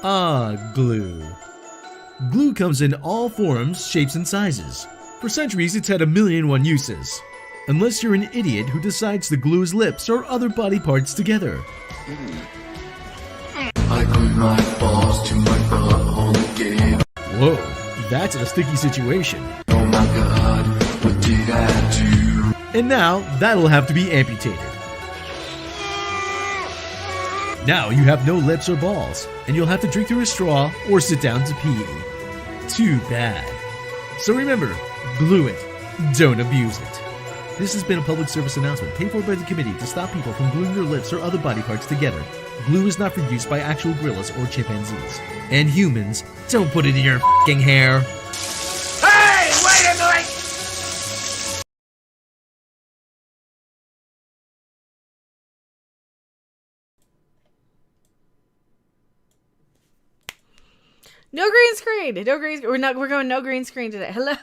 Glue. Glue comes in all forms, shapes, and sizes. For centuries, it's had 1,000,001 uses. Unless you're an idiot who decides to glue his lips or other body parts together. I glued my balls to my butthole again. Whoa, that's a sticky situation. Oh my god, what did I do? And now, that'll have to be amputated. Now you have no lips or balls, and you'll have to drink through a straw or sit down to pee. Too bad. So remember, glue it, don't abuse it. This has been a public service announcement paid for by the committee to stop people from gluing their lips or other body parts together. Glue is not for use by actual gorillas or chimpanzees. And humans, don't put it in your f***ing hair. Hey, wait a minute! No green screen. No green. We're going no green screen today. Hello.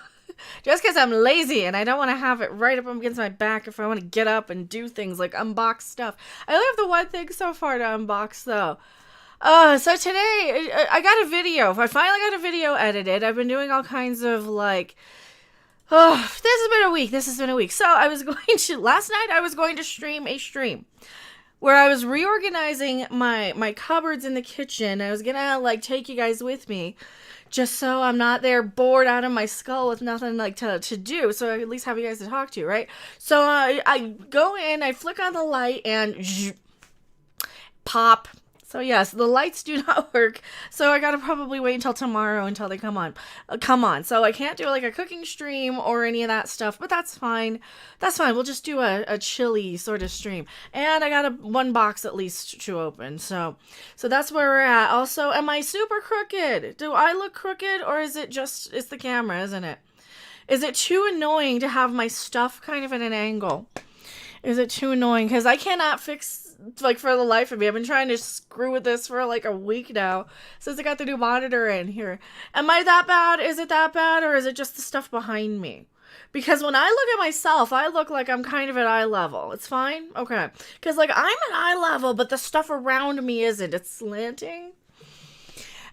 Just because I'm lazy and I don't want to have it right up against my back if I want to get up and do things like unbox stuff. I only have the one thing so far to unbox though. So today I got a video. I finally got a video edited. I've been doing all kinds of like, this has been a week. So I was last night I was going to stream a stream where I was reorganizing my cupboards in the kitchen. I was gonna like take you guys with me just so I'm not there bored out of my skull with nothing like to do. So I at least have you guys to talk to, right? So I go in, I flick on the light and pop. So yes, the lights do not work. So I gotta probably wait until tomorrow until they come on. So I can't do like a cooking stream or any of that stuff, but that's fine. That's fine. We'll just do a chilly sort of stream. And I got one box at least to open. So that's where we're at. Also, am I super crooked? Do I look crooked, or is it just, it's the camera, isn't it? Is it too annoying to have my stuff kind of at an angle? Is it too annoying? Because I cannot fix, like, for the life of me. I've been trying to screw with this for like a week now since I got the new monitor in here. Am I that bad? Is it that bad? Or is it just the stuff behind me? Because when I look at myself, I look like I'm kind of at eye level. It's fine? Okay. Because, like, I'm at eye level, but the stuff around me isn't. It's slanting.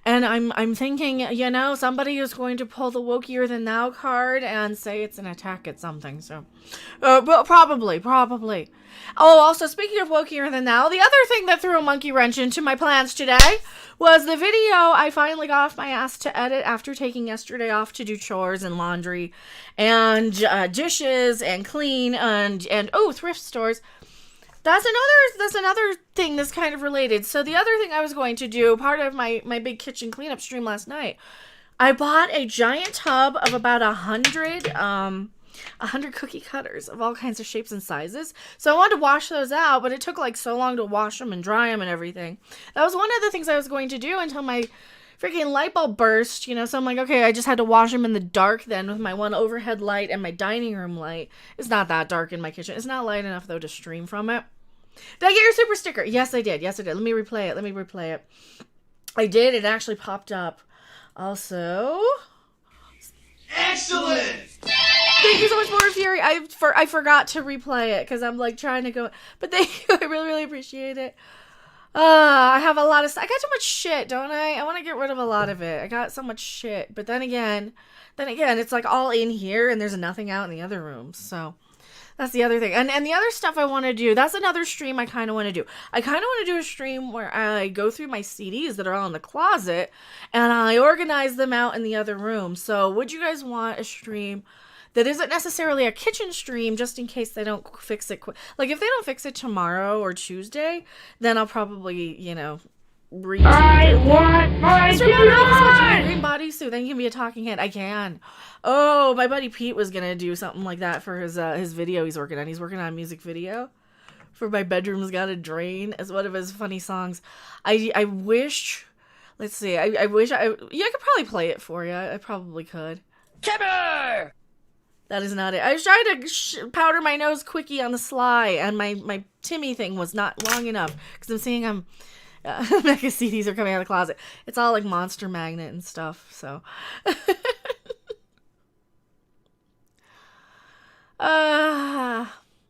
And I'm thinking, you know, somebody is going to pull the wokier than thou card and say it's an attack at something. So, well, probably. Oh, also, speaking of wokier than thou, the other thing that threw a monkey wrench into my plans today was the video I finally got off my ass to edit after taking yesterday off to do chores and laundry and dishes and clean and thrift stores. That's another thing that's kind of related. So the other thing I was going to do, part of my big kitchen cleanup stream last night, I bought a giant tub of about 100 cookie cutters of all kinds of shapes and sizes. So I wanted to wash those out, but it took like so long to wash them and dry them and everything. That was one of the things I was going to do until my freaking light bulb burst, you know. So I'm like, okay, I just had to wash them in the dark then with my one overhead light and my dining room light. It's not that dark in my kitchen. It's not light enough though to stream from it. Did I get your super sticker? Yes, I did. Let me replay it. I did. It actually popped up. Also, Excellent! thank you so much, More Fury. I forgot to replay it because I'm like trying to go. But thank you. I really, really appreciate it. I have a lot of. I got too much shit, don't I? I want to get rid of a lot of it. I got so much shit. But then again, it's like all in here, and there's nothing out in the other rooms. So. That's the other thing. And the other stuff I want to do, that's another stream I kind of want to do. I kind of want to do a stream where I go through my CDs that are all in the closet and I organize them out in the other room. So would you guys want a stream that isn't necessarily a kitchen stream just in case they don't fix it quick? Like if they don't fix it tomorrow or Tuesday, then I'll probably, you know, I want my green bodysuit. Then you can be a talking head. I can. Oh, my buddy Pete was gonna do something like that for his video he's working on. He's working on a music video for My Bedroom's Got a Drain as one of his funny songs. I wish. Let's see. I wish I could probably play it for you. I probably could. Kipper! That is not it. I was trying to powder my nose quickie on the sly, and my Timmy thing was not long enough because I'm seeing mega CDs are coming out of the closet. It's all like Monster Magnet and stuff, so.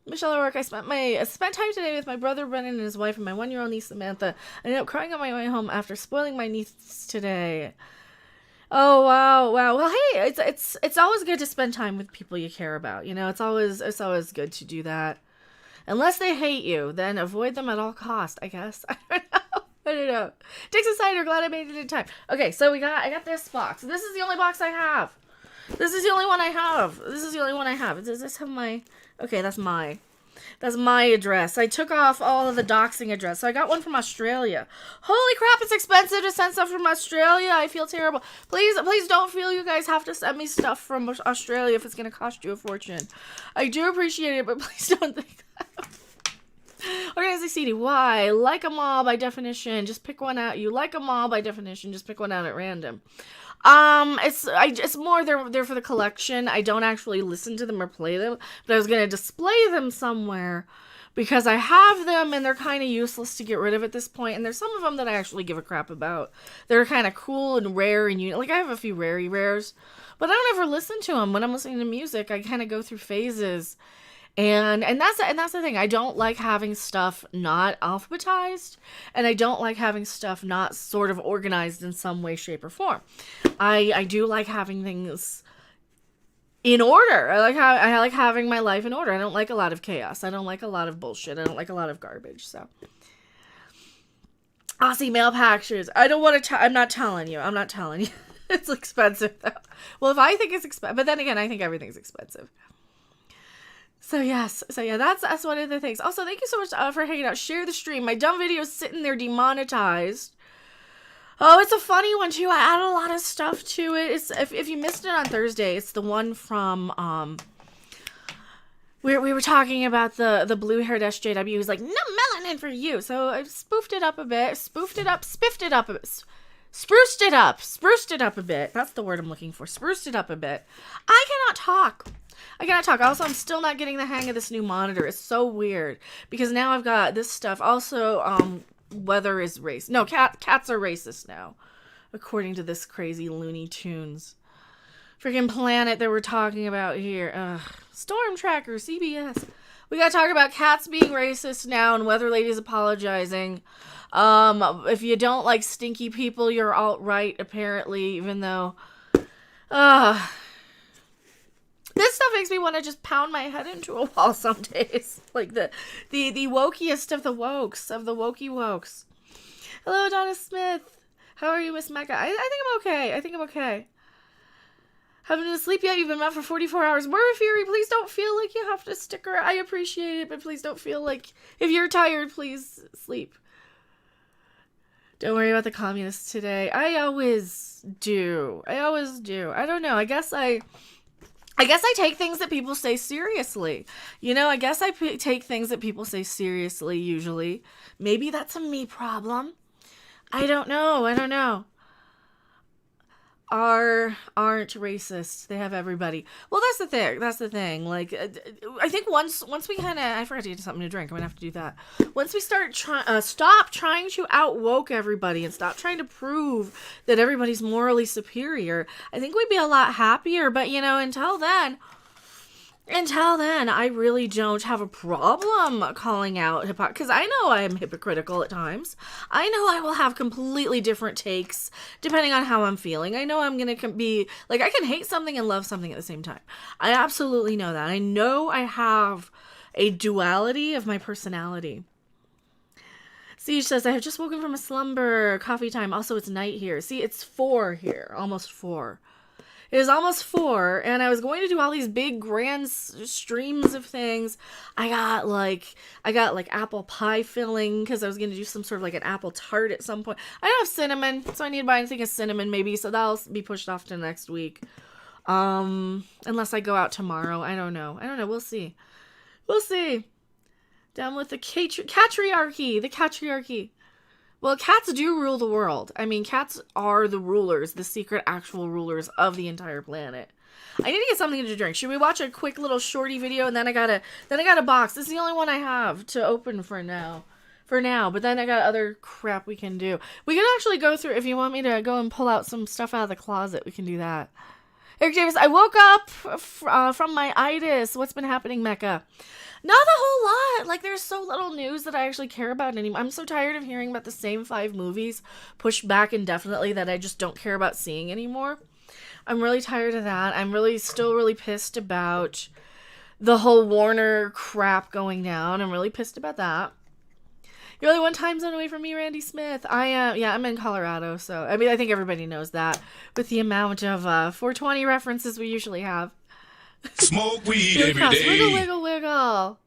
Michelle O'Rourke, I spent time today with my brother Brennan and his wife and my 1-year-old niece Samantha. I ended up crying on my way home after spoiling my niece today. Oh wow. Well, hey, it's always good to spend time with people you care about. You know, it's always good to do that. Unless they hate you, then avoid them at all cost, I guess. I don't know. Dixon Cider, glad I made it in time. Okay, so I got this box. This is the only box I have. This is the only one I have. Does this have my... Okay, that's my address. I took off all of the doxing address. So I got one from Australia. Holy crap, it's expensive to send stuff from Australia. I feel terrible. Please don't feel you guys have to send me stuff from Australia if it's going to cost you a fortune. I do appreciate it, but please don't think that. Organizing CD. Why? Like them all by definition. Just pick one out. You like them all by definition. Just pick one out at random. It's more they're for the collection. I don't actually listen to them or play them, but I was gonna display them somewhere because I have them and they're kind of useless to get rid of at this point. And there's some of them that I actually give a crap about. They're kind of cool and rare and like I have a few rares, but I don't ever listen to them. When I'm listening to music, I kind of go through phases. And that's the thing. I don't like having stuff not alphabetized, and I don't like having stuff not sort of organized in some way, shape, or form. I do like having things in order. I like having my life in order. I don't like a lot of chaos. I don't like a lot of bullshit. I don't like a lot of garbage. So, Aussie mail packages. I don't want to. I'm not telling you. It's expensive though. Well, if I think it's expensive, but then again, I think everything's expensive. So yeah, that's one of the things. Also, thank you so much for hanging out. Share the stream. My dumb video's sitting there demonetized. Oh, it's a funny one too. I added a lot of stuff to it. It's if you missed it on Thursday, it's the one from we were talking about the blue haired SJW who's like, no melanin for you. So I spruced it up a bit. That's the word I'm looking for. Spruced it up a bit. I cannot talk. Also, I'm still not getting the hang of this new monitor. It's so weird because now I've got this stuff. Also, weather is racist. No, cats are racist now, according to this crazy Looney Tunes freaking planet that we're talking about here. Storm Tracker, CBS. We gotta talk about cats being racist now and weather ladies apologizing. If you don't like stinky people, you're alt-right, apparently, even though... This stuff makes me want to just pound my head into a wall some days. Like the wokiest of the wokes, of the wokey wokes. Hello, Donna Smith. How are you, Miss Mecca? I think I'm okay. Haven't been asleep yet? You've been up for 44 hours. Murray Fury, please don't feel like you have to stick around. I appreciate it, but please don't feel like... If you're tired, please sleep. Don't worry about the communists today. I always do. I don't know. I guess I take things that people say seriously. You know, I guess I take things that people say seriously, usually. Maybe that's a me problem. I don't know. Aren't racist. They have everybody. Well, that's the thing. Like, I think once we kind of... I forgot to get something to drink. I'm going to have to do that. Once we stop trying to out-woke everybody and stop trying to prove that everybody's morally superior, I think we'd be a lot happier. But, you know, until then, I really don't have a problem calling out hypocrisy, because I know I'm hypocritical at times. I know I will have completely different takes depending on how I'm feeling. I know I'm going to be, like, I can hate something and love something at the same time. I absolutely know that. I know I have a duality of my personality. Siege says, I have just woken from a slumber. Coffee time. Also, it's night here. See, it's 4 here. Almost 4. It is almost 4, and I was going to do all these big grand streams of things. I got like apple pie filling because I was going to do some sort of like an apple tart at some point. I don't have cinnamon, so I need to buy anything of cinnamon maybe, so that'll be pushed off to next week. Unless I go out tomorrow. I don't know. We'll see. Down with the catriarchy. Well, cats do rule the world. I mean, cats are the rulers, the secret actual rulers of the entire planet. I need to get something to drink. Should we watch a quick little shorty video and then I got a box. This is the only one I have to open for now. But then I got other crap we can do. We can actually go through, if you want me to go and pull out some stuff out of the closet, we can do that. Eric Davis, I woke up from my itis. What's been happening, Mecca? Not a whole lot. Like, there's so little news that I actually care about anymore. I'm so tired of hearing about the same 5 movies pushed back indefinitely that I just don't care about seeing anymore. I'm really tired of that. I'm still really pissed about the whole Warner crap going down. I'm really pissed about that. You're only 1 time zone away from me, Randy Smith. I'm in Colorado, so I mean, I think everybody knows that with the amount of 420 references we usually have. Smoke weed Billy every Cross, day. wiggle, wiggle, wiggle.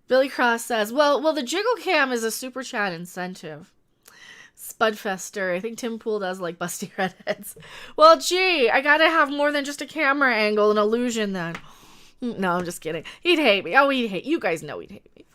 Billy Cross says, well, the Jiggle Cam is a super chat incentive. Spudfester, I think Tim Pool does like busty redheads. Well, gee, I gotta have more than just a camera angle and illusion then. No, I'm just kidding. He'd hate me. Oh, he'd hate you guys know he'd hate me.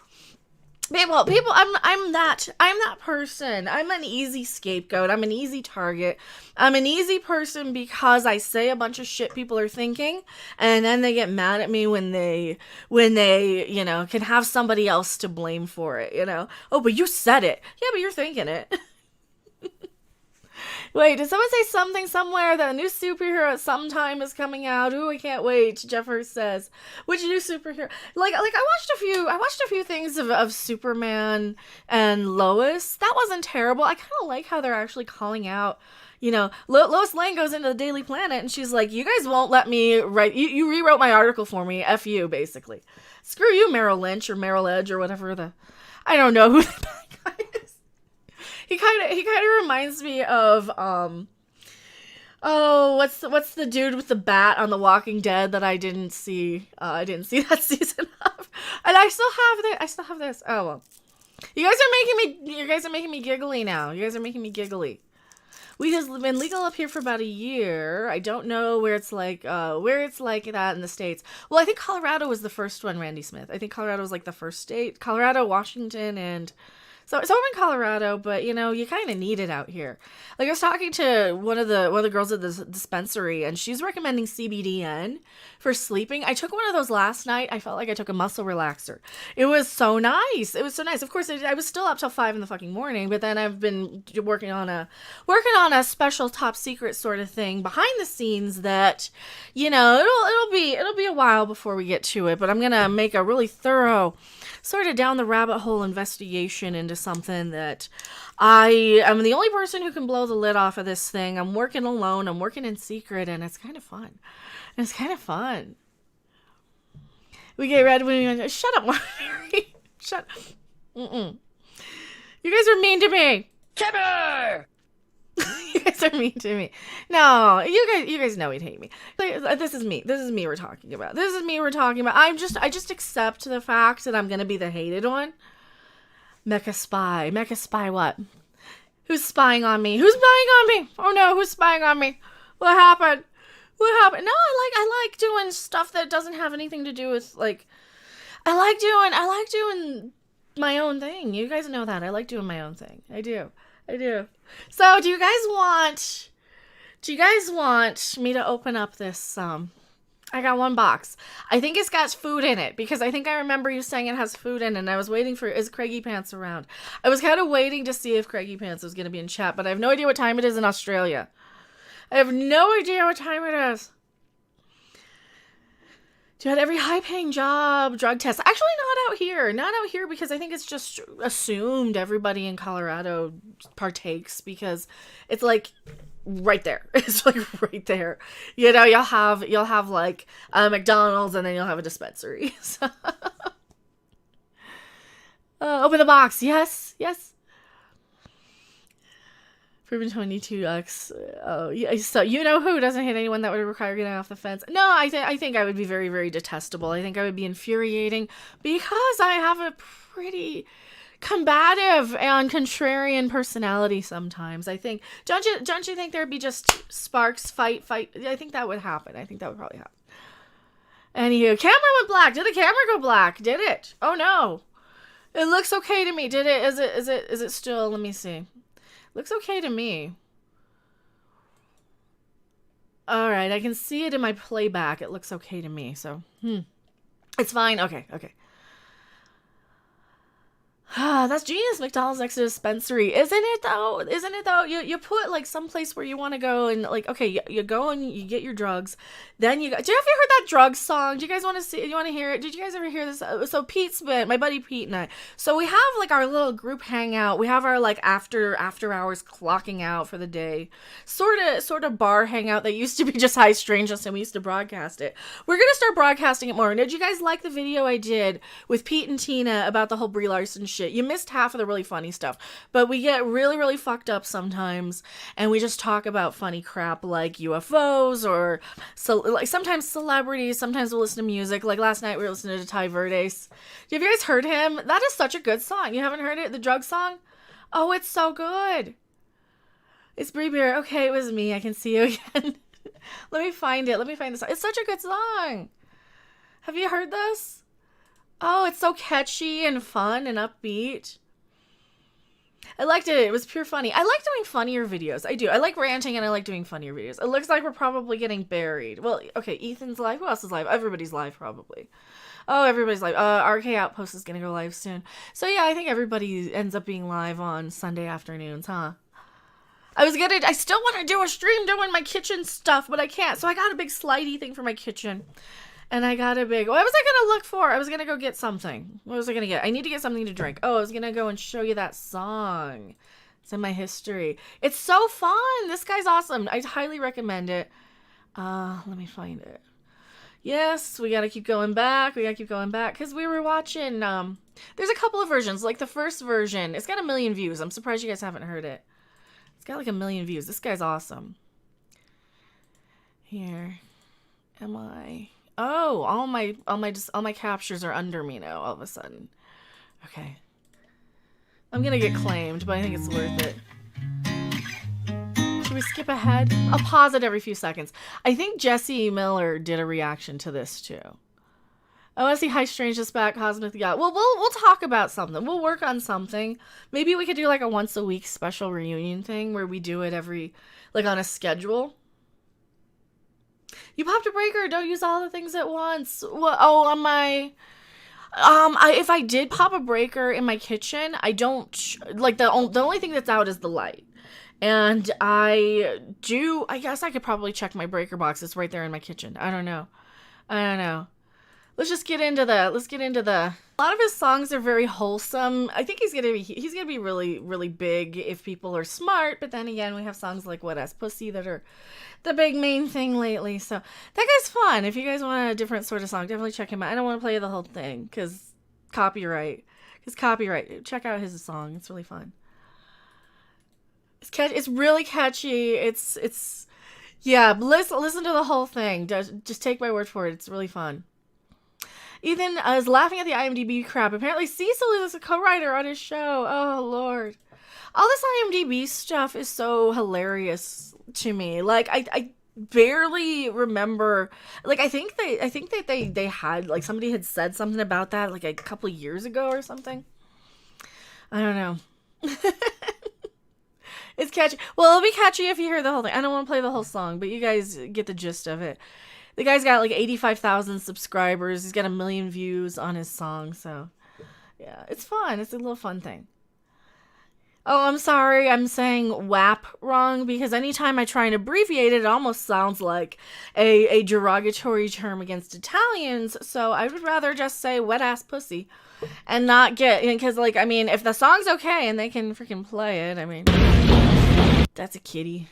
People, I'm that person. I'm an easy scapegoat. I'm an easy target. I'm an easy person because I say a bunch of shit people are thinking, and then they get mad at me when they, can have somebody else to blame for it, Oh, but you said it. Yeah, but you're thinking it. Wait, did someone say something somewhere that a new superhero at some time is coming out? Ooh, I can't wait. Jeff Hurst says, which new superhero? Like I watched a few things of Superman and Lois. That wasn't terrible. I kind of like how they're actually calling out. Lois Lane goes into the Daily Planet and she's like, you guys won't let me write. You rewrote my article for me. F you, basically. Screw you, Merrill Lynch or Merrill Edge or whatever I don't know who the bad guy is. He kind of reminds me of what's the dude with the bat on The Walking Dead that I didn't see that season of, and I still have this. Oh well, you guys are making me giggly now. You guys are making me giggly. We have been legal up here for about a year. I don't know where it's like that in the States. Well, I think Colorado was the first one, Randy Smith. I think Colorado was like the first state. Colorado, Washington, and so I'm in Colorado, but you kind of need it out here. Like I was talking to one of the girls at the dispensary, and she's recommending CBDN for sleeping. I took one of those last night. I felt like I took a muscle relaxer. It was so nice. Of course, I was still up till 5 in the fucking morning, but then I've been working on a special top secret sort of thing behind the scenes that, it'll be a while before we get to it. But I'm gonna make a really thorough, sort of down the rabbit hole investigation into something that I am the only person who can blow the lid off of this thing. I'm working alone. I'm working in secret, and it's kind of fun. We get ready when we shut up, Mary. Shut up. You guys are mean to me. Timber! You guys are mean to me. No, you guys know he'd hate me. This is me we're talking about. I just accept the fact that I'm gonna be the hated one. Mecha spy what? Who's spying on me? Oh no, who's spying on me? What happened? No, I like doing stuff that doesn't have anything to do with like I like doing my own thing. You guys know that. I like doing my own thing. I do. So, do you guys want me to open up this I got one box. I think it's got food in it because I think I remember you saying it has food in it, and I was waiting for, is Craigie Pants around? I was kind of waiting to see if Craigie Pants was going to be in chat, but I have no idea what time it is in Australia. I have no idea what time it is. You had every high-paying job, drug test. Actually, not out here because I think it's just assumed everybody in Colorado partakes because it's like right there. It's like right there. You'll have like a McDonald's and then you'll have a dispensary. So. Open the box. Yes. Proven 22x. Oh, yeah. So who doesn't hit anyone that would require getting off the fence? No, I think I would be very, very detestable. I think I would be infuriating because I have a pretty combative and contrarian personality sometimes. I think. Don't you think there'd be just sparks, fight? I think that would happen. I think that would probably happen. Anywho, camera went black. Did the camera go black? Did it? Oh no. It looks okay to me. Did it? Is it still? Let me see. Looks okay to me. Alright, I can see it in my playback. It looks okay to me, so, It's fine. Okay. That's genius, McDonald's next to dispensary. Isn't it though? Isn't it though? You put like some place where you want to go and like, okay, you go and you get your drugs. Then you go. Have you heard that drug song? Do you guys want to see? You want to hear it? Did you guys ever hear this? So Pete's been, my buddy Pete and I. So we have like our little group hangout. We have our like after hours clocking out for the day. Sort of bar hangout that used to be just High Strangeness, and we used to broadcast it. We're gonna start broadcasting it more. And did you guys like the video I did with Pete and Tina about the whole Brie Larson shit? You missed half of the really funny stuff, but we get really, really fucked up sometimes, and we just talk about funny crap like UFOs or so, like sometimes celebrities. Sometimes we'll listen to music. Like last night we were listening to Ty Verdes. Have you guys heard him? That is such a good song. You haven't heard it? The drug song? Oh, it's so good. It's Brie Beer. Okay, it was me. I can see you again. Let me find it. Let me find this song. It's such a good song. Have you heard this? Oh, it's so catchy and fun and upbeat. I liked it. It was pure funny. I like doing funnier videos. I do. I like ranting and I like doing funnier videos. It looks like we're probably getting buried. Well, okay, Ethan's live. Who else is live? Everybody's live, probably. Oh, everybody's live. RK Outpost is going to go live soon. So yeah, I think everybody ends up being live on Sunday afternoons, huh? I still want to do a stream doing my kitchen stuff, but I can't. So I got a big slidey thing for my kitchen. And I got a big, what was I going to look for? I was going to go get something. What was I going to get? I need to get something to drink. Oh, I was going to go and show you that song. It's in my history. It's so fun. This guy's awesome. I highly recommend it. Let me find it. Yes, we got to keep going back. Because we were watching, there's a couple of versions. Like the first version, it's got 1 million views. I'm surprised you guys haven't heard it. It's got like 1 million views. This guy's awesome. Here. Am I... Oh, all my captures are under me now all of a sudden. Okay. I'm gonna get claimed, but I think it's worth it. Should we skip ahead? I'll pause it every few seconds. I think Jesse Miller did a reaction to this too. I want to see High Strangeness back, Cosmic God. Well, we'll talk about something. We'll work on something. Maybe we could do like a once a week special reunion thing where we do it every, like on a schedule. You popped a breaker. Don't use all the things at once. Well, oh, on my... if I did pop a breaker in my kitchen, I don't... Like, the only thing that's out is the light. And I guess I could probably check my breaker box. It's right there in my kitchen. I don't know. Let's get into the... A lot of his songs are very wholesome. I think he's gonna be really, really big if people are smart. But then again, we have songs like Wet Ass Pussy that are the big main thing lately. So that guy's fun. If you guys want a different sort of song, definitely check him out. I don't want to play the whole thing because copyright. Check out his song. It's really fun. It's really catchy. Yeah. Listen to the whole thing. Just take my word for it. It's really fun. Ethan is laughing at the IMDb crap. Apparently Cecil is a co-writer on his show. Oh, Lord. All this IMDb stuff is so hilarious to me. Like, I barely remember... Like, I think that they had... Like, somebody had said something about that, like, a couple of years ago or something. I don't know. It's catchy. Well, it'll be catchy if you hear the whole thing. I don't want to play the whole song, but you guys get the gist of it. The guy's got like 85,000 subscribers. He's got 1 million views on his song. So, yeah, it's fun. It's a little fun thing. Oh, I'm sorry. I'm saying WAP wrong because anytime I try and abbreviate it, it almost sounds like a derogatory term against Italians. So I would rather just say wet ass pussy and not get, because like, I mean, if the song's okay and they can freaking play it, I mean, that's a kitty.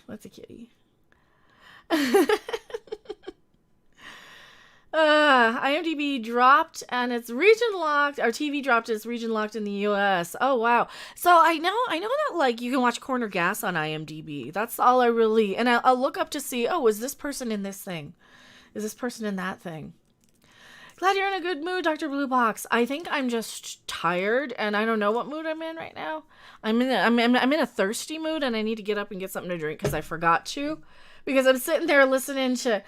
IMDb dropped and it's region locked. Our TV dropped. It's region locked in the U.S. Oh wow! So I know that like you can watch Corner Gas on IMDb. That's all I really. And I'll look up to see. Oh, is this person in this thing? Is this person in that thing? Glad you're in a good mood, Dr. Blue Box. I think I'm just tired and I don't know what mood I'm in right now. I'm in a thirsty mood and I need to get up and get something to drink because I forgot to. Because I'm sitting there listening to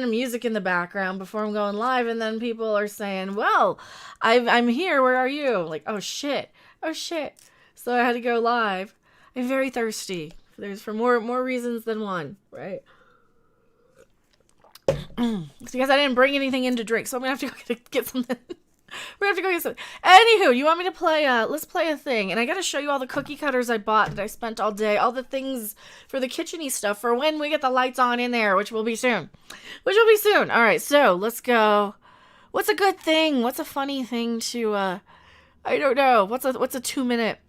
music in the background before I'm going live, and then people are saying, "Well, I'm here. Where are you?" I'm like, "Oh shit." So I had to go live. I'm very thirsty. There's for more reasons than one, right? It's because I didn't bring anything in to drink, so I'm gonna have to go get something. We're gonna have to go get some. Anywho, you want me to play? Let's play a thing, and I gotta show you all the cookie cutters I bought that I spent all day, all the things for the kitchen-y stuff for when we get the lights on in there, which will be soon. All right, so let's go. What's a good thing? What's a funny thing to? I don't know. What's a 2 minute?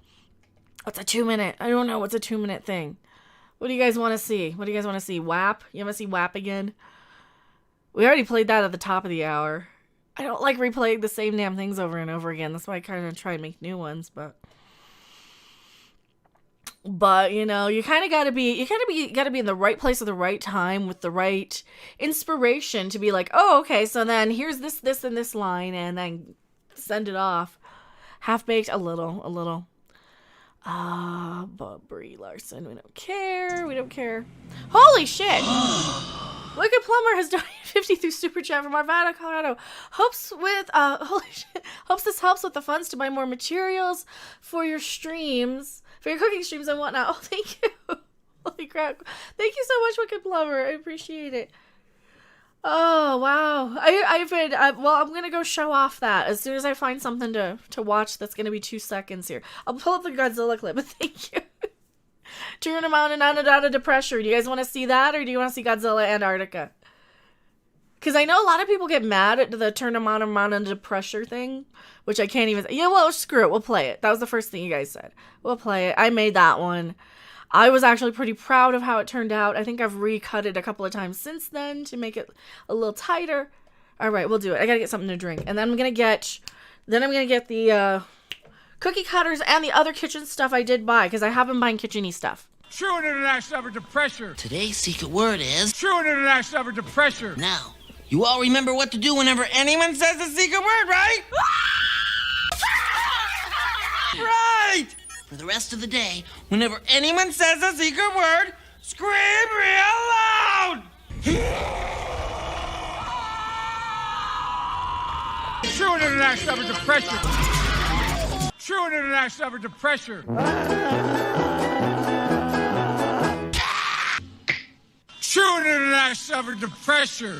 What's a 2 minute? I don't know. What's a 2 minute thing? What do you guys want to see? WAP? You want to see WAP again? We already played that at the top of the hour. I don't like replaying the same damn things over and over again. That's why I kind of try and make new ones, but you know, you kind of gotta be in the right place at the right time with the right inspiration to be like, oh, okay, so then here's this, and this line, and then send it off. Half-baked, a little. But Brie Larson, we don't care. Holy shit! Wicked Plumber has donated 50 through Super Chat from Arvada, Colorado. Hopes this helps with the funds to buy more materials for your streams, for your cooking streams and whatnot. Oh, thank you. Holy crap. Thank you so much, Wicked Plumber. I appreciate it. Oh, wow. I'm going to go show off that as soon as I find something to watch that's going to be 2 seconds here. I'll pull up the Godzilla clip, but thank you. Turn them on and out of pressure. Do you guys want to see that, or do you want to see Godzilla Antarctica? Because I know a lot of people get mad at the turn them on and out under pressure thing, which I can't even... Yeah, well, screw it. We'll play it. That was the first thing you guys said. We'll play it. I made that one. I was actually pretty proud of how it turned out. I think I've recut it a couple of times since then to make it a little tighter. All right, we'll do it. I gotta get something to drink, and then I'm gonna get the cookie cutters and the other kitchen stuff I did buy, because I have been buying kitchen-y stuff. True and international under pressure. Today's secret word is... True and international under pressure. Now, you all remember what to do whenever anyone says the secret word, right? Right! For the rest of the day, whenever anyone says the secret word, scream real loud! True and international under pressure. True and international under pressure. True and international under pressure.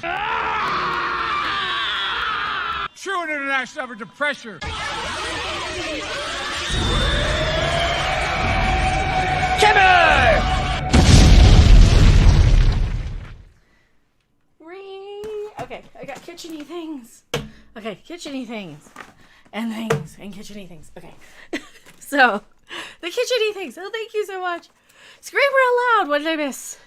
True and international under pressure. Okay, I got kitchen-y things. Okay, kitchen-y things. And things. And kitchen-y things. Okay. So, the kitchen-y things. Oh, thank you so much. Scream real loud. What did I miss?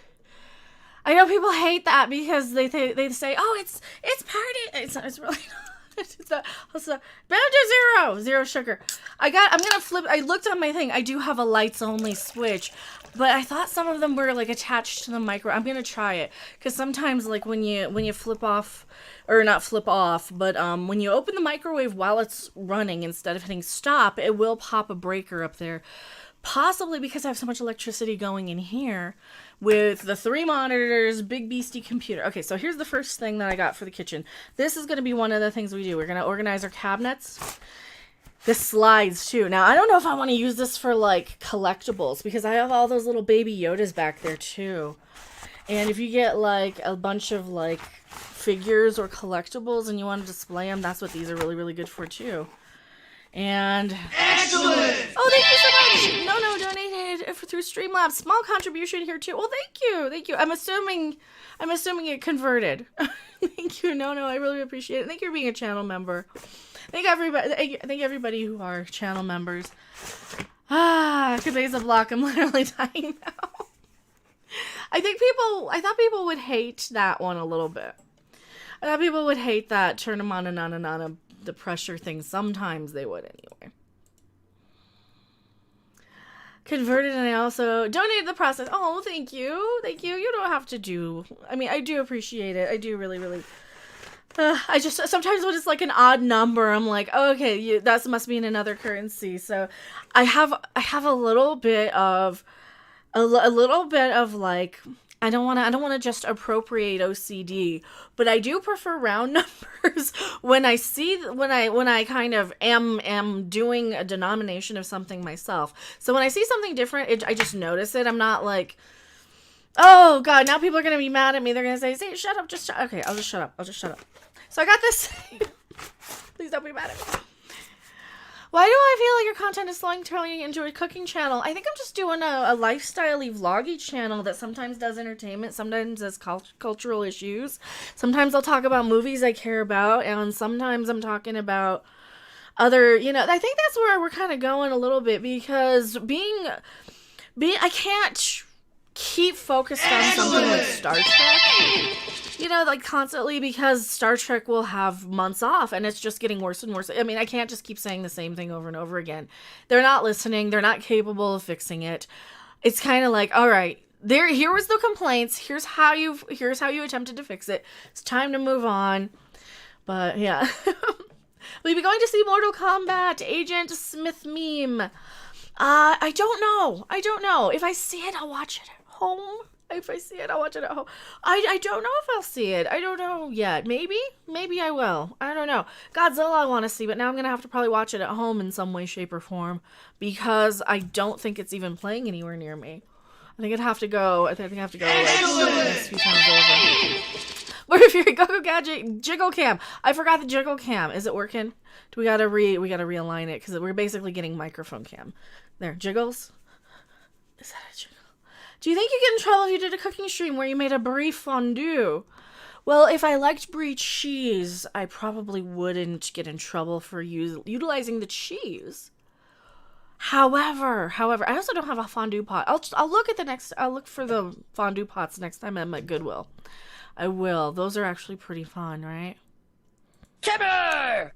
I know people hate that because they say, oh, it's party. It's really not. It's not. Also, bound to zero sugar. I'm gonna flip. I looked on my thing. I do have a lights only switch, but I thought some of them were like attached to the micro. I'm gonna try it because sometimes like when you flip off, or not flip off, but when you open the microwave while it's running instead of hitting stop, it will pop a breaker up there. Possibly because I have so much electricity going in here with the 3 monitors, big beastie computer. Okay, so here's the first thing that I got for the kitchen. This is going to be one of the things we do. We're going to organize our cabinets. This slides too. Now, I don't know if I want to use this for like collectibles because I have all those little baby Yodas back there too. And if you get like a bunch of like figures or collectibles and you want to display them, that's what these are really, really good for too. And excellent. Oh, thank you so much. No, donated through Streamlabs. Small contribution here too. Well, thank you. I'm assuming it converted. Thank you. No, I really appreciate it. Thank you for being a channel member. Thank everybody who are channel members. Today's a block. I'm literally dying now. I thought people would hate that one a little bit. I thought people would hate that turn them on and on the pressure thing. Sometimes they would anyway. Converted, and I also donated the process. Oh, thank you. You don't have to do. I mean, I do appreciate it. I do really. I just sometimes when it's like an odd number, I'm like, oh, okay, that must be in another currency. So I have a little bit of like. I don't want to just appropriate OCD, but I do prefer round numbers when I kind of am doing a denomination of something myself. So when I see something different, I just notice it. I'm not like, oh God, now people are going to be mad at me. They're going to say, shut up, just shut. Okay, I'll just shut up. So I got this. Please don't be mad at me. Why do I feel like your content is slowing turning into a cooking channel? I think I'm just doing a lifestyle-y, vloggy channel that sometimes does entertainment, sometimes does cultural issues. Sometimes I'll talk about movies I care about, and sometimes I'm talking about other, I think that's where we're kind of going a little bit, because I can't keep focused on something like Star Trek, like constantly, because Star Trek will have months off and it's just getting worse and worse. I mean, I can't just keep saying the same thing over and over again. They're not listening. They're not capable of fixing it. It's kind of like, all right, here was the complaints. Here's how you attempted to fix it. It's time to move on. But yeah. Will you be going to see Mortal Kombat Agent Smith meme? I don't know. If I see it, I'll watch it at home. If I see it, I'll watch it at home. I don't know if I'll see it. I don't know yet. Maybe I will. I don't know. Godzilla I want to see, but now I'm going to have to probably watch it at home in some way, shape, or form, because I don't think it's even playing anywhere near me. I think I have to go like the next few times over. What if you're a Go-Go Gadget Jiggle Cam? I forgot the Jiggle Cam. Is it working? We gotta realign it, because we're basically getting microphone cam. There, jiggles. Is that a jiggle? Do you think you get in trouble if you did a cooking stream where you made a brie fondue? Well, if I liked brie cheese, I probably wouldn't get in trouble for utilizing the cheese. However, I also don't have a fondue pot. I'll look for the fondue pots next time I'm at Goodwill. I will. Those are actually pretty fun, right? Timber!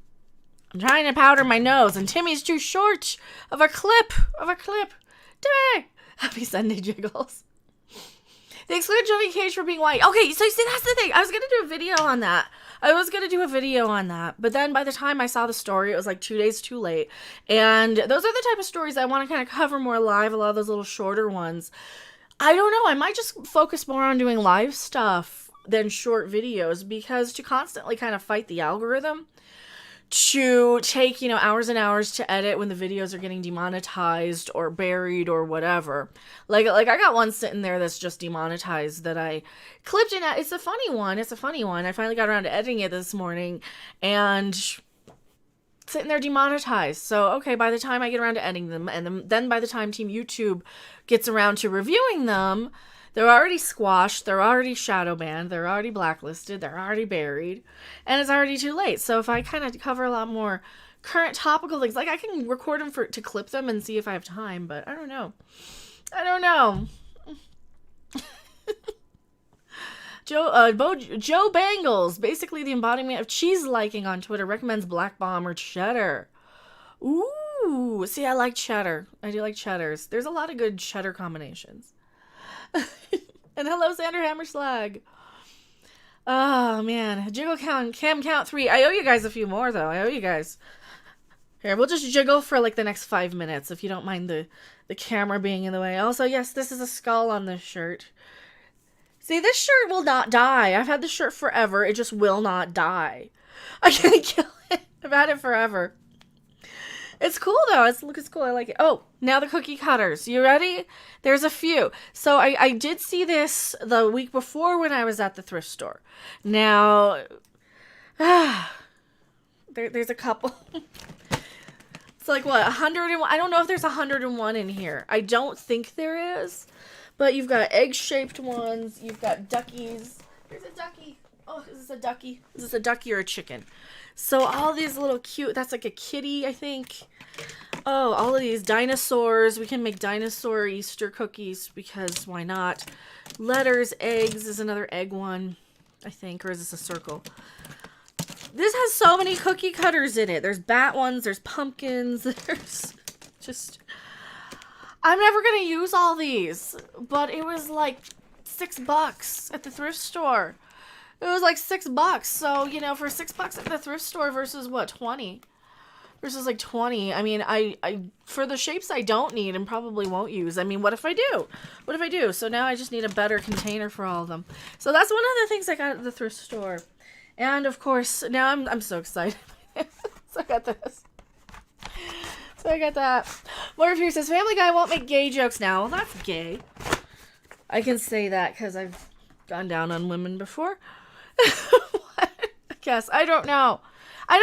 I'm trying to powder my nose, and Timmy's too short of a clip. Timmy! Happy Sunday, Jiggles. They excluded Johnny Cage for being white. Okay, so see, that's the thing. I was going to do a video on that. But then by the time I saw the story, it was like 2 days too late. And those are the type of stories I want to kind of cover more live, a lot of those little shorter ones. I don't know. I might just focus more on doing live stuff than short videos, because to constantly kind of fight the algorithm, to take, hours and hours to edit when the videos are getting demonetized or buried or whatever. Like I got one sitting there that's just demonetized that I clipped in. It's a funny one. I finally got around to editing it this morning, and sitting there demonetized. So, okay, by the time I get around to editing them, and then by the time Team YouTube gets around to reviewing them, they're already squashed, they're already shadow banned, they're already blacklisted, they're already buried, and it's already too late. So if I kind of cover a lot more current topical things, like I can record them to clip them and see if I have time, but I don't know. Joe Bangles, basically the embodiment of cheese liking on Twitter, recommends Black Bomb or cheddar. Ooh, see, I like cheddar. I do like cheddars. There's a lot of good cheddar combinations. And hello, Sander Hammerslag. Oh, man. Jiggle count, cam count 3. I owe you guys a few more, though. Here, we'll just jiggle for, like, the next 5 minutes, if you don't mind the camera being in the way. Also, yes, this is a skull on this shirt. See, this shirt will not die. I've had this shirt forever. It just will not die. I can't kill it. I've had it forever. It's cool, though. It's cool. I like it. Oh, now the cookie cutters. You ready? There's a few. So I did see this the week before when I was at the thrift store. Now, there's a couple. It's like, what, 101? I don't know if there's 101 in here. I don't think there is. But you've got egg-shaped ones. You've got duckies. There's a ducky. Oh, is this a ducky? Is this a ducky or a chicken? So all these little cute, that's like a kitty, I think. Oh, all of these dinosaurs. We can make dinosaur Easter cookies, because why not? Letters, eggs is another egg one, I think. Or is this a circle? This has so many cookie cutters in it. There's bat ones, there's pumpkins, there's just... I'm never going to use all these, but it was like $6 at the thrift store. It was like $6. So, for $6 at the thrift store versus what, 20? Versus like 20. I mean, I for the shapes I don't need and probably won't use. I mean, what if I do? So now I just need a better container for all of them. So that's one of the things I got at the thrift store. And of course, now I'm so excited. So I got this. So I got that. Motor Fear says, Family Guy won't make gay jokes now. Well, that's gay. I can say that because I've gone down on women before. What? I guess. I don't know. I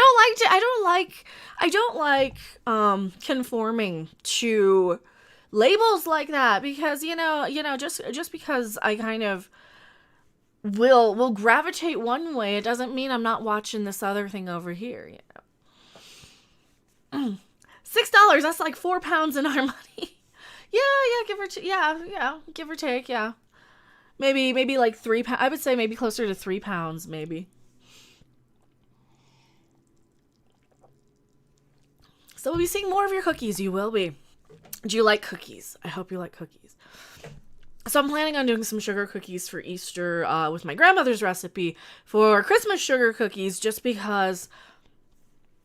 don't like conforming to labels like that, because just because I kind of will gravitate one way, it doesn't mean I'm not watching this other thing over here, $6, that's like 4 pounds in our money. Yeah, give or take, yeah. Maybe like 3 pounds. I would say maybe closer to 3 pounds, maybe. So we'll be seeing more of your cookies. You will be. Do you like cookies? I hope you like cookies. So I'm planning on doing some sugar cookies for Easter with my grandmother's recipe for Christmas sugar cookies, just because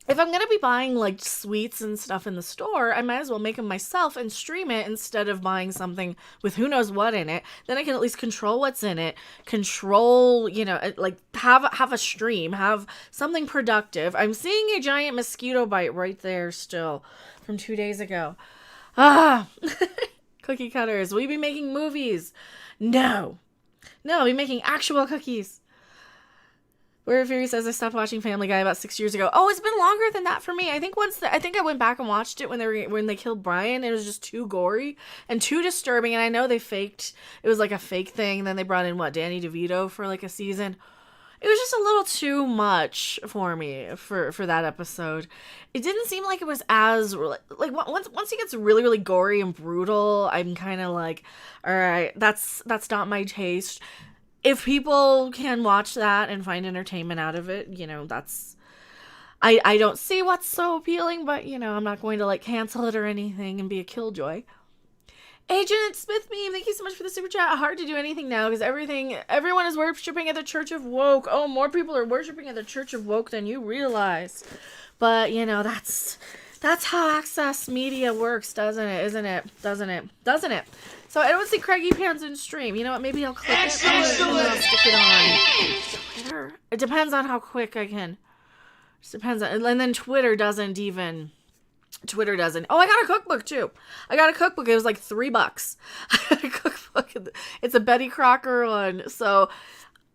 if I'm going to be buying like sweets and stuff in the store, I might as well make them myself and stream it instead of buying something with who knows what in it. Then I can at least control what's in it, control, like have a stream, have something productive. I'm seeing a giant mosquito bite right there still from 2 days ago. Cookie cutters. Will you be making movies? No, I'll be making actual cookies. Where Fury says I stopped watching Family Guy about 6 years ago. Oh, it's been longer than that for me. I think I went back and watched it when they killed Brian. It was just too gory and too disturbing. And I know it was like a fake thing. Then they brought in Danny DeVito for like a season. It was just a little too much for me for that episode. It didn't seem like it was as like once he gets really, really gory and brutal, I'm kind of like, all right, that's not my taste. If people can watch that and find entertainment out of it, that's... I don't see what's so appealing, but, I'm not going to, cancel it or anything and be a killjoy. Agent Smith meme, thank you so much for the super chat. Hard to do anything now because everyone is worshipping at the Church of Woke. Oh, more people are worshipping at the Church of Woke than you realize. But, that's how access media works, doesn't it? Isn't it? Doesn't it? So I don't see Craigie Pants in stream. You know what? Maybe I'll click it and then I'll stick it on Twitter. It depends on how quick I can. Just depends on, and then Twitter doesn't. Oh, I got a cookbook too. It was like $3. I got a cookbook. It's a Betty Crocker one. So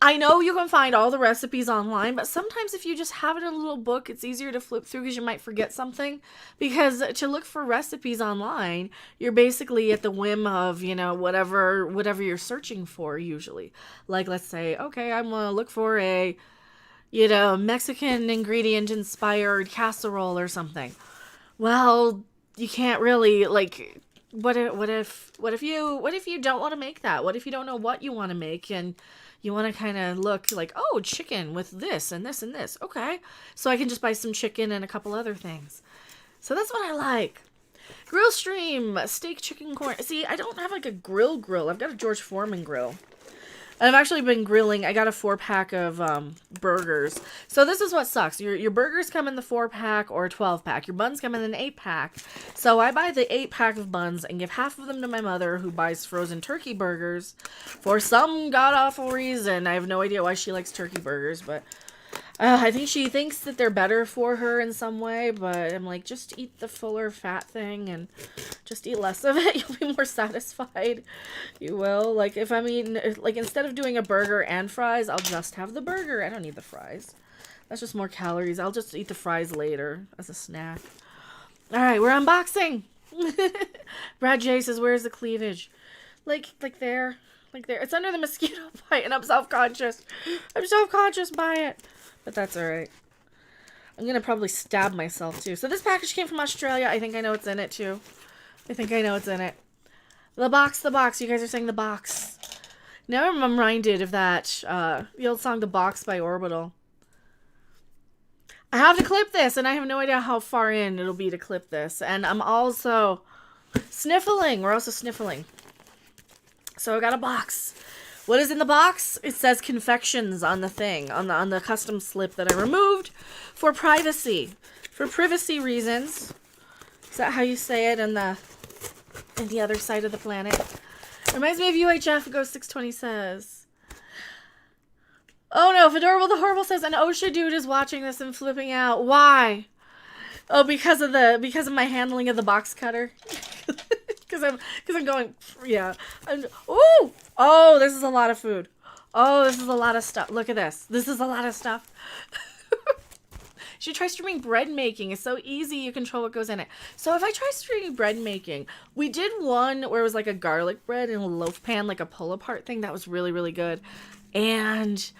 I know you can find all the recipes online, but sometimes if you just have it in a little book, it's easier to flip through because you might forget something. Because to look for recipes online, you're basically at the whim of, whatever you're searching for usually. Like, let's say, okay, I'm going to look for a, Mexican ingredient inspired casserole or something. Well, you can't really, what if you don't want to make that? What if you don't know what you want to make and you want to kind of look like, oh, chicken with this and this and this. Okay. So I can just buy some chicken and a couple other things. So that's what I like. Grill stream, steak, chicken, corn. See, I don't have a grill. I've got a George Foreman grill. I've actually been grilling. I got a 4-pack of burgers. So this is what sucks. Your burgers come in the 4-pack or 12-pack. Your buns come in an 8-pack. So I buy the 8-pack of buns and give half of them to my mother, who buys frozen turkey burgers for some god-awful reason. I have no idea why she likes turkey burgers, but I think she thinks that they're better for her in some way, but I'm like, just eat the fuller fat thing and just eat less of it. You'll be more satisfied. You will. Instead of doing a burger and fries, I'll just have the burger. I don't need the fries. That's just more calories. I'll just eat the fries later as a snack. All right, we're unboxing. Brad J says, where's the cleavage? Like there. It's under the mosquito bite, and I'm self-conscious. By it. But that's alright. I'm gonna probably stab myself, too. So this package came from Australia. I think I know what's in it, too. The box. You guys are saying the box. Now I'm reminded of that, the old song, The Box by Orbital. I have to clip this, and I have no idea how far in it'll be to clip this. And I'm also sniffling. We're also sniffling. So I got a box. What is in the box? It says confections on the thing, on the custom slip that I removed for privacy. For privacy reasons. Is that how you say it in the other side of the planet? Reminds me of UHF, Ghost 620 says. Oh no, Fedorable the Horrible says an OSHA dude is watching this and flipping out. Why? Oh, because of my handling of the box cutter. Because I'm going, yeah. Oh, this is a lot of food. Oh, this is a lot of stuff. Look at this. This is a lot of stuff. should try streaming bread making. It's so easy. You control what goes in it. So if I try streaming bread making, we did one where it was like a garlic bread in a loaf pan, like a pull apart thing. That was really, really good. And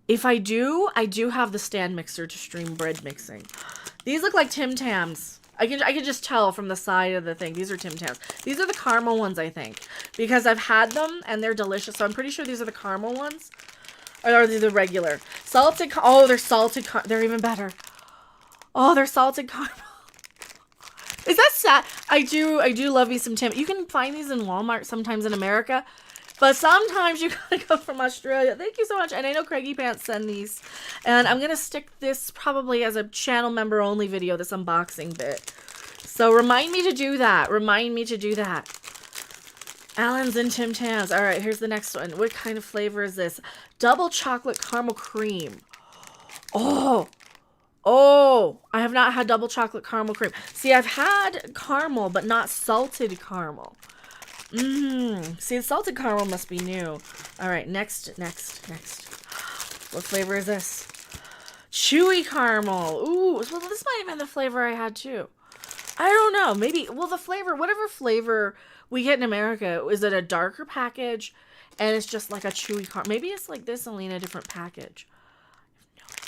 if I do have the stand mixer to stream bread mixing. These look like Tim Tams. I can just tell from the side of the thing. These are Tim Tams. These are the caramel ones, I think, because I've had them and they're delicious. So I'm pretty sure these are the caramel ones. Or are they the regular? Salted, oh, they're salted, they're even better. Oh, they're salted caramel. Is that sad? I do love me some Tim. You can find these in Walmart sometimes in America, but sometimes you gotta go from Australia. Thank you so much. And I know Craigie Pants send these. And I'm gonna stick this probably as a channel member only video, this unboxing bit. So remind me to do that. Remind me to do that. Allen's and Tim Tams. All right, here's the next one. What kind of flavor is this? Double chocolate caramel cream. Oh, I have not had double chocolate caramel cream. See, I've had caramel, but not salted caramel. See, salted caramel must be new. All right, next. What flavor is this? Chewy caramel. Ooh, well, this might have been the flavor I had too. I don't know. Maybe, well, the flavor, whatever flavor we get in America, is it a darker package and it's just like a chewy caramel? Maybe it's like this, only in a different package.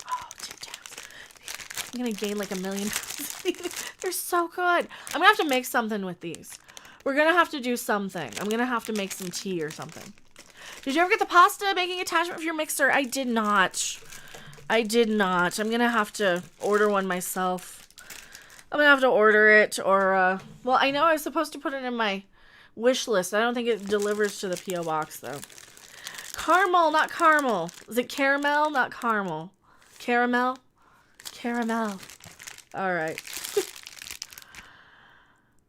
Oh, Tim Tams. I'm going to gain like 1 million pounds. They're so good. I'm going to have to make something with these. We're going to have to do something. I'm going to have to make some tea or something. Did you ever get the pasta making attachment for your mixer? I did not. I'm going to have to order one myself. I'm going to have to order it or, well, I know I was supposed to put it in my wish list. I don't think it delivers to the P.O. box, though. Caramel, not caramel. Is it caramel, not caramel? Caramel? Caramel. All right.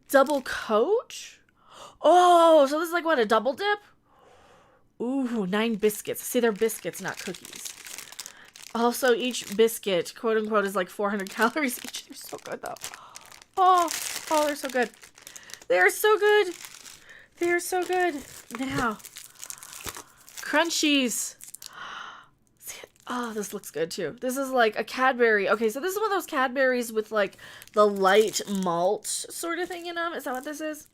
Double coat? Oh, so this is like, what, a double dip? Ooh, 9 biscuits. See, they're biscuits, not cookies. Also, each biscuit, quote unquote, is like 400 calories each. They're so good, though. Oh, they're so good. They're so good. They're so good. Now, crunchies. Oh, this looks good, too. This is like a Cadbury. Okay, so this is one of those Cadburys with like the light malt sort of thing in them. Is that what this is?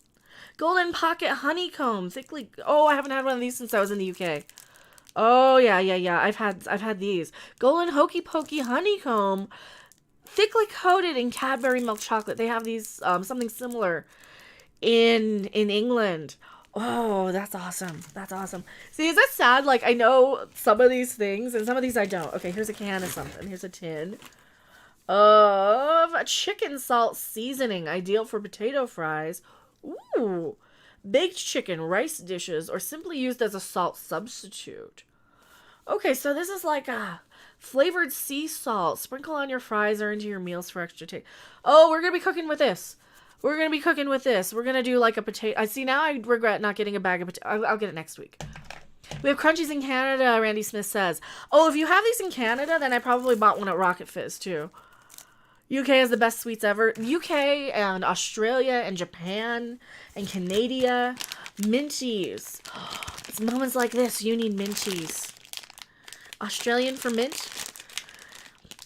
Golden Pocket Honeycomb. Thickly. Oh, I haven't had one of these since I was in the UK. Oh, yeah. I've had these. Golden Hokey Pokey Honeycomb. Thickly coated in Cadbury milk chocolate. They have these, something similar in England. Oh, that's awesome. That's awesome. See, is that sad? Like, I know some of these things and some of these I don't. Okay, here's a can of something. Here's a tin of chicken salt seasoning. Ideal for potato fries. Ooh. Baked chicken, rice dishes, or simply used as a salt substitute. Okay, so this is like a flavored sea salt. Sprinkle on your fries or into your meals for extra taste. Oh, we're going to be cooking with this. We're going to be cooking with this. We're going to do like a potato. I see, now I regret not getting a bag of potato. I'll get it next week. We have crunchies in Canada, Randy Smith says. Oh, if you have these in Canada, then I probably bought one at Rocket Fizz too. UK has the best sweets ever. UK and Australia and Japan and Canada. Minties. It's moments like this you need minties. Australian for mint.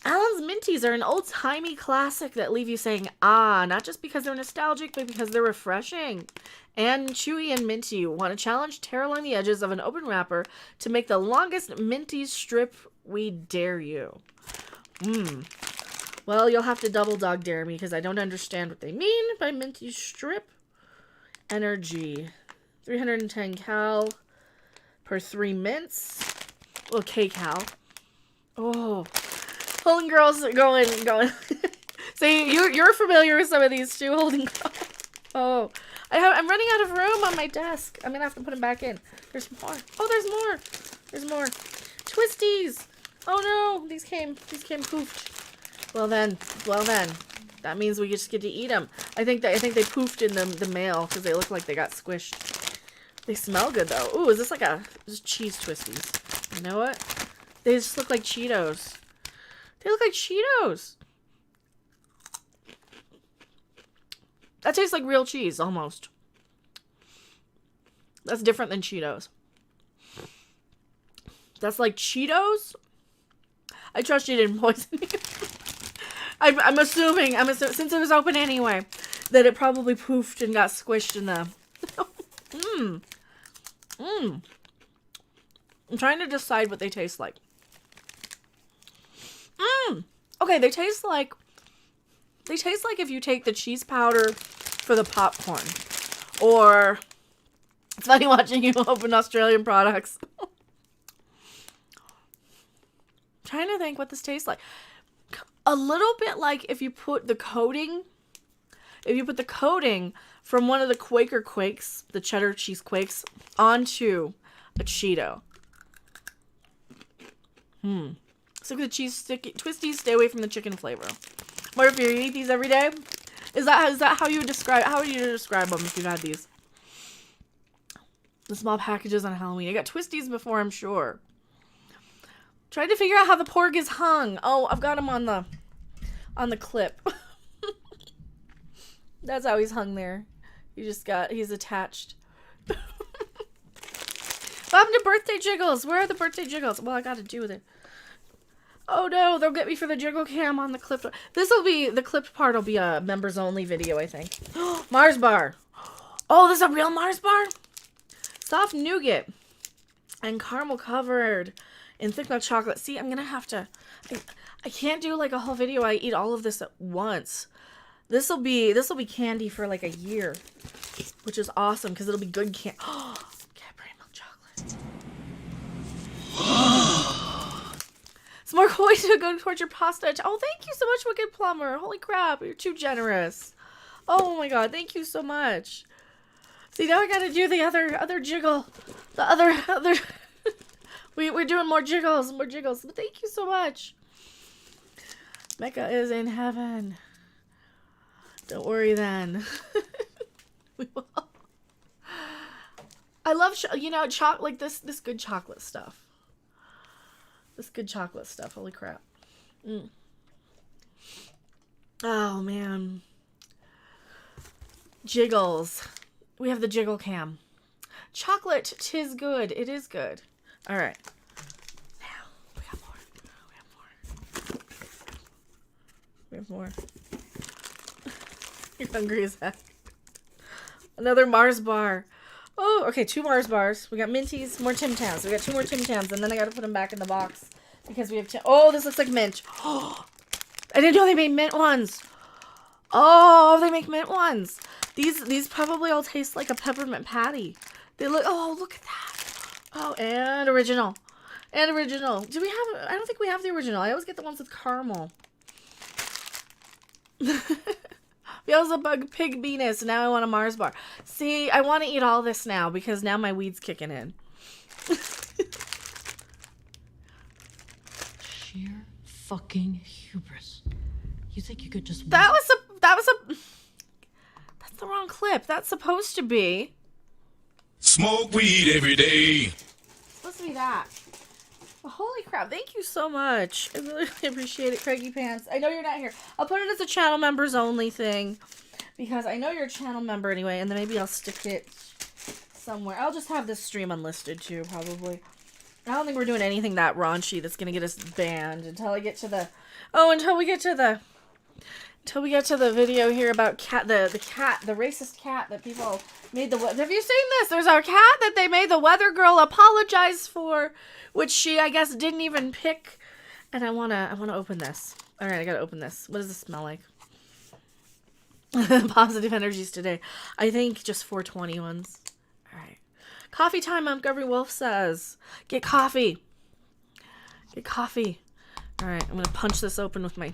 Allen's Minties are an old-timey classic that leave you saying, ah, not just because they're nostalgic, but because they're refreshing. And chewy and minty. Want to challenge? Tear along the edges of an open wrapper to make the longest minty strip. We dare you. Well, you'll have to double dog dare me because I don't understand what they mean by minty strip. Energy. 310 cal per 3 mints. Well, K-cal. Oh. Holden Girls going. So you're familiar with some of these too, Holden Girls. Oh. I'm running out of room on my desk. I'm going to have to put them back in. There's more. Oh, there's more. There's more. Twisties. Oh no. These came poofed. Well then, that means we just get to eat them. I think they poofed in the mail because they look like they got squished. They smell good though. Ooh, is this like just cheese twisties? You know what? They just look like Cheetos. They look like Cheetos. That tastes like real cheese almost. That's different than Cheetos. That's like Cheetos. I trust you didn't poison me. I'm assuming, since it was open anyway, that it probably poofed and got squished in the... I'm trying to decide what they taste like. Okay, they taste like if you take the cheese powder for the popcorn. Or, it's funny watching you open Australian products. Trying to think what this tastes like. A little bit like if you put the coating from one of the Quaker Quakes, the cheddar cheese quakes, onto a Cheeto. So the cheese sticky twisties, stay away from the chicken flavor. Or if you eat these every day, is that how you would describe? How would you describe them if you've had these? The small packages on Halloween. I got twisties before, I'm sure. Trying to figure out how the porg is hung. Oh, I've got him on the clip. That's how he's hung there. He's attached. What happened to birthday jiggles? Where are the birthday jiggles? Well, I got to do with it. Oh no, they'll get me for the jiggle cam on the clip. The clipped part will be a members only video, I think. Mars bar. Oh, this is a real Mars bar? Soft nougat and caramel covered in thick milk chocolate. See, I'm gonna have to, I can't do like a whole video. I eat all of this at once. This will be candy for like a year, which is awesome because it'll be good candy. Cadbury milk chocolate. Some more coins to go towards your pasta. Oh, thank you so much, Wicked Plumber. Holy crap, you're too generous. Oh my god, thank you so much. See, now I gotta do the other jiggle. The other we're doing more jiggles. But thank you so much. Mecca is in heaven. Don't worry then. We will. I love, like this good chocolate stuff. This good chocolate stuff. Holy crap. Oh, man. Jiggles. We have the jiggle cam. Chocolate, 'tis good. It is good. All right. Now, we got more. We have more. You're hungry as heck. Another Mars bar. Oh, okay, 2 Mars bars. We got Minties, more Tim Tams. We got 2 more Tim Tams, and then I gotta put them back in the box because we have oh, this looks like mint. Oh, I didn't know they made mint ones. Oh, they make mint ones. These probably all taste like a peppermint patty. They look. Oh, look at that. Oh, and original. Do we have? I don't think we have the original. I always get the ones with caramel. Beelzebub Pig Venus. Now I want a Mars bar. See, I want to eat all this now because now my weed's kicking in. Sheer fucking hubris. You think you could just... That's the wrong clip. That's supposed to be... Smoke weed every day. Supposed to be that. Well, holy crap. Thank you so much. I really appreciate it, Craigie Pants. I know you're not here. I'll put it as a channel members only thing because I know you're a channel member anyway, and then maybe I'll stick it somewhere. I'll just have this stream unlisted too, probably. I don't think we're doing anything that raunchy that's going to get us banned until I get to the... Oh, until we get to the video here about the racist cat that people made the... Have you seen this? There's our cat that they made the weather girl apologize for, which she, I guess, didn't even pick. And I wanna open this. All right, I gotta open this. What does this smell like? Positive energies today. I think just 420 ones. All right. Coffee time, Montgomery Wolf says. Get coffee. Get coffee. All right, I'm gonna punch this open with my...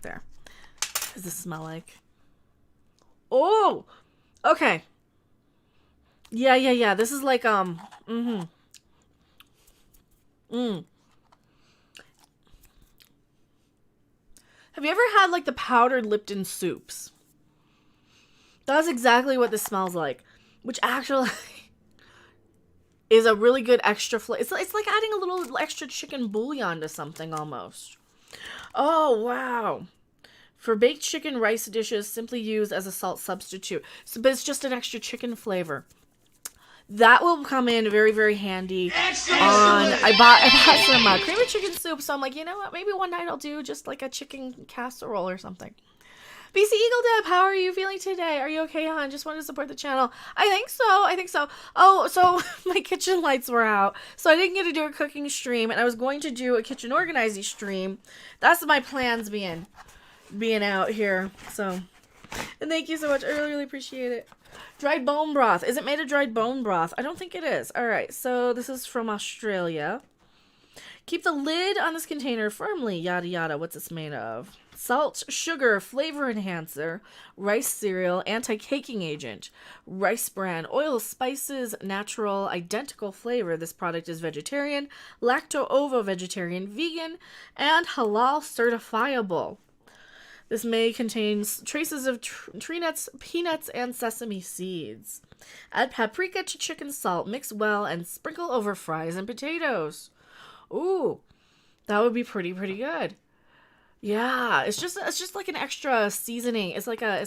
There. What does this smell like? Oh! Okay. Yeah. This is like, Have you ever had, like, the powdered Lipton soups? That's exactly what this smells like. Which actually is a really good extra flavor. It's like adding a little extra chicken bouillon to something almost. Oh, wow. For baked chicken rice dishes, simply use as a salt substitute. So, but it's just an extra chicken flavor. That will come in very, very handy. I bought some creamy chicken soup, so I'm like, you know what? Maybe one night I'll do just like a chicken casserole or something. BC Eagle Deb, how are you feeling today? Are you okay, hon? Just wanted to support the channel. I think so. Oh, so my kitchen lights were out, so I didn't get to do a cooking stream, and I was going to do a kitchen organizing stream. That's my plans being out here. So, and thank you so much. I really, really appreciate it. Dried bone broth. Is it made of dried bone broth? I don't think it is. All right, so this is from Australia. Keep the lid on this container firmly. Yada yada. What's this made of? Salt, sugar, flavor enhancer, rice cereal, anti-caking agent, rice bran, oil, spices, natural, identical flavor. This product is vegetarian, lacto-ovo-vegetarian, vegan, and halal certifiable. This may contain traces of tree nuts, peanuts, and sesame seeds. Add paprika to chicken salt, mix well, and sprinkle over fries and potatoes. Ooh, that would be pretty good. Yeah, it's just like an extra seasoning. It's like a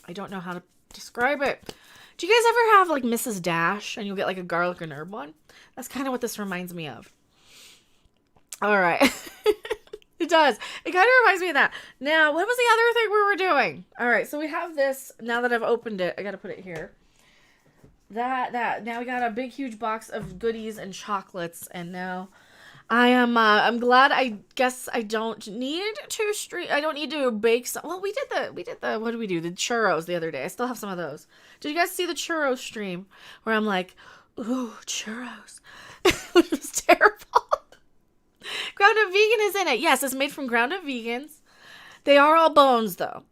I don't know how to describe it. Do you guys ever have like Mrs. Dash and you'll get like a garlic and herb one? That's kind of what this reminds me of. All right. It does. It kind of reminds me of that. Now, what was the other thing we were doing? All right, so we have this. Now that I've opened it, I got to put it here. Now we got a big, huge box of goodies and chocolates, and now I'm glad. I guess I don't need to bake some. Well, we did the what did we do? The churros the other day. I still have some of those. Did you guys see the churro stream where I'm like, ooh, churros? Which was terrible. Ground up vegan is in it. Yes, it's made from ground up vegans. They are all bones though.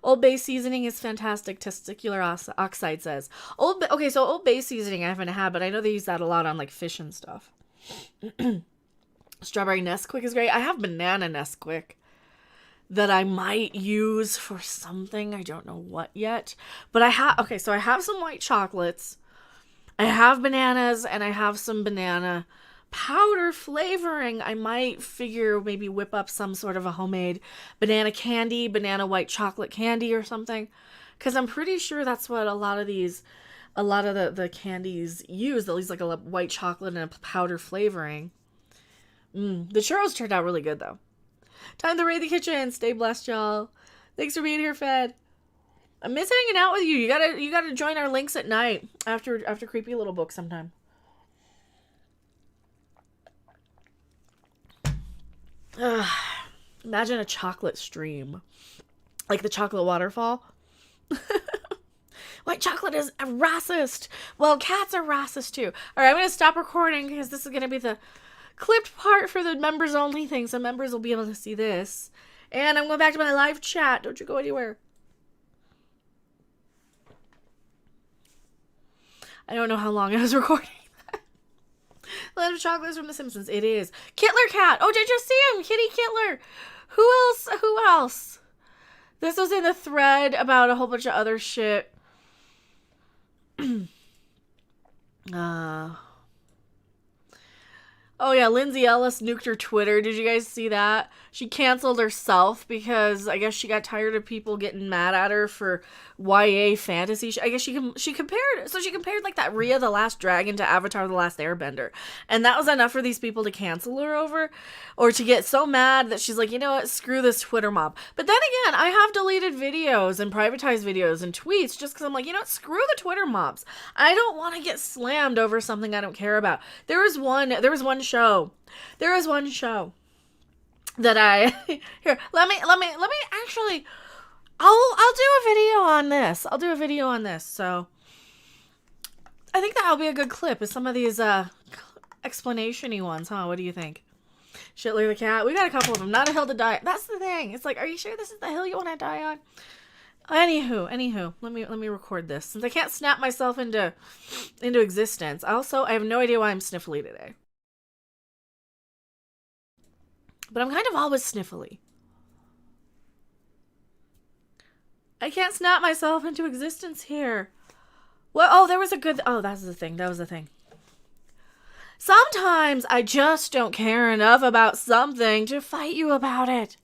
Old Bay seasoning is fantastic, testicular oxide says. Okay, so Old Bay seasoning I haven't had, but I know they use that a lot on like fish and stuff. Strawberry Nesquik is great. I have banana Nesquik that I might use for something. I don't know what yet. But I have some white chocolates. I have bananas, and I have some banana powder flavoring. I might figure maybe whip up some sort of a homemade banana candy, banana white chocolate candy or something. Because I'm pretty sure that's what a lot of the candies use. They'll use like a white chocolate and a powder flavoring. The churros turned out really good though. Time to raid the kitchen. Stay blessed, y'all. Thanks for being here, Fed. I miss hanging out with you. You gotta join our links at night after Creepy Little Book sometime. Imagine a chocolate stream. Like the chocolate waterfall. White chocolate is a racist. Well, cats are racist too. Alright, I'm going to stop recording because this is going to be the clipped part for the members only thing. So members will be able to see this. And I'm going back to my live chat. Don't you go anywhere. I don't know how long I was recording. Land of Chocolate is from The Simpsons. It is. Kittler Cat. Oh, did you see him? Kitty Kittler. Who else? This was in a thread about a whole bunch of other shit. Oh yeah, Lindsay Ellis nuked her Twitter. Did you guys see that? She canceled herself because I guess she got tired of people getting mad at her for YA fantasy. I guess she compared like that Rhea the Last Dragon to Avatar the Last Airbender. And that was enough for these people to cancel her over or to get so mad that she's like, you know what, screw this Twitter mob. But then again, I have deleted videos and privatized videos and tweets just because I'm like, you know what, screw the Twitter mobs. I don't want to get slammed over something I don't care about. There was one show that I here, let me actually I'll do a video on this. So I think that'll be a good clip is some of these explanation-y ones, huh? What do you think? Shitler the cat. We got a couple of them. Not a hill to die. That's the thing. It's like, are you sure this is the hill you want to die on? Anywho, let me record this since I can't snap myself into existence. Also, I have no idea why I'm sniffly today. But I'm kind of always sniffly. I can't snap myself into existence here. Well, oh, that was the thing. Sometimes I just don't care enough about something to fight you about it.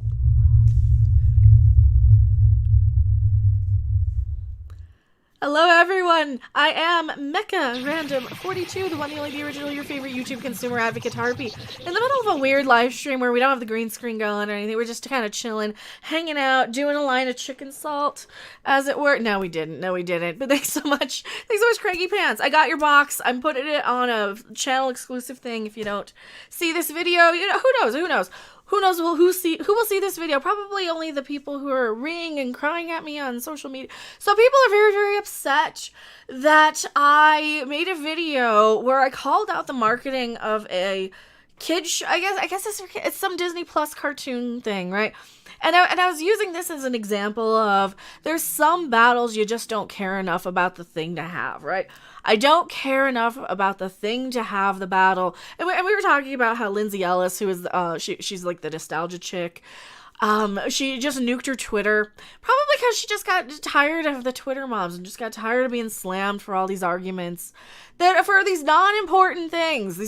Hello everyone, I am Mecha Random 42, the one, the only, the original, your favorite YouTube consumer advocate harpy. In the middle of a weird live stream where we don't have the green screen going or anything, we're just kind of chilling, hanging out, doing a line of chicken salt, as it were. No, we didn't. But thanks so much, Craigie Pants. I got your box. I'm putting it on a channel exclusive thing. If you don't see this video, you know, who knows? Who will see this video? Probably only the people who are ringing and crying at me on social media. So people are very, very upset that I made a video where I called out the marketing of a kid show. I guess it's some Disney Plus cartoon thing, right? And I was using this as an example of there's some battles you just don't care enough about the thing to have, right? I don't care enough about the thing to have the battle. And we were talking about how Lindsay Ellis, who is, she's like the nostalgia chick, she just nuked her Twitter, probably because she just got tired of the Twitter mobs and just got tired of being slammed for all these arguments that for these non-important things.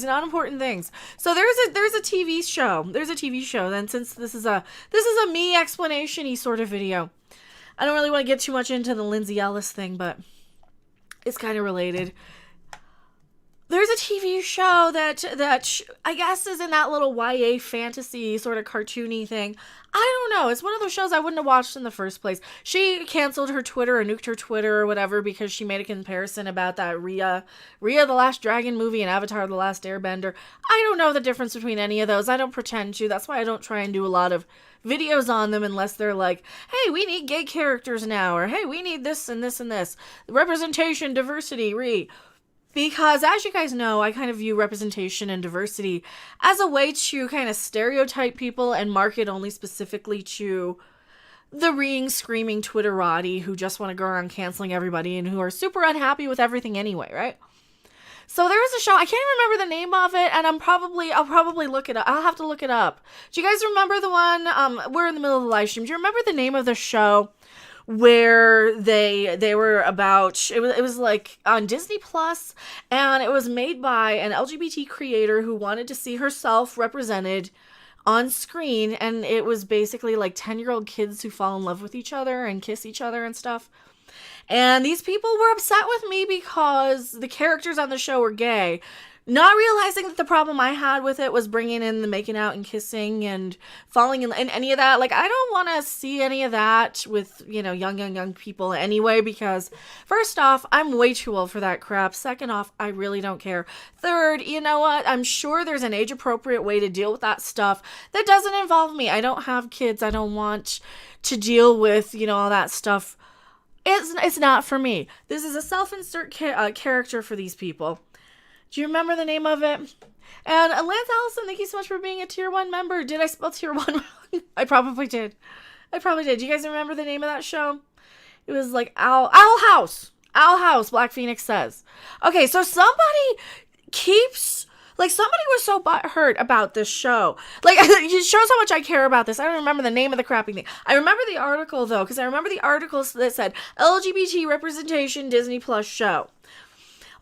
So there's a TV show. Then since this is a me explanation-y sort of video, I don't really want to get too much into the Lindsay Ellis thing, but it's kind of related. There's a TV show that I guess is in that little YA fantasy sort of cartoony thing. I don't know. It's one of those shows I wouldn't have watched in the first place. She canceled her Twitter or nuked her Twitter or whatever because she made a comparison about that Rhea the Last Dragon movie and Avatar the Last Airbender. I don't know the difference between any of those. I don't pretend to. That's why I don't try and do a lot of videos on them unless they're like, hey, we need gay characters now, or hey, we need this and this and this. Representation, diversity, Because, as you guys know, I kind of view representation and diversity as a way to kind of stereotype people and market only specifically to the screaming Twitterati who just want to go around canceling everybody and who are super unhappy with everything anyway, right? So there was a show, I can't remember the name of it, and I'll probably look it up. I'll have to look it up. Do you guys remember the one, we're in the middle of the live stream. Do you remember the name of the show where they were about, it was like on Disney Plus, and it was made by an LGBT creator who wanted to see herself represented on screen, and it was basically like 10-year-old kids who fall in love with each other and kiss each other and stuff. And these people were upset with me because the characters on the show were gay, not realizing that the problem I had with it was bringing in the making out and kissing and falling in any of that. Like, I don't want to see any of that with, you know, young people anyway, because first off, I'm way too old for that crap. Second off, I really don't care. Third, you know what? I'm sure there's an age-appropriate way to deal with that stuff that doesn't involve me. I don't have kids. I don't want to deal with, you know, all that stuff. It's not for me. This is a self-insert character for these people. Do you remember the name of it? And Lance Allison, thank you so much for being a Tier 1 member. Did I spell Tier 1 wrong? I probably did. Do you guys remember the name of that show? It was like Owl House. Owl House, Black Phoenix says. Okay, so somebody was so butthurt about this show. Like, it shows how much I care about this. I don't remember the name of the crappy thing. I remember the article, though, because I remember the article that said LGBT representation Disney Plus show.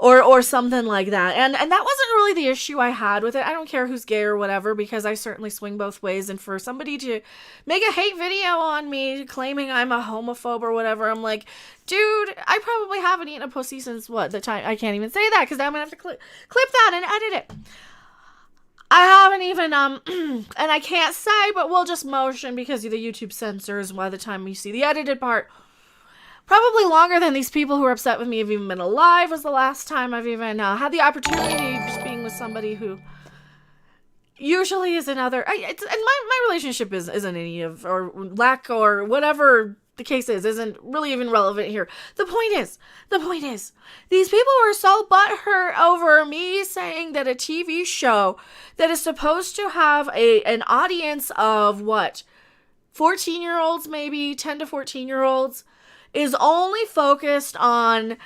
Or something like that. And that wasn't really the issue I had with it. I don't care who's gay or whatever, because I certainly swing both ways. And for somebody to make a hate video on me claiming I'm a homophobe or whatever, I'm like, dude, I probably haven't eaten a pussy since the time. I can't even say that because now I'm going to have to clip that and edit it. I haven't even, and I can't say, but we'll just motion because the YouTube censors by the time you see the edited part. Probably longer than these people who are upset with me have even been alive was the last time I've even had the opportunity just being with somebody who usually is another. And my relationship isn't any of, or lack, or whatever the case isn't really even relevant here. The point is, these people were so butthurt over me saying that a TV show that is supposed to have an audience of 14-year-olds, maybe 10 to 14-year-olds, is only focused on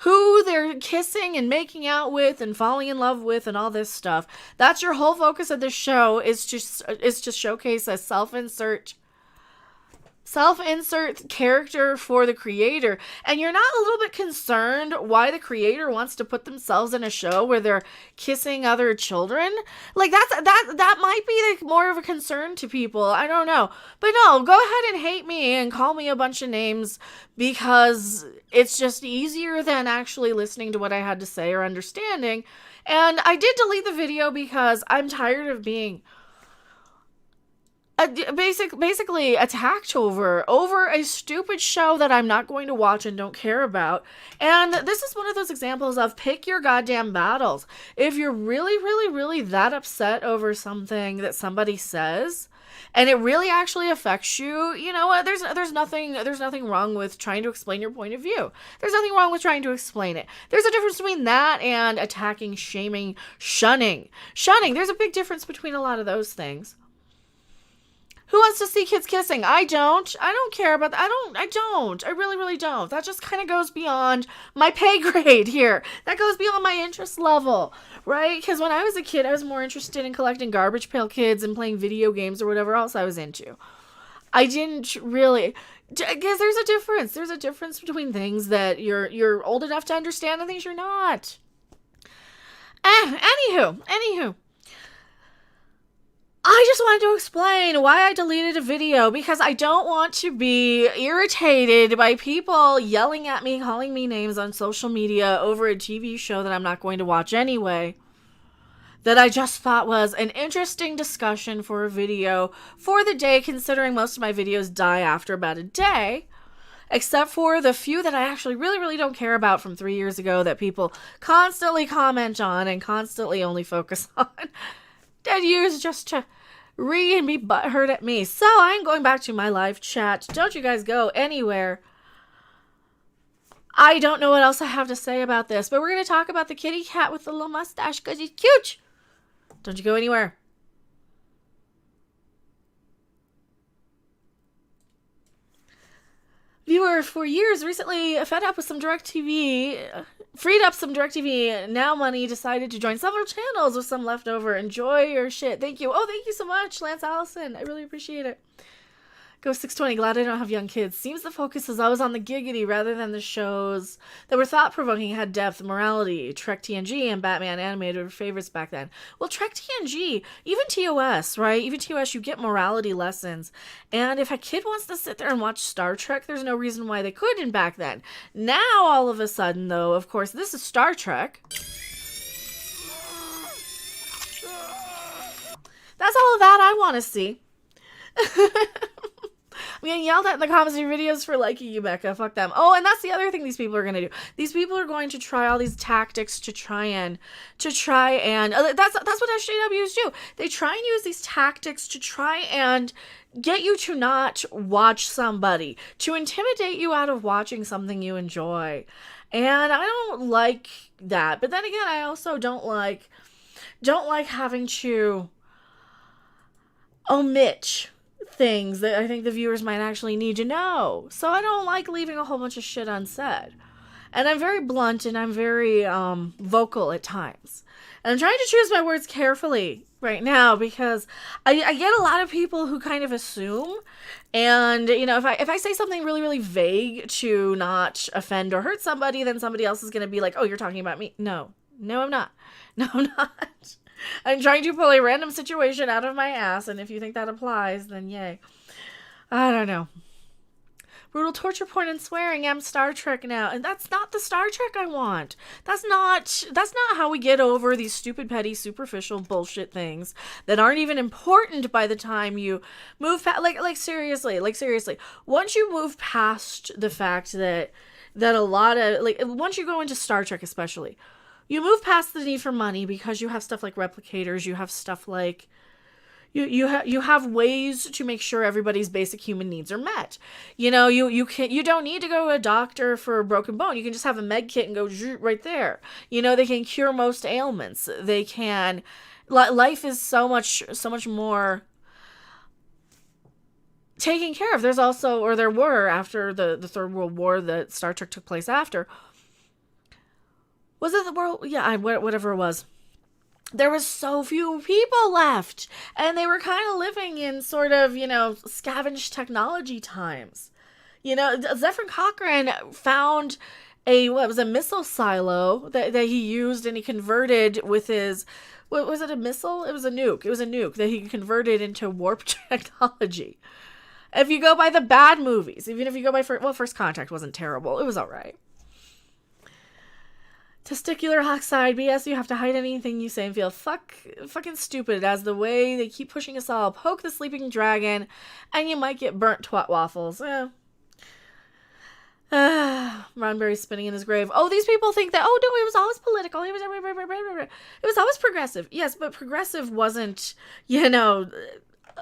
who they're kissing and making out with and falling in love with and all this stuff. That's your whole focus of this show, is just showcase a self-insert Self-insert character for the creator, and you're not a little bit concerned why the creator wants to put themselves in a show where they're kissing other children? Like, that might be like more of a concern to people. I don't know. But no, go ahead and hate me and call me a bunch of names, because it's just easier than actually listening to what I had to say or understanding. And I did delete the video because I'm tired of being basically attacked over a stupid show that I'm not going to watch and don't care about. And this is one of those examples of pick your goddamn battles. If you're really, really, really that upset over something that somebody says, and it really actually affects you, you know what? There's nothing wrong with trying to explain your point of view. There's nothing wrong with trying to explain it. There's a difference between that and attacking, shaming, shunning. There's a big difference between a lot of those things. Who wants to see kids kissing? I don't care about that. I really, really don't. That just kind of goes beyond my pay grade here. That goes beyond my interest level, right? Because when I was a kid, I was more interested in collecting Garbage Pail Kids and playing video games or whatever else I was into. I didn't really, because there's a difference. There's a difference between things that you're old enough to understand and things you're not. Anywho. I just wanted to explain why I deleted a video, because I don't want to be irritated by people yelling at me, calling me names on social media over a TV show that I'm not going to watch anyway. That I just thought was an interesting discussion for a video for the day, considering most of my videos die after about a day. Except for the few that I actually really, really don't care about from 3 years ago that people constantly comment on and constantly only focus on. Dead use just to read and be butthurt at me. So I'm going back to my live chat. Don't you guys go anywhere. I don't know what else I have to say about this, but we're going to talk about the kitty cat with the little mustache because he's cute. Don't you go anywhere. Viewer for years recently fed up with some DirecTV, freed up some DirecTV Now money, decided to join several channels with some leftover. Enjoy your shit. Thank you. Oh, thank you so much, Lance Allison. I really appreciate it. Go 620. Glad I don't have young kids. Seems the focus is always on the giggity rather than the shows that were thought-provoking, had depth, morality. Trek TNG and Batman animated were favorites back then. Well, Trek TNG, even TOS, right? Even TOS, you get morality lessons. And if a kid wants to sit there and watch Star Trek, there's no reason why they couldn't back then. Now, all of a sudden, though, of course, this is Star Trek. That's all of that I want to see. I'm getting yelled at in the comments and videos for liking you, Becca. Fuck them. Oh, and that's the other thing these people are going to do. These people are going to try all these tactics to try and that's what SJWs do. They try and use these tactics to try and get you to not watch somebody, to intimidate you out of watching something you enjoy. And I don't like that. But then again, I also don't like having to omit things that I think the viewers might actually need to know. So I don't like leaving a whole bunch of shit unsaid. And I'm very blunt and I'm very vocal at times. And I'm trying to choose my words carefully right now because I get a lot of people who kind of assume. And, you know, if I say something really, really vague to not offend or hurt somebody, then somebody else is going to be like, oh, you're talking about me. No, I'm not. No, I'm not. I'm trying to pull a random situation out of my ass, and if you think that applies, then yay. I don't know. Brutal torture porn and swearing. I'm Star Trek now, and that's not the Star Trek I want. That's not how we get over these stupid, petty, superficial bullshit things that aren't even important by the time you move past. Like seriously. Once you move past the fact that a lot of once you go into Star Trek, especially. You move past the need for money because you have stuff like replicators. You have stuff like you have ways to make sure everybody's basic human needs are met. You know, you don't need to go to a doctor for a broken bone. You can just have a med kit and go right there. You know, they can cure most ailments. They can. Life is so much more taken care of. There's also, or there were after the Third World War that Star Trek took place after. Was it the world? Yeah, whatever it was. there was so few people left, and they were kind of living in sort of, you know, scavenged technology times. You know, Zephyr Cochrane found a missile silo that he used, and he converted with his, what was it, a missile? It was a nuke. It was a nuke that he converted into warp technology. If you go by the bad movies, even if you go by, First Contact wasn't terrible. It was all right. Testicular oxide, BS, you have to hide anything you say and feel fucking stupid as the way they keep pushing us all. Poke the sleeping dragon, and you might get burnt twat waffles. Ronberry's spinning in his grave. Oh, these people think that, oh, no, it was always political. It was always progressive. Yes, but progressive wasn't, you know,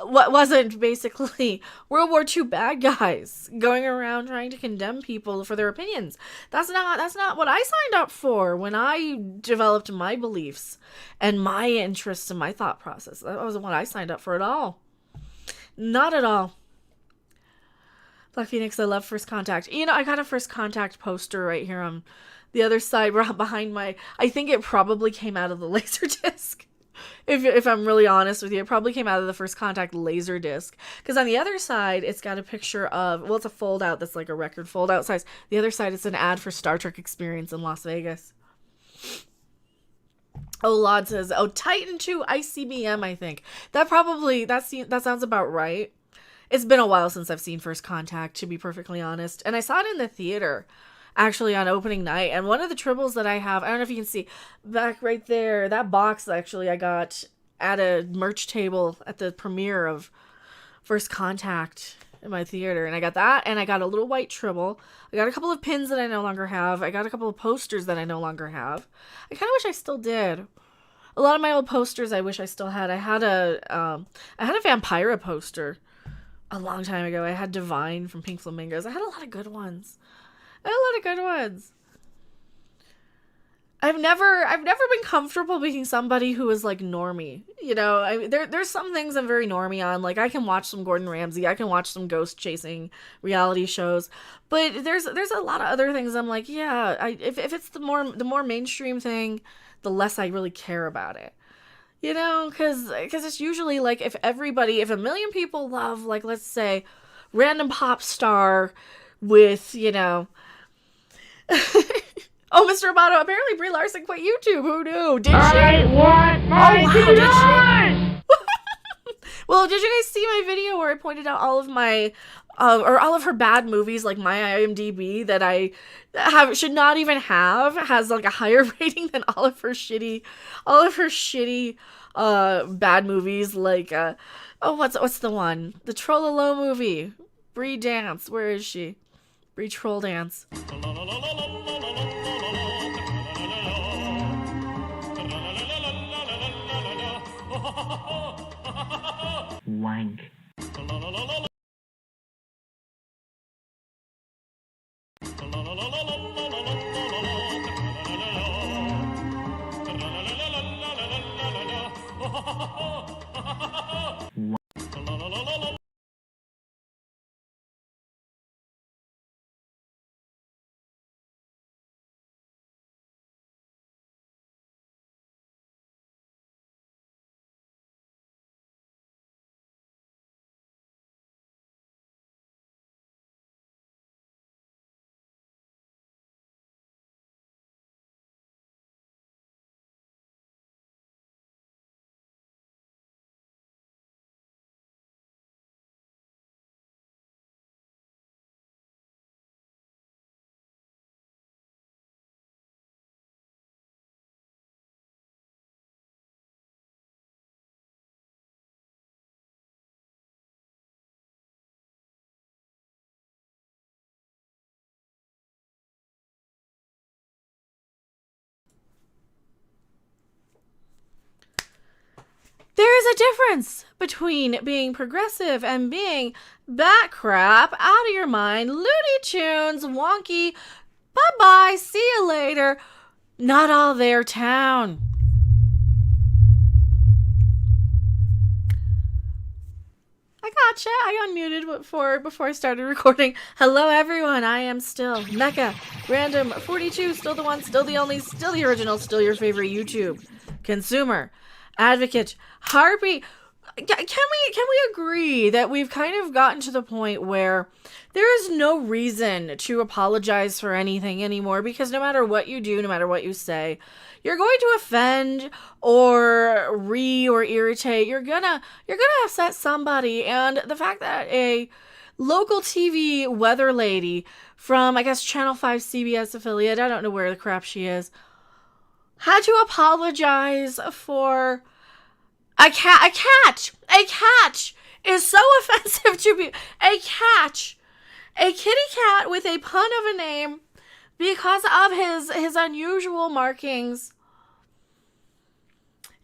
what wasn't basically World War II bad guys going around trying to condemn people for their opinions. That's not what I signed up for when I developed my beliefs and my interests and my thought process. That wasn't what I signed up for at all. Not at all. Black Phoenix, I love First Contact. You know, I got a First Contact poster right here on the other side behind my, I think it probably came out of the Laserdisc. If I'm really honest with you, it probably came out of the First Contact Laserdisc. Because on the other side, it's got a picture of, well, it's a fold out that's like a record fold out size. The other side, it's an ad for Star Trek Experience in Las Vegas. Oh, Lod says, oh, Titan 2 ICBM, I think. That sounds about right. It's been a while since I've seen First Contact, to be perfectly honest. And I saw it in the theater, actually, on opening night. And one of the tribbles that I have, I don't know if you can see, back right there, that box, actually, I got at a merch table at the premiere of First Contact in my theater. And I got that, and I got a little white tribble. I got a couple of pins that I no longer have. I got a couple of posters that I no longer have. I kind of wish I still did. A lot of my old posters I wish I still had. I had a Vampira poster a long time ago. I had Divine from Pink Flamingos. I had a lot of good ones. I've never been comfortable being somebody who is like normie. You know, there's some things I'm very normie on. Like, I can watch some Gordon Ramsay, I can watch some ghost chasing reality shows, but there's a lot of other things I'm like, yeah, if it's the more mainstream thing, the less I really care about it. You know, because it's usually like if a million people love, like, let's say, random pop star with, you know, oh, Mr. Roboto, apparently Brie Larson quit YouTube. Who knew? Did she? I want my did she? Well, did you guys see my video where I pointed out all of my, or all of her bad movies, like my IMDb that I should not even have, has like a higher rating than all of her shitty bad movies, like what's the one? The Trollolo movie. Brie Dance. Where is she? Brie Troll Dance. Wank. There is a difference between being progressive and being bat crap, out of your mind, Looney Tunes, wonky, bye-bye, see you later, not all their town. I gotcha. I unmuted before I started recording. Hello, everyone. I am still Mecha Random 42. Still the one. Still the only. Still the original. Still your favorite YouTube consumer, advocate, harpy. Can we agree that we've kind of gotten to the point where there is no reason to apologize for anything anymore, because no matter what you do, no matter what you say, you're going to offend or irritate. You're gonna upset somebody. And the fact that a local TV weather lady from, I guess, Channel 5 CBS affiliate, I don't know where the crap she is, had to apologize for a cat. A cat is so offensive to me. A kitty cat with a pun of a name because of his unusual markings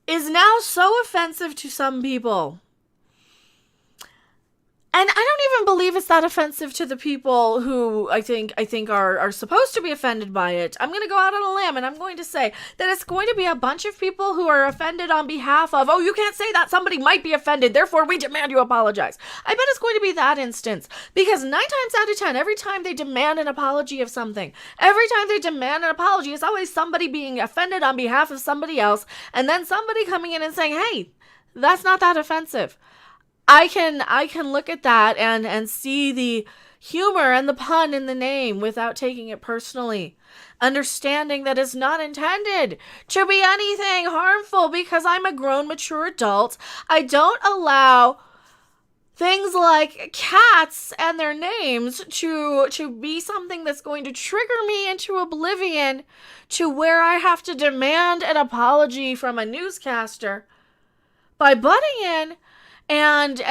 is now so offensive to some people. And I don't even believe it's that offensive to the people who I think are supposed to be offended by it. I'm going to go out on a limb and I'm going to say that it's going to be a bunch of people who are offended on behalf of, oh, you can't say that, somebody might be offended, therefore we demand you apologize. I bet it's going to be that instance, because 9 times out of 10, every time they demand an apology of something, every time they demand an apology, it's always somebody being offended on behalf of somebody else, and then somebody coming in and saying, hey, that's not that offensive. I can look at that and see the humor and the pun in the name without taking it personally. Understanding that it's not intended to be anything harmful, because I'm a grown, mature adult. I don't allow things like cats and their names to be something that's going to trigger me into oblivion to where I have to demand an apology from a newscaster by butting in and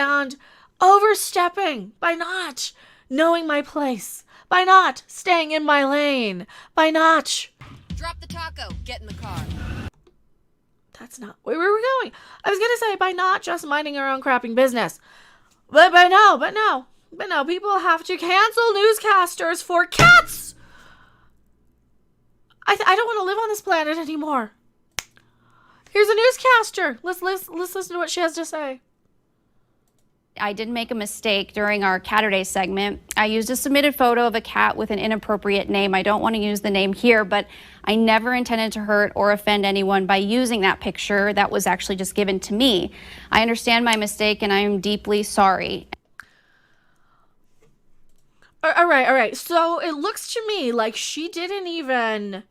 overstepping, by not knowing my place, by not staying in my lane, by not... Drop the taco, get in the car. That's not where we were going. I was going to say by not just minding our own crapping business. But no, people have to cancel newscasters for cats! I don't want to live on this planet anymore. Here's a newscaster. Let's listen to what she has to say. I did make a mistake during our Catterday segment. I used a submitted photo of a cat with an inappropriate name. I don't want to use the name here, but I never intended to hurt or offend anyone by using that picture that was actually just given to me. I understand my mistake and I am deeply sorry. All right. So it looks to me like she didn't even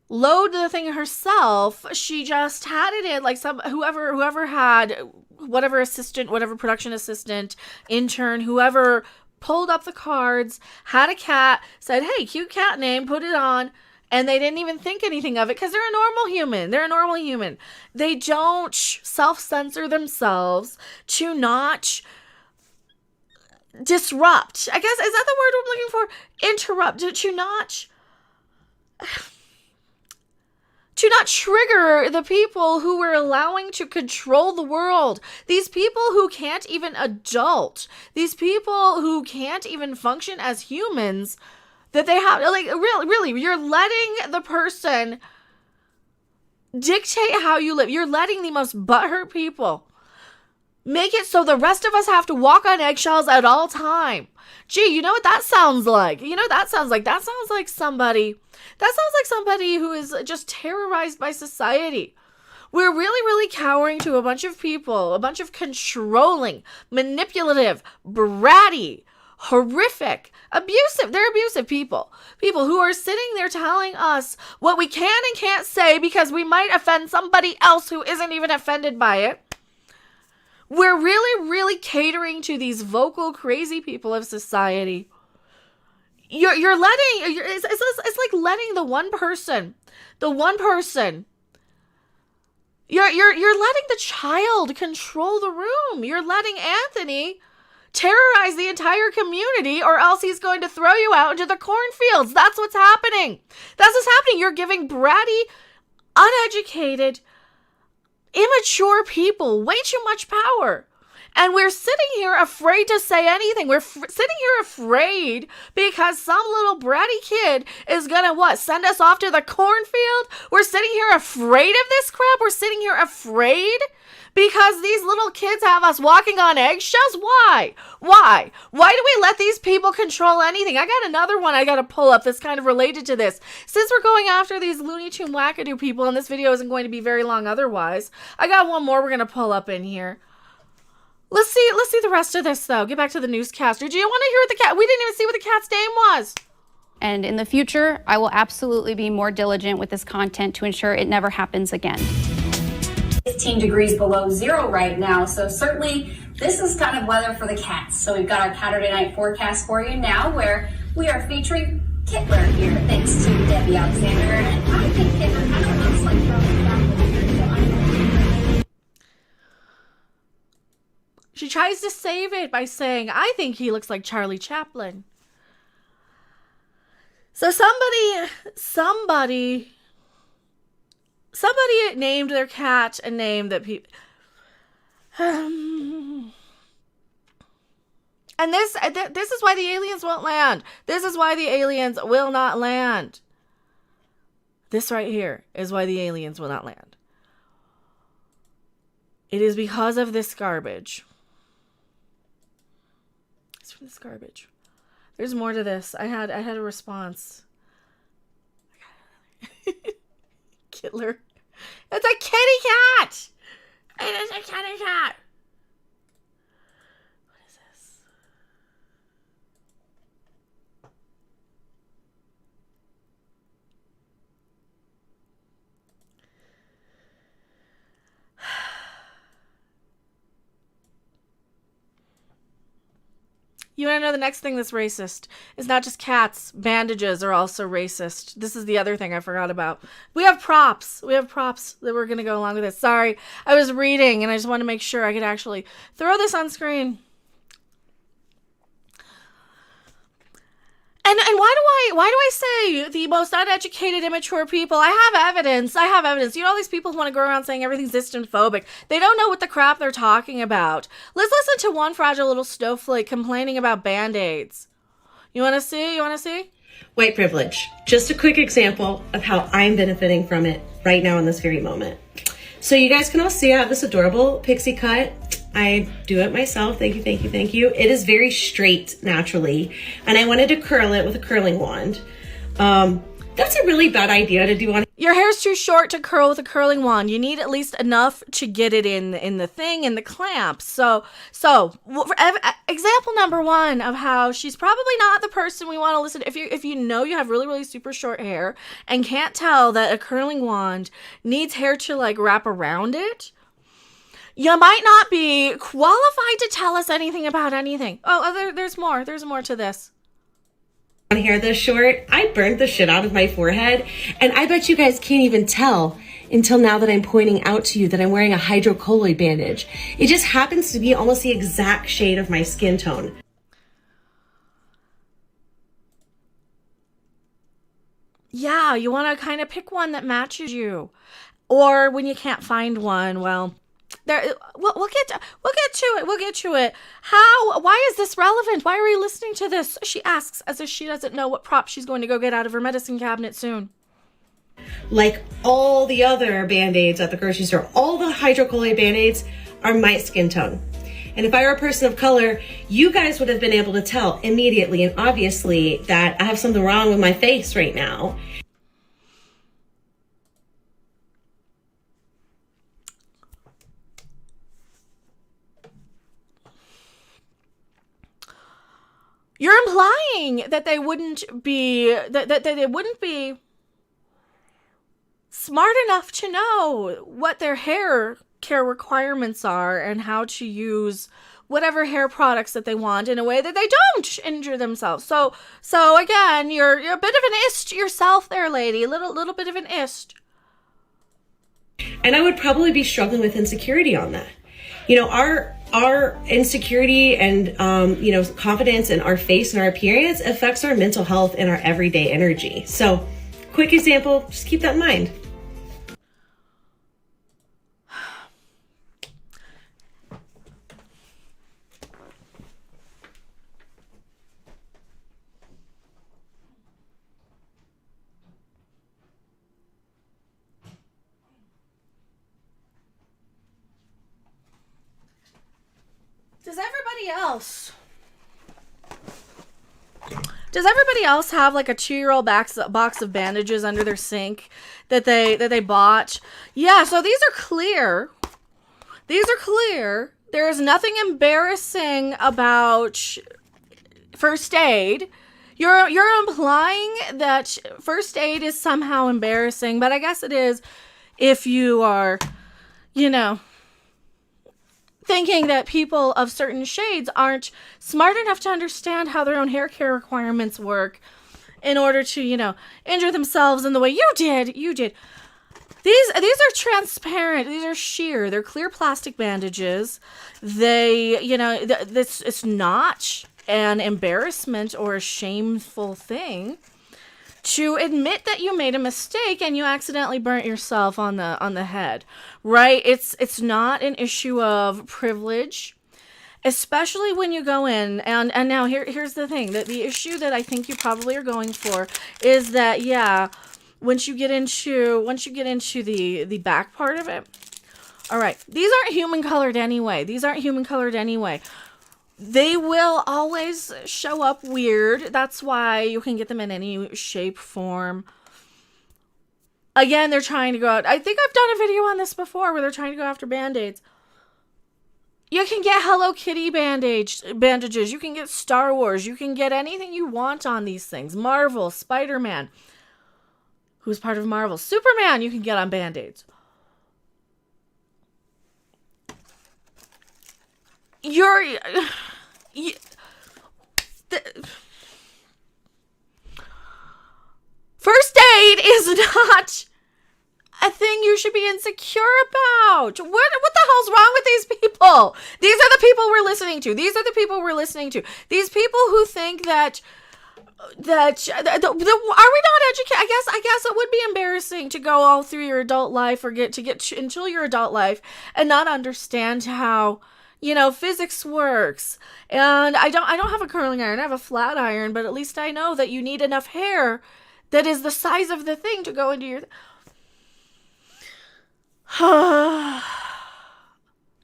load the thing herself. She just had it in, like, whoever had whatever assistant, whatever production assistant, intern, whoever pulled up the cards, had a cat, said, hey, cute cat name, put it on, and they didn't even think anything of it because they're a normal human. They don't self-censor themselves to not disrupt. I guess, is that the word I'm looking for? Interrupt, to not trigger the people who we're allowing to control the world. These people who can't even adult. These people who can't even function as humans. That they have, like, really, you're letting the person dictate how you live. You're letting the most butthurt people make it so the rest of us have to walk on eggshells at all time. Gee, you know what that sounds like? That sounds like somebody who is just terrorized by society. We're really cowering to a bunch of people, a bunch of controlling, manipulative, bratty, horrific, abusive. They're abusive people. People who are sitting there telling us what we can and can't say because we might offend somebody else who isn't even offended by it. We're really catering to these vocal, crazy people of society. It's like letting the one person, you're letting the child control the room. You're letting Anthony terrorize the entire community, or else he's going to throw you out into the cornfields. That's what's happening. You're giving bratty, uneducated, immature people way too much power. And we're sitting here afraid to say anything. We're sitting here afraid because some little bratty kid is gonna what? Send us off to the cornfield? We're sitting here afraid of this crap? We're sitting here afraid because these little kids have us walking on eggshells? Why? Why? Why do we let these people control anything? I got another one I gotta pull up that's kind of related to this. Since we're going after these Looney Tune wackadoo people, and this video isn't going to be very long otherwise, I got one more we're gonna pull up in here. Let's see the rest of this though. Get back to the newscaster. Do you want to hear what the cat? We didn't even see what the cat's name was. And in the future, I will absolutely be more diligent with this content to ensure it never happens again. 15 degrees below zero right now, so certainly this is kind of weather for the cats. So we've got our Saturday night forecast for you now, where we are featuring Kittler here, thanks to Debbie Alexander. And I think Kittler kind of looks like She tries to save it by saying, I think he looks like Charlie Chaplin. So somebody named their cat a name that people... And this is why the aliens won't land. This is why the aliens will not land. This right here is why the aliens will not land. It is because of this garbage. It's from this garbage. There's more to this. I had a response. Kittler. It's a kitty cat! It is a kitty cat! What is this? You want to know the next thing that's racist? It's not just cats. Bandages are also racist. This is the other thing I forgot about. We have props. We have props that we're going to go along with this. Sorry, I was reading and I just want to make sure I could actually throw this on screen. And why do I say the most uneducated, immature people? I have evidence. You know all these people who want to go around saying everything's dystophobic. They don't know what the crap they're talking about. Let's listen to one fragile little snowflake complaining about Band-Aids. You want to see? White privilege. Just a quick example of how I'm benefiting from it right now in this very moment. So you guys can all see I have this adorable pixie cut. I do it myself. Thank you. It is very straight naturally. And I wanted to curl it with a curling wand. That's a really bad idea to do on. Your hair's too short to curl with a curling wand. You need at least enough to get it in the clamp. So example number one of how she's probably not the person we want to listen to. If you know you have really, really super short hair and can't tell that a curling wand needs hair to like wrap around it, you might not be qualified to tell us anything about anything. There's more to this. Hair this short, I burned the shit out of my forehead, and I bet you guys can't even tell until now that I'm pointing out to you that I'm wearing a hydrocolloid bandage. It just happens to be almost the exact shade of my skin tone. Yeah, you want to kind of pick one that matches you. Or when you can't find one, well, we'll get to it. Why is this relevant? Why are we listening to this? She asks as if she doesn't know what prop she's going to go get out of her medicine cabinet soon. Like all the other Band-Aids at the grocery store, all the hydrocolloid Band-Aids are my skin tone. And if I were a person of color, you guys would have been able to tell immediately and obviously that I have something wrong with my face right now. You're implying that they wouldn't be that they wouldn't be smart enough to know what their hair care requirements are and how to use whatever hair products that they want in a way that they don't injure themselves. So again, you're a bit of an ist yourself there, lady. A little bit of an ist. And I would probably be struggling with insecurity on that. You know, our insecurity and, confidence in our face and our appearance affects our mental health and our everyday energy. So, quick example, just keep that in mind. everybody else? Does everybody else have like a 2-year-old box of bandages under their sink that they bought? Yeah, so these are clear. These are clear. There is nothing embarrassing about first aid. You're implying that first aid is somehow embarrassing, but I guess it is if you are, you know, thinking that people of certain shades aren't smart enough to understand how their own hair care requirements work in order to, you know, injure themselves in the way you did. These are transparent. These are sheer. They're clear plastic bandages. They, you know, it's not an embarrassment or a shameful thing to admit that you made a mistake and you accidentally burnt yourself on the head, right? It's not an issue of privilege, especially when you go in and now here's the thing, that the issue that I think you probably are going for is that, yeah, once you get into the back part of it, all right, these aren't human colored anyway. They will always show up weird. That's why you can get them in any shape, form. Again, they're trying to go out. I think I've done a video on this before where they're trying to go after Band-Aids. You can get Hello Kitty bandages. You can get Star Wars. You can get anything you want on these things. Marvel, Spider-Man, who's part of Marvel. Superman, you can get on Band-Aids. First aid is not a thing you should be insecure about. What the hell's wrong with these people? These are the people we're listening to. These people who think that are we not educated? I guess it would be embarrassing to go all through your adult life or get until your adult life and not understand how, you know, physics works. And I don't have a curling iron. I have a flat iron, but at least I know that you need enough hair that is the size of the thing to go into your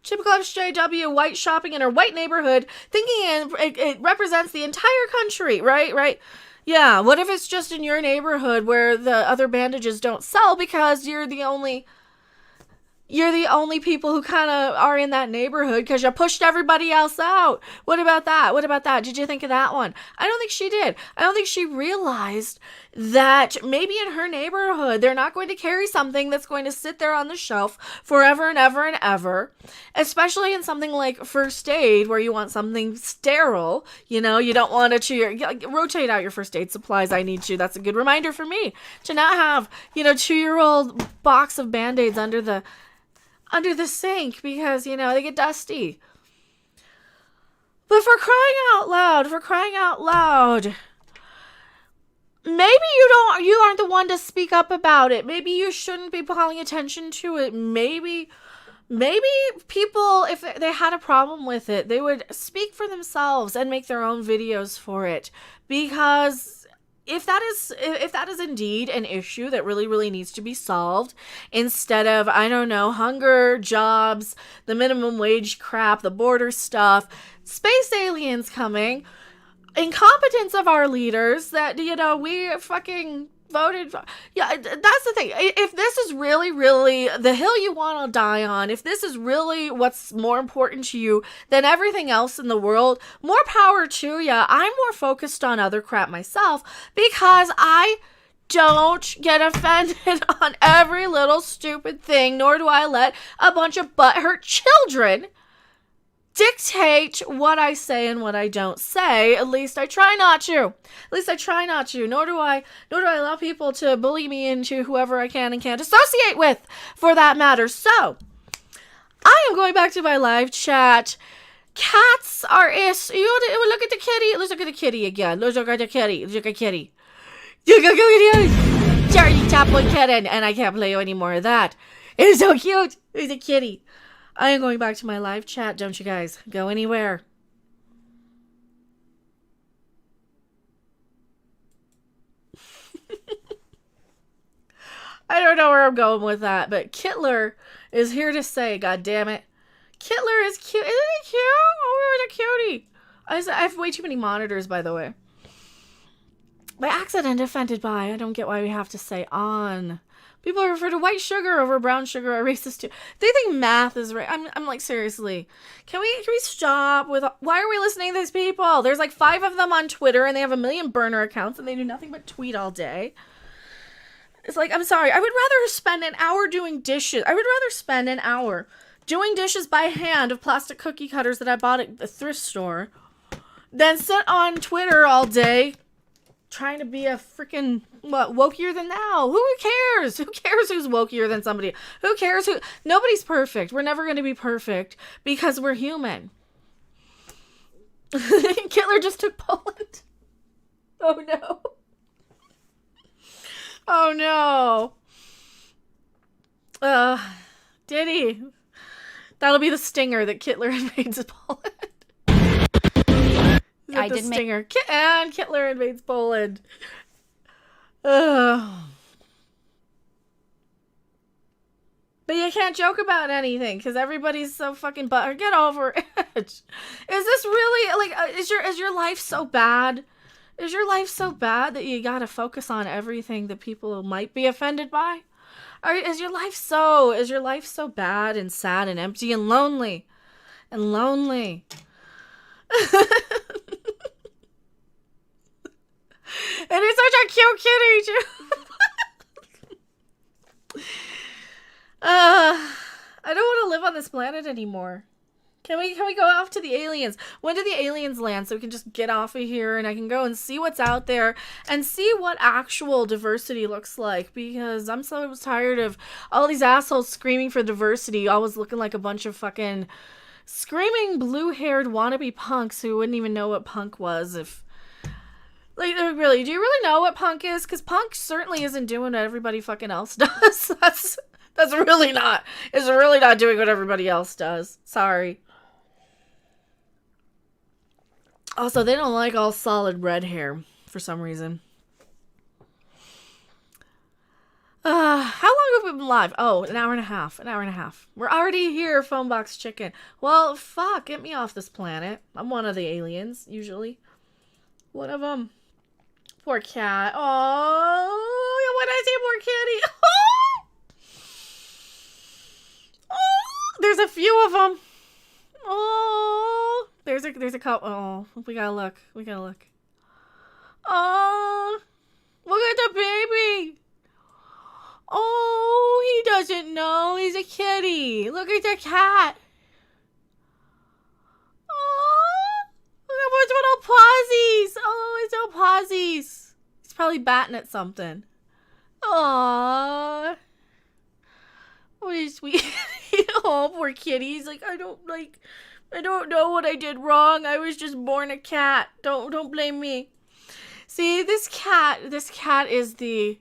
typical SJW, white shopping in her white neighborhood, thinking it represents the entire country, right? Yeah, what if it's just in your neighborhood where the other bandages don't sell because you're the only people who kind of are in that neighborhood because you pushed everybody else out. What about that? Did you think of that one? I don't think she did. I don't think she realized that maybe in her neighborhood, they're not going to carry something that's going to sit there on the shelf forever and ever and ever, especially in something like first aid where you want something sterile. You know, you don't want to rotate out your first aid supplies. That's a good reminder for me to not have, 2-year-old box of Band-Aids under the sink because, they get dusty. But for crying out loud, maybe you aren't the one to speak up about it. Maybe you shouldn't be calling attention to it. Maybe people, if they had a problem with it, they would speak for themselves and make their own videos for it. Because if that is indeed an issue that really, really needs to be solved, instead of, hunger, jobs, the minimum wage crap, the border stuff, space aliens coming, incompetence of our leaders that, we fucking voted for. Yeah, that's the thing. If this is really, really the hill you want to die on, if this is really what's more important to you than everything else in the world, more power to ya. I'm more focused on other crap myself because I don't get offended on every little stupid thing, nor do I let a bunch of butthurt children dictate what I say and what I don't say. At least I try not to. Nor do I allow people to bully me into whoever I can and can't associate with, for that matter. So, I am going back to my live chat. Cats are look at the kitty. Let's look at the kitty again. Look at the kitty. Charlie Chaplin kitten. And I can't play you any more of that. It's so cute. It's a kitty. I am going back to my live chat. Don't you guys go anywhere. I don't know where I'm going with that, but Kittler is here to say, God damn it, Kittler is cute. Isn't he cute? Oh Oh, he's a cutie. I have way too many monitors, by the way. By accident, offended by. I don't get why we have to say on. People refer to white sugar over brown sugar are racist too. They think math is right. I'm like, seriously. Can we stop with... Why are we listening to these people? There's like 5 of them on Twitter, and they have 1 million burner accounts, and they do nothing but tweet all day. It's like, I'm sorry. I would rather spend an hour doing dishes. I would rather spend an hour doing dishes by hand of plastic cookie cutters that I bought at the thrift store than sit on Twitter all day trying to be a freaking, wokier than thou. Who cares? Who cares who's wokier than somebody? Who cares who? Nobody's perfect. We're never going to be perfect because we're human. Hitler just took Poland. Oh no. Oh no. Did he? That'll be the stinger that Hitler invades Poland. I did stinger. And Hitler invades Poland. But you can't joke about anything because everybody's so fucking butthurt. Get over it. Is this really like? Is your life so bad? Is your life so bad that you gotta focus on everything that people might be offended by? Or is your life so bad and sad and empty and lonely? And lonely. And it's such a cute kitty, too. I don't want to live on this planet anymore. Can we go off to the aliens? When do the aliens land so we can just get off of here and I can go and see what's out there and see what actual diversity looks like? Because I'm so tired of all these assholes screaming for diversity, always looking like a bunch of fucking screaming blue-haired wannabe punks who wouldn't even know what punk was. If like, really, do you really know what punk is? Because punk certainly isn't doing what everybody fucking else does. That's really not. It's really not doing what everybody else does. Sorry. Also, they don't like all solid red hair for some reason. How long have we been live? Oh, an hour and a half. An hour and a half. We're already here, Phone Box Chicken. Well, fuck, get me off this planet. I'm one of the aliens, usually. One of them. Poor cat. Oh, when I say poor kitty. Oh, there's a few of them. Oh, there's a couple. Oh, we gotta look. Oh, look at the baby. Oh, he doesn't know. He's a kitty. Look at the cat. Oh, look at those little pawsies. Oh, his little pawsies. He's probably batting at something. Aww. What is sweet. Oh, poor kitty. He's like, I don't know what I did wrong. I was just born a cat. Don't blame me. See, this cat is the...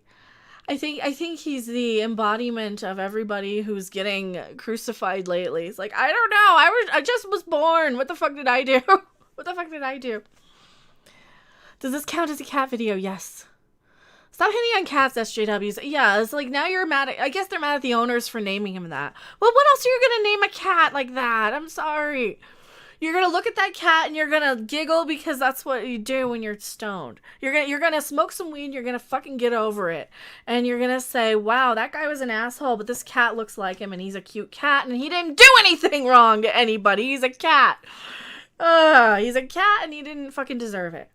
I think he's the embodiment of everybody who's getting crucified lately. It's like, I don't know. I just was born. What the fuck did I do? What the fuck did I do? Does this count as a cat video? Yes. Stop hitting on cats, SJWs. Yeah, it's like now you're mad at... I guess they're mad at the owners for naming him that. Well, what else are you going to name a cat like that? I'm sorry. You're going to look at that cat and you're going to giggle because that's what you do when you're stoned. You're going to smoke some weed, you're going to fucking get over it. And you're going to say, wow, that guy was an asshole, but this cat looks like him and he's a cute cat and he didn't do anything wrong to anybody. He's a cat. He's a cat and he didn't fucking deserve it.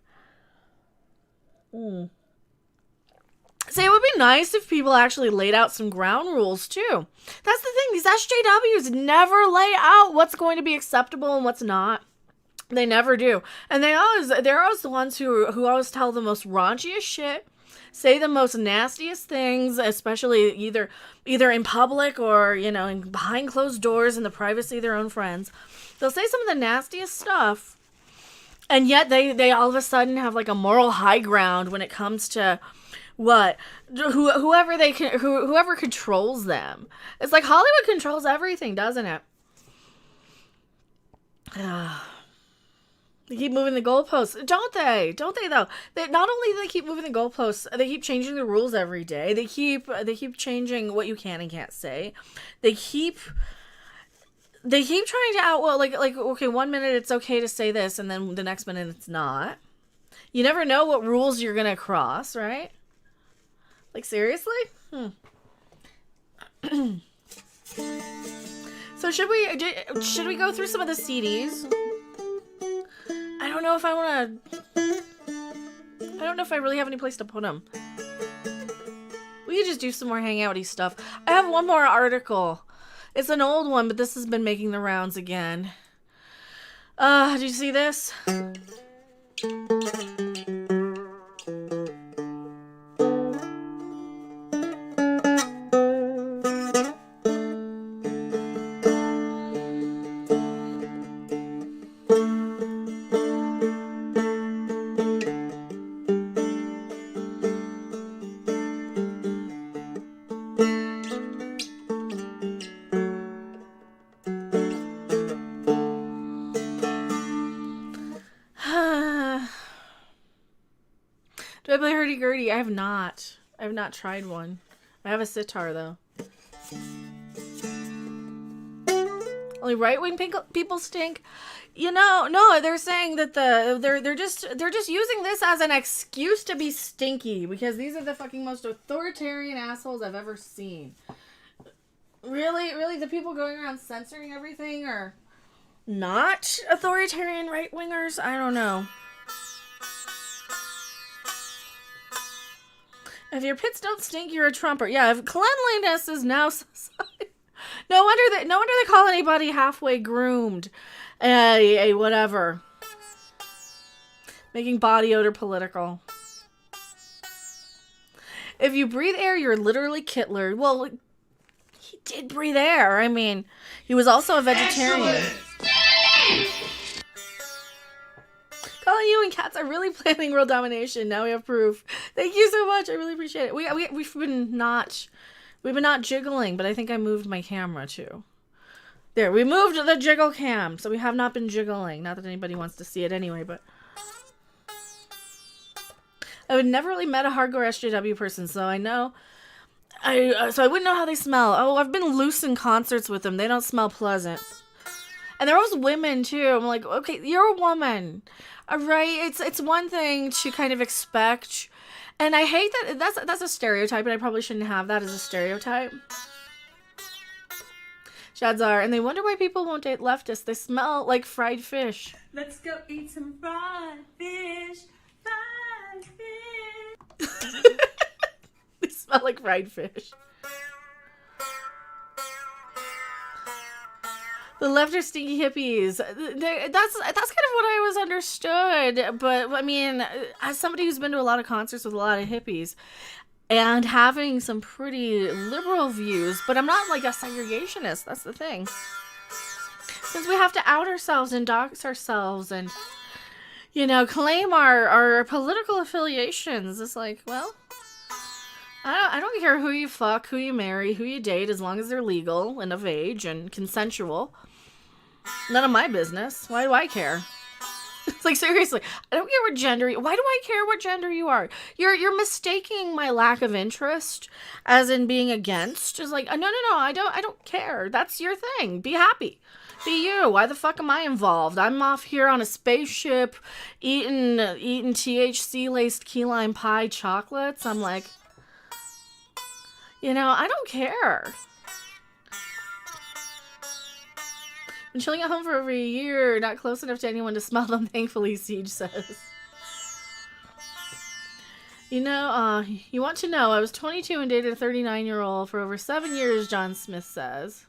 See, it would be nice if people actually laid out some ground rules, too. That's the thing. These SJWs never lay out what's going to be acceptable and what's not. They never do. And they're always the ones who always tell the most raunchiest shit, say the most nastiest things, especially either in public or, behind closed doors in the privacy of their own friends. They'll say some of the nastiest stuff, and yet they all of a sudden have like a moral high ground when it comes to... What? Whoever controls them. It's like Hollywood controls everything, doesn't it? They keep moving the goalposts. Don't they? Don't they, though? Not only do they keep moving the goalposts, they keep changing the rules every day. They keep changing what you can and can't say. They keep They keep trying to like okay, 1 minute it's okay to say this, and then the next minute it's not. You never know what rules you're gonna cross, right? Like, seriously? So should we go through some of the CDs? I don't know if I want to. I don't know if I really have any place to put them. We could just do some more hangouty stuff. I have one more article. It's an old one, but this has been making the rounds again. Did you see this? Do I play hurdy-gurdy? I have not. I have not tried one. I have a sitar, though. Only right-wing people stink? You know, no, they're saying that they're just using this as an excuse to be stinky, because these are the fucking most authoritarian assholes I've ever seen. Really, the people going around censoring everything are not authoritarian right-wingers? I don't know. If your pits don't stink, you're a Trumper. Yeah, if cleanliness is now society. No wonder they call anybody halfway groomed a whatever. Making body odor political. If you breathe air, you're literally Kittler. Well, he did breathe air. I mean, he was also a vegetarian. Colin, you and cats are really planning world domination. Now we have proof. Thank you so much. I really appreciate it. We've been not jiggling, but I think I moved my camera too. There, we moved the jiggle cam, so we have not been jiggling. Not that anybody wants to see it anyway, but I would never really met a hardcore SJW person, so I know. So I wouldn't know how they smell. Oh, I've been loose in concerts with them. They don't smell pleasant. And there was women too. I'm like, okay, you're a woman. All right, it's one thing to kind of expect, and I hate that that's a stereotype, and I probably shouldn't have that as a stereotype. Shads are, and they wonder why people won't date leftists. They smell like fried fish. Let's go eat some fried fish. Fried fish. They smell like fried fish. The left are stinky hippies. That's kind of what I was understood. But, I mean, as somebody who's been to a lot of concerts with a lot of hippies and having some pretty liberal views, but I'm not like a segregationist. That's the thing. Since we have to out ourselves and dox ourselves and, you know, claim our political affiliations, it's like, well, I don't care who you fuck, who you marry, who you date, as long as they're legal and of age and consensual. None of my business. Why do I care? It's like, seriously, I don't care what gender why do I care what gender you are? You're mistaking my lack of interest as in being against. It's like, no, I don't care. That's your thing. Be happy. Be you. Why the fuck am I involved? I'm off here on a spaceship eating THC-laced key lime pie chocolates. I'm like, you know, I don't care. Been chilling at home for over a year, not close enough to anyone to smell them, thankfully, Siege says. You know, you want to know, I was 22 and dated a 39-year-old for over 7 years, John Smith says.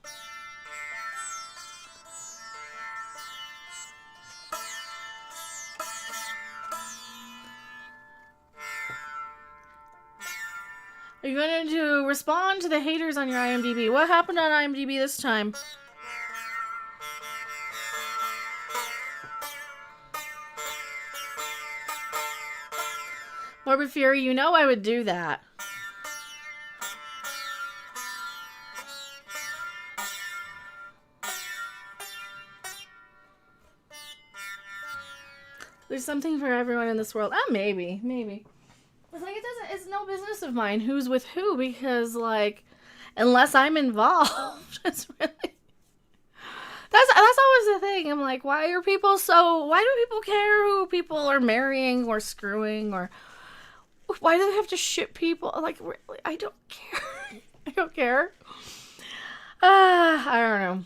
Are you going to respond to the haters on your IMDb? What happened on IMDb this time? Morbid Fury, you know I would do that. There's something for everyone in this world. Maybe. It's like, it's no business of mine who's with who, because, like, unless I'm involved, it's really, That's always the thing. I'm like, why do people care who people are marrying or screwing, or why do they have to ship people? Like, really, I don't care. I don't care. I don't know.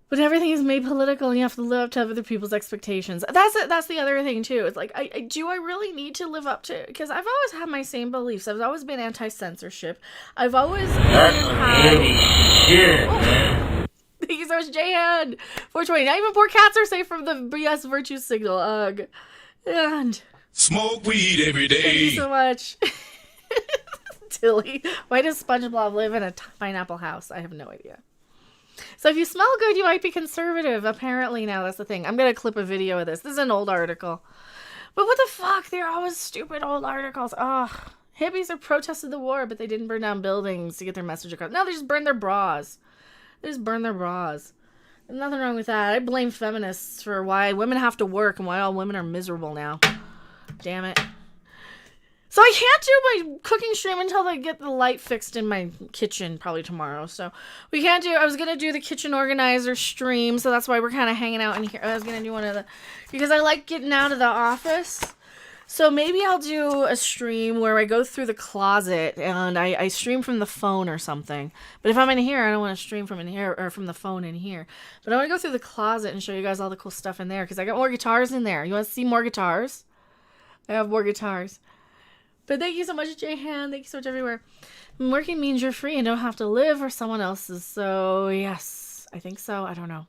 But everything is made political, and you have to live up to other people's expectations. That's the other thing too. It's like, I really need to live up to? Because I've always had my same beliefs. I've always been anti-censorship. I've always shit. Thank you so much, J-Hand. 420. Not even poor cats are safe from the BS virtue signal. Ugh. And smoke weed every day. Thank you so much. Tilly. Why does SpongeBob live in a pineapple house? I have no idea. So if you smell good, you might be conservative. Apparently now, that's the thing. I'm going to clip a video of this. This is an old article. But what the fuck? They're always stupid old articles. Ugh. Hippies have protested the war, but they didn't burn down buildings to get their message across. No, they just burned their bras. There's nothing wrong with that. I blame feminists for why women have to work and why all women are miserable now. Damn it. So I can't do my cooking stream until they get the light fixed in my kitchen, probably tomorrow. So we can't do, I was going to do the kitchen organizer stream, so that's why we're kind of hanging out in here. I was going to do one of the, because I like getting out of the office. So maybe I'll do a stream where I go through the closet and I stream from the phone or something. But if I'm in here, I don't want to stream from in here or from the phone in here. But I want to go through the closet and show you guys all the cool stuff in there because I got more guitars in there. You want to see more guitars? I have more guitars. But thank you so much, J-Han. Thank you so much everywhere. Working means you're free and don't have to live for someone else's. So, yes, I think so. I don't know.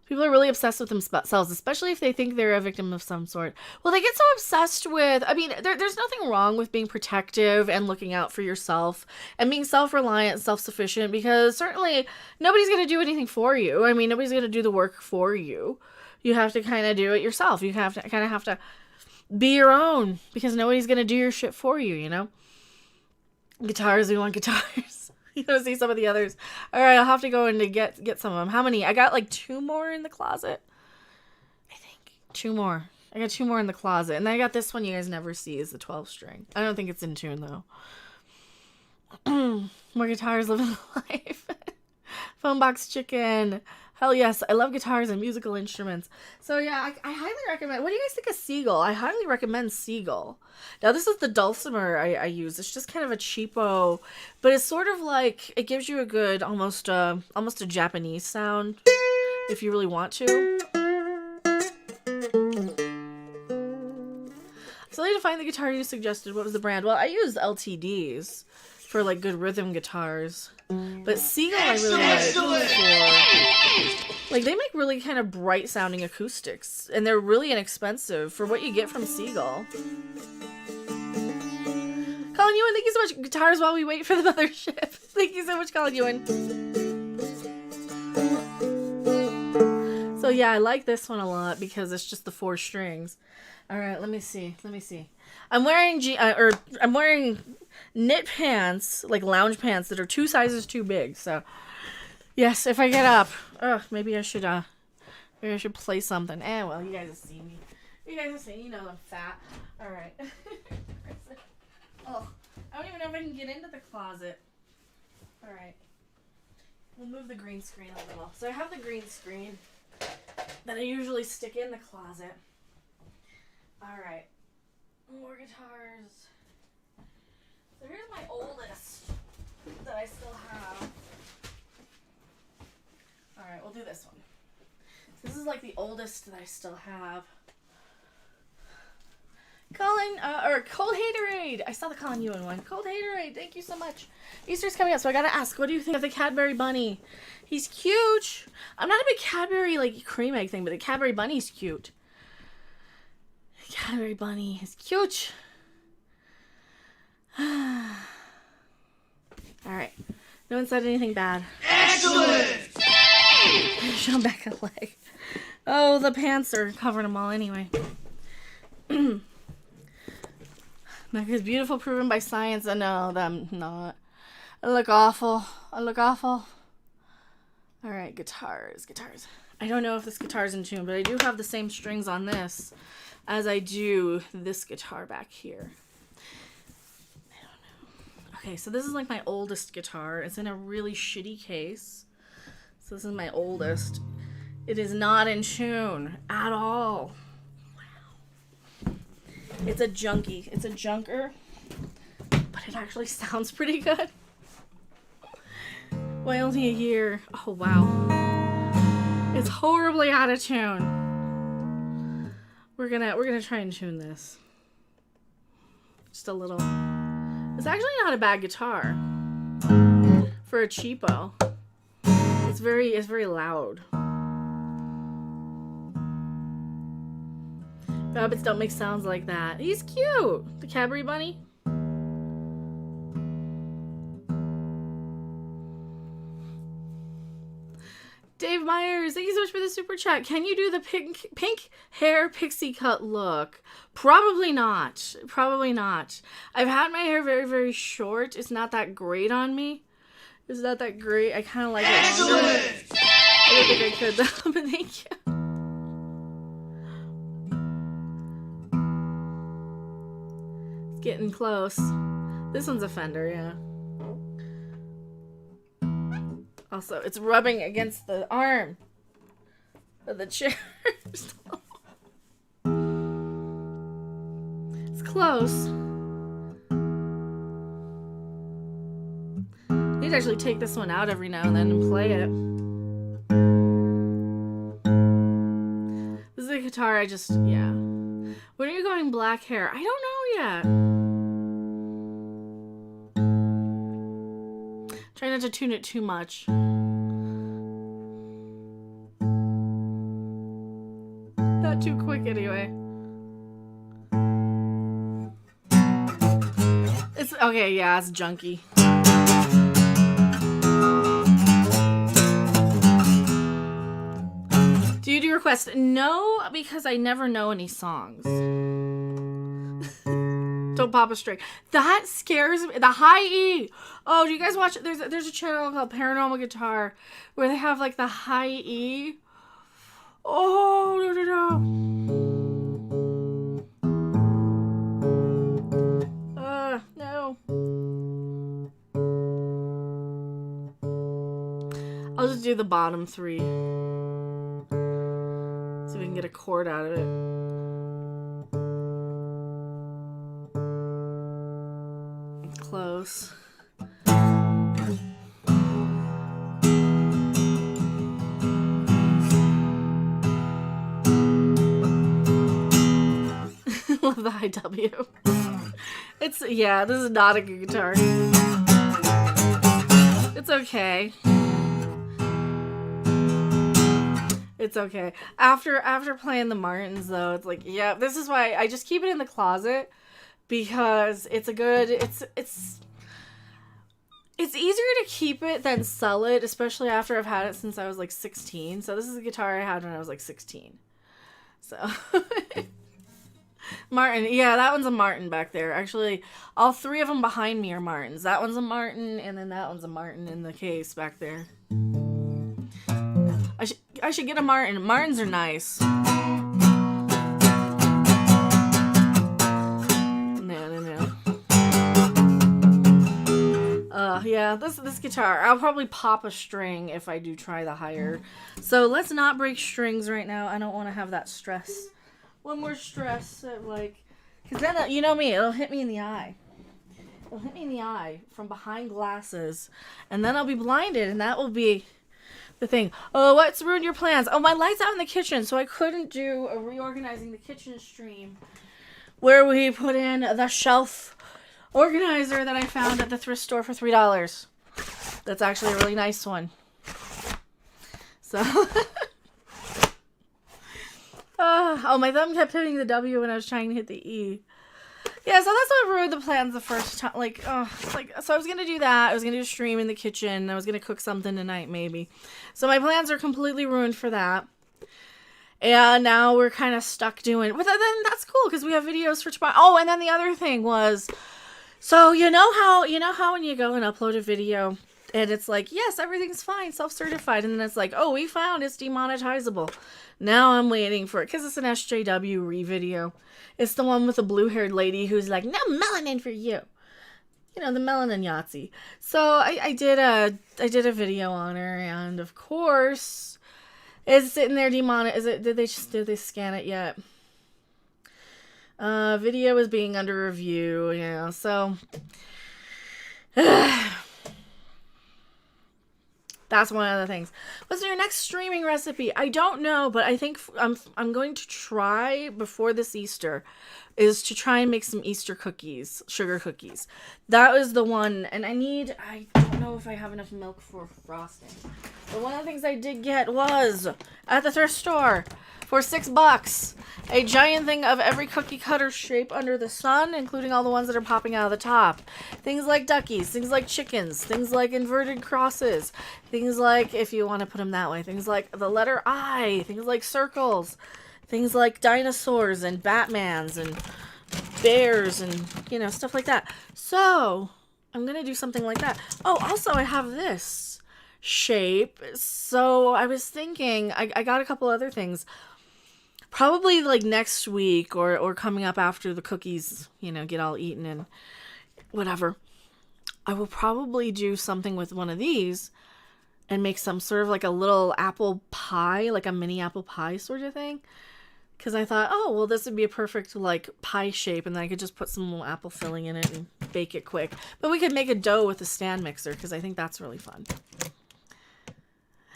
People are really obsessed with themselves, especially if they think they're a victim of some sort. Well, they get so obsessed with, I mean, there's nothing wrong with being protective and looking out for yourself and being self-reliant, self-sufficient, because certainly nobody's going to do anything for you. I mean, nobody's going to do the work for you. You have to kind of do it yourself. You have to be your own, because nobody's going to do your shit for you, you know? Guitars, we want guitars. You want to see some of the others. All right, I'll have to go in to get some of them. How many? I got like 2 more in the closet. I think 2 more. I got 2 more in the closet. And then I got this one you guys never see, is the 12 string. I don't think it's in tune though. More guitars, living life. Phone box chicken. Hell yes, I love guitars and musical instruments. So yeah, I highly recommend. What do you guys think of Seagull? I highly recommend Seagull. Now this is the dulcimer I use. It's just kind of a cheapo, but it's sort of like, it gives you a good, almost a Japanese sound, if you really want to. So I need to find the guitar you suggested. What was the brand? Well, I use LTDs for like good rhythm guitars. But Seagull I really like they make really kind of bright sounding acoustics, and they're really inexpensive for what you get from Seagull. Colin Ewan, thank you so much. Guitars while we wait for the mothership. Thank you so much, Colin Ewan. So yeah, I like this one a lot because it's just the 4 strings. All right, let me see. I'm wearing knit pants, like lounge pants that are 2 sizes too big. So, yes, if I get up, maybe I should play something. Well, you guys have seen me. You guys have seen, you know I'm fat. All right. Oh, I don't even know if I can get into the closet. All right. We'll move the green screen a little. So I have the green screen that I usually stick in the closet. All right. More guitars. So here's my oldest that I still have. Alright, we'll do this one. This is like the oldest that I still have. Colin, or Cold Haterade. I saw the Colin Ewan one. Cold Haterade, thank you so much. Easter's coming up, so I gotta ask, what do you think of the Cadbury Bunny? He's cute. I'm not a big Cadbury, like, cream egg thing, but the Cadbury Bunny's cute. The Cadbury Bunny is cute. Alright. No one said anything bad. Excellent! Show back a leg. Oh, the pants are covering them all anyway. Mecca is beautiful, proven by science. I know them not. I look awful. Alright, guitars. I don't know if this guitar's in tune, but I do have the same strings on this as I do this guitar back here. I don't know. Okay, so this is like my oldest guitar. It's in a really shitty case. So this is my oldest. It is not in tune at all. Wow. It's a junkie. It's a junker. But it actually sounds pretty good. Why only a year? Oh, wow. It's horribly out of tune. We're gonna try and tune this. Just a little. It's actually not a bad guitar for a cheapo. It's very loud. Rabbits don't make sounds like that. He's cute. The Cadbury bunny. Dave Myers, thank you so much for the super chat. Can you do the pink hair pixie cut look? Probably not. Probably not. I've had my hair very, very short. It's not that great on me. It's not that great. I kind of like it. I don't think I could though, but thank you. It's getting close. This one's a Fender, yeah. Also, it's rubbing against the arm of the chair. It's close. I need to actually take this one out every now and then and play it. This is a guitar I just, yeah. When are you going black hair? I don't know yet. Try not to tune it too much. Not too quick anyway. It's okay, yeah, it's junky. Do you do requests? No, because I never know any songs. Don't pop a string. That scares me. The high E. Oh, do you guys watch? There's a channel called Paranormal Guitar where they have like the high E. Oh, no. No. I'll just do the bottom three. So we can get a chord out of it. Close. Love the high W. It's, yeah, this is not a good guitar. It's okay. It's okay. After playing the Martins though, it's like, yeah, this is why I just keep it in the closet because it's a good, it's easier to keep it than sell it, especially after I've had it since I was like 16. So this is a guitar I had when I was like 16. So Martin, yeah, that one's a Martin back there. Actually, all three of them behind me are Martins. That one's a Martin, and then that one's a Martin in the case back there. I should get a Martin. Martins are nice. No. Yeah, this guitar, I'll probably pop a string if I do try the higher. So let's not break strings right now. I don't want to have that stress. One more stress, like, because then, you know me, it'll hit me in the eye. It'll hit me in the eye from behind glasses, and then I'll be blinded, and that will be the thing. Oh, what's ruined your plans? Oh, my light's out in the kitchen, so I couldn't do a reorganizing the kitchen stream where we put in the shelf organizer that I found at the thrift store for $3. That's actually a really nice one. So... oh, my thumb kept hitting the W when I was trying to hit the E. Yeah, so that's what ruined the plans the first time. Like, so I was going to do that. I was going to do a stream in the kitchen. I was going to cook something tonight, maybe. So my plans are completely ruined for that. And now we're kind of stuck doing... But then that's cool, because we have videos for tomorrow. Oh, and then the other thing was... So, you know how when you go and upload a video... And it's like, yes, everything's fine, self-certified. And then it's like, oh, we found it's demonetizable. Now I'm waiting for it, because it's an SJW re-video. It's the one with the blue-haired lady who's like, no melanin for you. you know, the melanin Yahtzee. So I did a video on her, and of course, it's sitting there did they scan it yet? Video is being under review, you know, so that's one of the things. What's your next streaming recipe? I don't know, but I think I'm going to try before this Easter is to try and make some Easter cookies, sugar cookies. That was the one, and I don't know if I have enough milk for frosting. But one of the things I did get was at the thrift store for $6, a giant thing of every cookie cutter shape under the sun, including all the ones that are popping out of the top. Things like duckies, things like chickens, things like inverted crosses, things like, if you want to put them that way, things like the letter I, things like circles, things like dinosaurs and Batmans and bears and, you know, stuff like that. So I'm going to do something like that. Oh, also I have this shape. So I was thinking, I got a couple other things. Probably like next week or coming up after the cookies, you know, get all eaten and whatever. I will probably do something with one of these and make some sort of like a little apple pie, like a mini apple pie sort of thing. Because I thought, oh, well, this would be a perfect like pie shape, and then I could just put some little apple filling in it and bake it quick. But we could make a dough with a stand mixer, because I think that's really fun.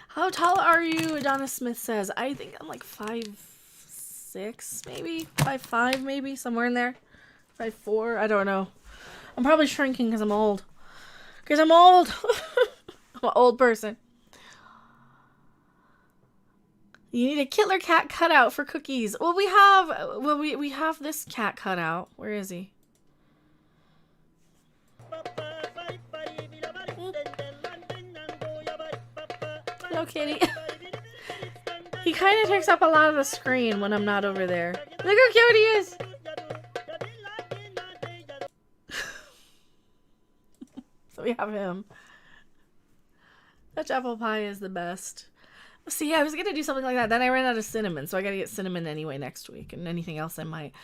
How tall are you? Adonis Smith says. I think I'm like 5'6", maybe 5'5", maybe somewhere in there. 5'4", I don't know. I'm probably shrinking because I'm old. I'm an old person. You need a killer cat cutout for cookies. Well, we have this cat cutout. Where is he? Hello, kitty. He kind of takes up a lot of the screen when I'm not over there. Look how cute he is. So we have him. Dutch apple pie is the best. See, I was going to do something like that. Then I ran out of cinnamon, so I got to get cinnamon anyway next week. And anything else I might.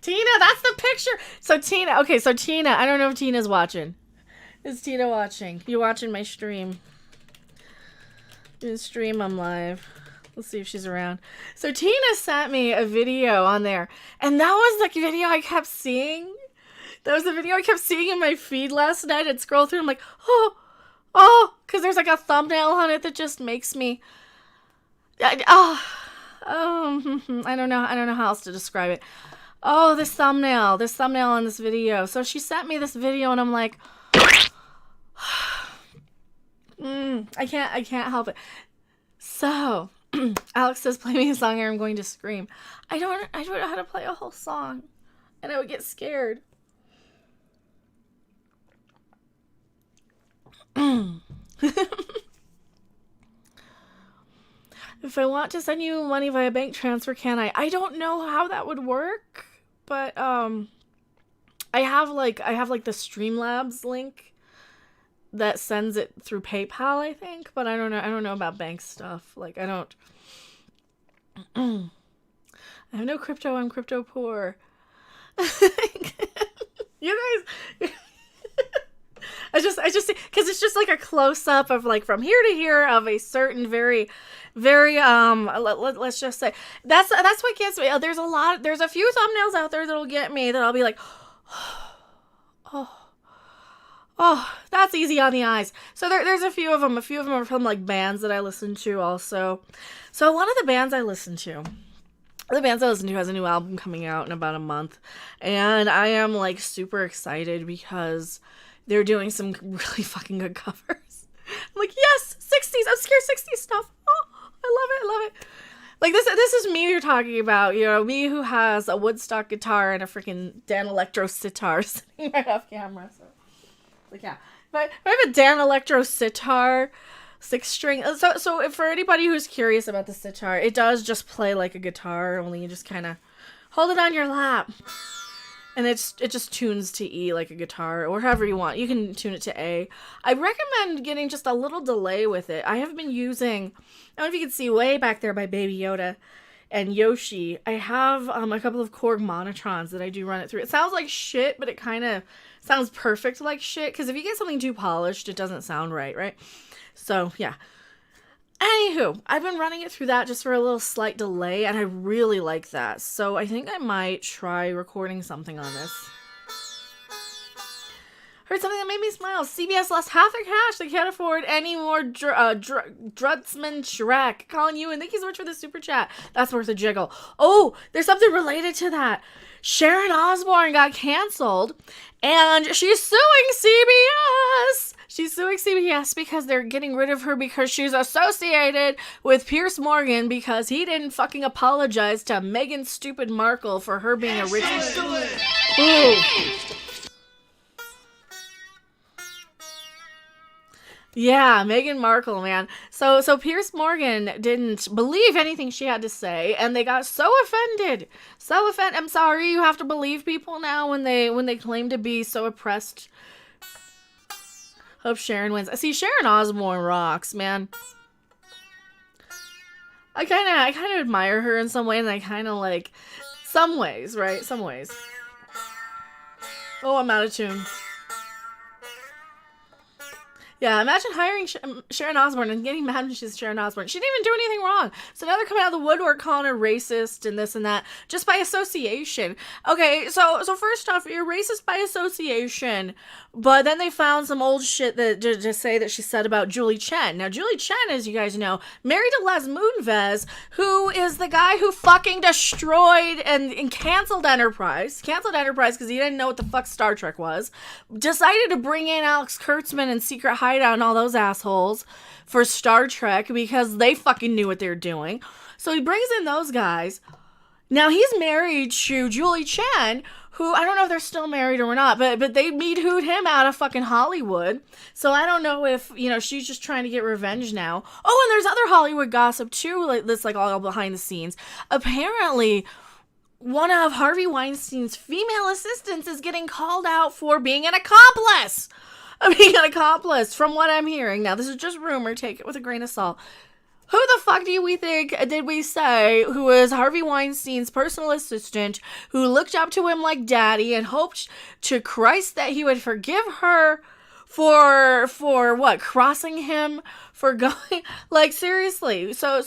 Tina, that's the picture. So Tina, I don't know if Tina's watching. Is Tina watching? You watching my stream? In stream, I'm live. Let's see if she's around. So Tina sent me a video on there, and that was the video I kept seeing. That was the video I kept seeing in my feed last night. I'd scroll through, I'm like, oh, because there's like a thumbnail on it that just makes me, I don't know how else to describe it. Oh, this thumbnail on this video. So she sent me this video, and I'm like, I can't help it. So Alex says, play me a song or I'm going to scream. I don't know how to play a whole song, and I would get scared. If I want to send you money via bank transfer, can I? I don't know how that would work, but I have like the Streamlabs link that sends it through PayPal, I think, but I don't know about bank stuff. Like I have no crypto. I'm crypto poor. You guys, I just because it's just like a close up of like from here to here of a certain very let's just say that's what gets me. There's a few thumbnails out there that'll get me that I'll be like, oh, that's easy on the eyes. So there's a few of them. A few of them are from like bands that I listen to also. So one of the bands I listen to has a new album coming out in about a month, and I am like super excited because they're doing some really fucking good covers. I'm like, yes, 60s, obscure 60s stuff. Oh, I love it. Like this is me you're talking about, you know, me who has a Woodstock guitar and a freaking Dan Electro sitar sitting right off camera. So, like, yeah. But I have a Dan Electro sitar, 6-string. So for anybody who's curious about the sitar, it does just play like a guitar, only you just kind of hold it on your lap. And it just tunes to E like a guitar, or however you want. You can tune it to A. I recommend getting just a little delay with it. I have been using, I don't know if you can see way back there by Baby Yoda and Yoshi. I have a couple of Korg Monotrons that I do run it through. It sounds like shit, but it kind of sounds perfect like shit. Because if you get something too polished, it doesn't sound right? So, yeah. Anywho, I've been running it through that just for a little slight delay, and I really like that. So I think I might try recording something on this. Heard something that made me smile. CBS lost half their cash. They can't afford any more Drutzman Shrek. Calling you, and thank you so much for the super chat. That's worth a jiggle. Oh, there's something related to that. Sharon Osbourne got canceled, and she's suing CBS. She's suing CBS because they're getting rid of her because she's associated with Piers Morgan because he didn't fucking apologize to Meghan stupid Markle for her being a rich woman. Ooh. Yeah, Meghan Markle, man. So Piers Morgan didn't believe anything she had to say, and they got so offended. I'm sorry, you have to believe people now when they claim to be so oppressed. Hope Sharon wins. See, Sharon Osbourne rocks, man. I kind of admire her in some way, and I kind of like some ways, right? Some ways. Oh, I'm out of tune. Yeah, imagine hiring Sharon Osbourne and getting mad when she's Sharon Osbourne. She didn't even do anything wrong. So now they're coming out of the woodwork calling her racist and this and that just by association. Okay, so first off, you're racist by association, but then they found some old shit that to say that she said about Julie Chen. Now, Julie Chen, as you guys know, married to Les Moonves, who is the guy who fucking destroyed and canceled Enterprise. Canceled Enterprise because he didn't know what the fuck Star Trek was. Decided to bring in Alex Kurtzman and Secret Hideout and all those assholes for Star Trek because they fucking knew what they were doing. So he brings in those guys. Now he's married to Julie Chen, who I don't know if they're still married or not, but they Me Too'd him out of fucking Hollywood. So I don't know if, she's just trying to get revenge now. Oh, and there's other Hollywood gossip too, that's like all behind the scenes. Apparently, one of Harvey Weinstein's female assistants is getting called out for being an accomplice. From what I'm hearing. Now, this is just rumor. Take it with a grain of salt. Who the fuck did we say who was Harvey Weinstein's personal assistant, who looked up to him like daddy and hoped to Christ that he would forgive her for what? Crossing him? For going? Like, seriously. So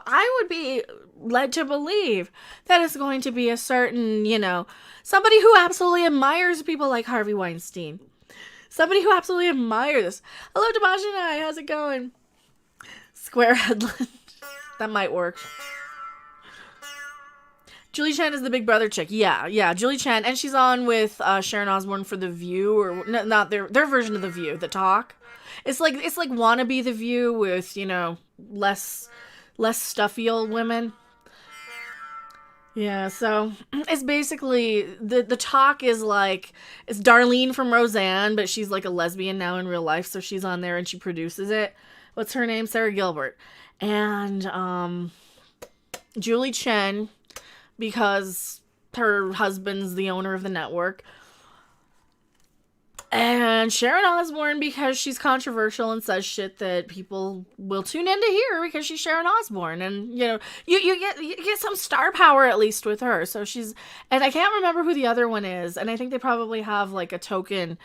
I would be led to believe that it's going to be a certain, somebody who absolutely admires people like Harvey Weinstein. Somebody who absolutely admires. Hello, Damajinai. How's it going? Square Headland. That might work. Julie Chen is the Big Brother chick. Yeah, Julie Chen. And she's on with Sharon Osbourne for The View. Or not their version of The View. The Talk. It's like wannabe The View with, less stuffy old women. Yeah, so it's basically the talk is like it's Darlene from Roseanne, but she's like a lesbian now in real life, so she's on there and she produces it. What's her name? Sarah Gilbert. And Julie Chen, because her husband's the owner of the network. And Sharon Osbourne, because she's controversial and says shit that people will tune in to hear because she's Sharon Osbourne. And, you get some star power at least with her. So she's, and I can't remember who the other one is. And I think they probably have like a token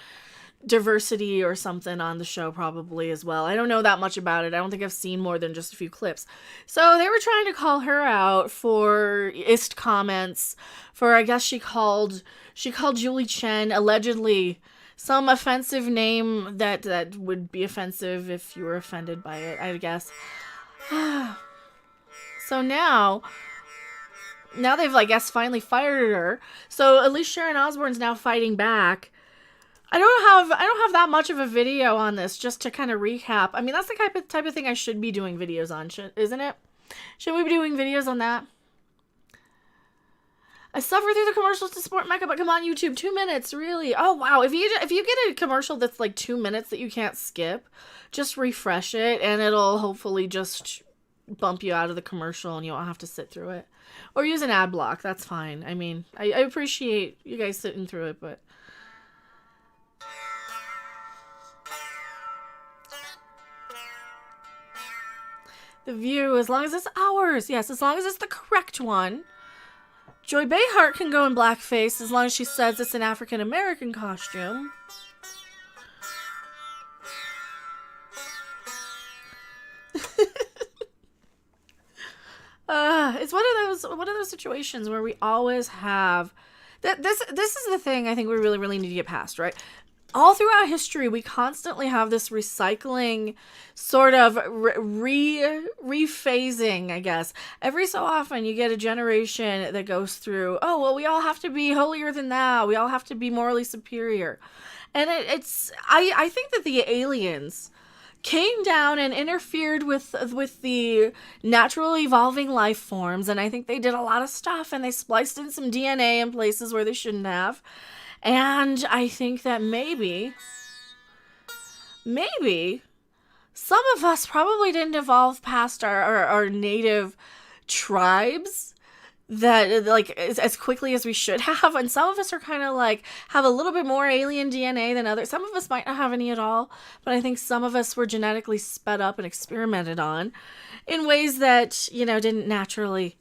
diversity or something on the show probably as well. I don't know that much about it. I don't think I've seen more than just a few clips. So they were trying to call her out for ist comments for, I guess she called Julie Chen allegedly some offensive name that would be offensive if you were offended by it, I guess. So now they've, I guess, finally fired her. So at least Sharon Osbourne's now fighting back. I don't have that much of a video on this, just to kind of recap. I mean, that's the type of thing I should be doing videos on, isn't it? Should we be doing videos on that? I suffer through the commercials to support Mecca, but come on, YouTube, 2 minutes, really? Oh, wow. If you get a commercial that's like 2 minutes that you can't skip, just refresh it, and it'll hopefully just bump you out of the commercial and you won't have to sit through it. Or use an ad block. That's fine. I mean, I appreciate you guys sitting through it, but... The View, as long as it's ours. Yes, as long as it's the correct one. Joy Behar can go in blackface as long as she says it's an African-American costume. It's one of those situations where we always have that. This is the thing I think we really need to get past, right? All throughout history, we constantly have this recycling sort of rephasing, I guess. Every so often, you get a generation that goes through, oh, well, we all have to be holier than thou. We all have to be morally superior. And I think that the aliens came down and interfered with the natural evolving life forms. And I think they did a lot of stuff, and they spliced in some DNA in places where they shouldn't have. And I think that maybe some of us probably didn't evolve past our native tribes that like as quickly as we should have. And some of us are kind of like have a little bit more alien DNA than others. Some of us might not have any at all, but I think some of us were genetically sped up and experimented on in ways that, you know, didn't naturally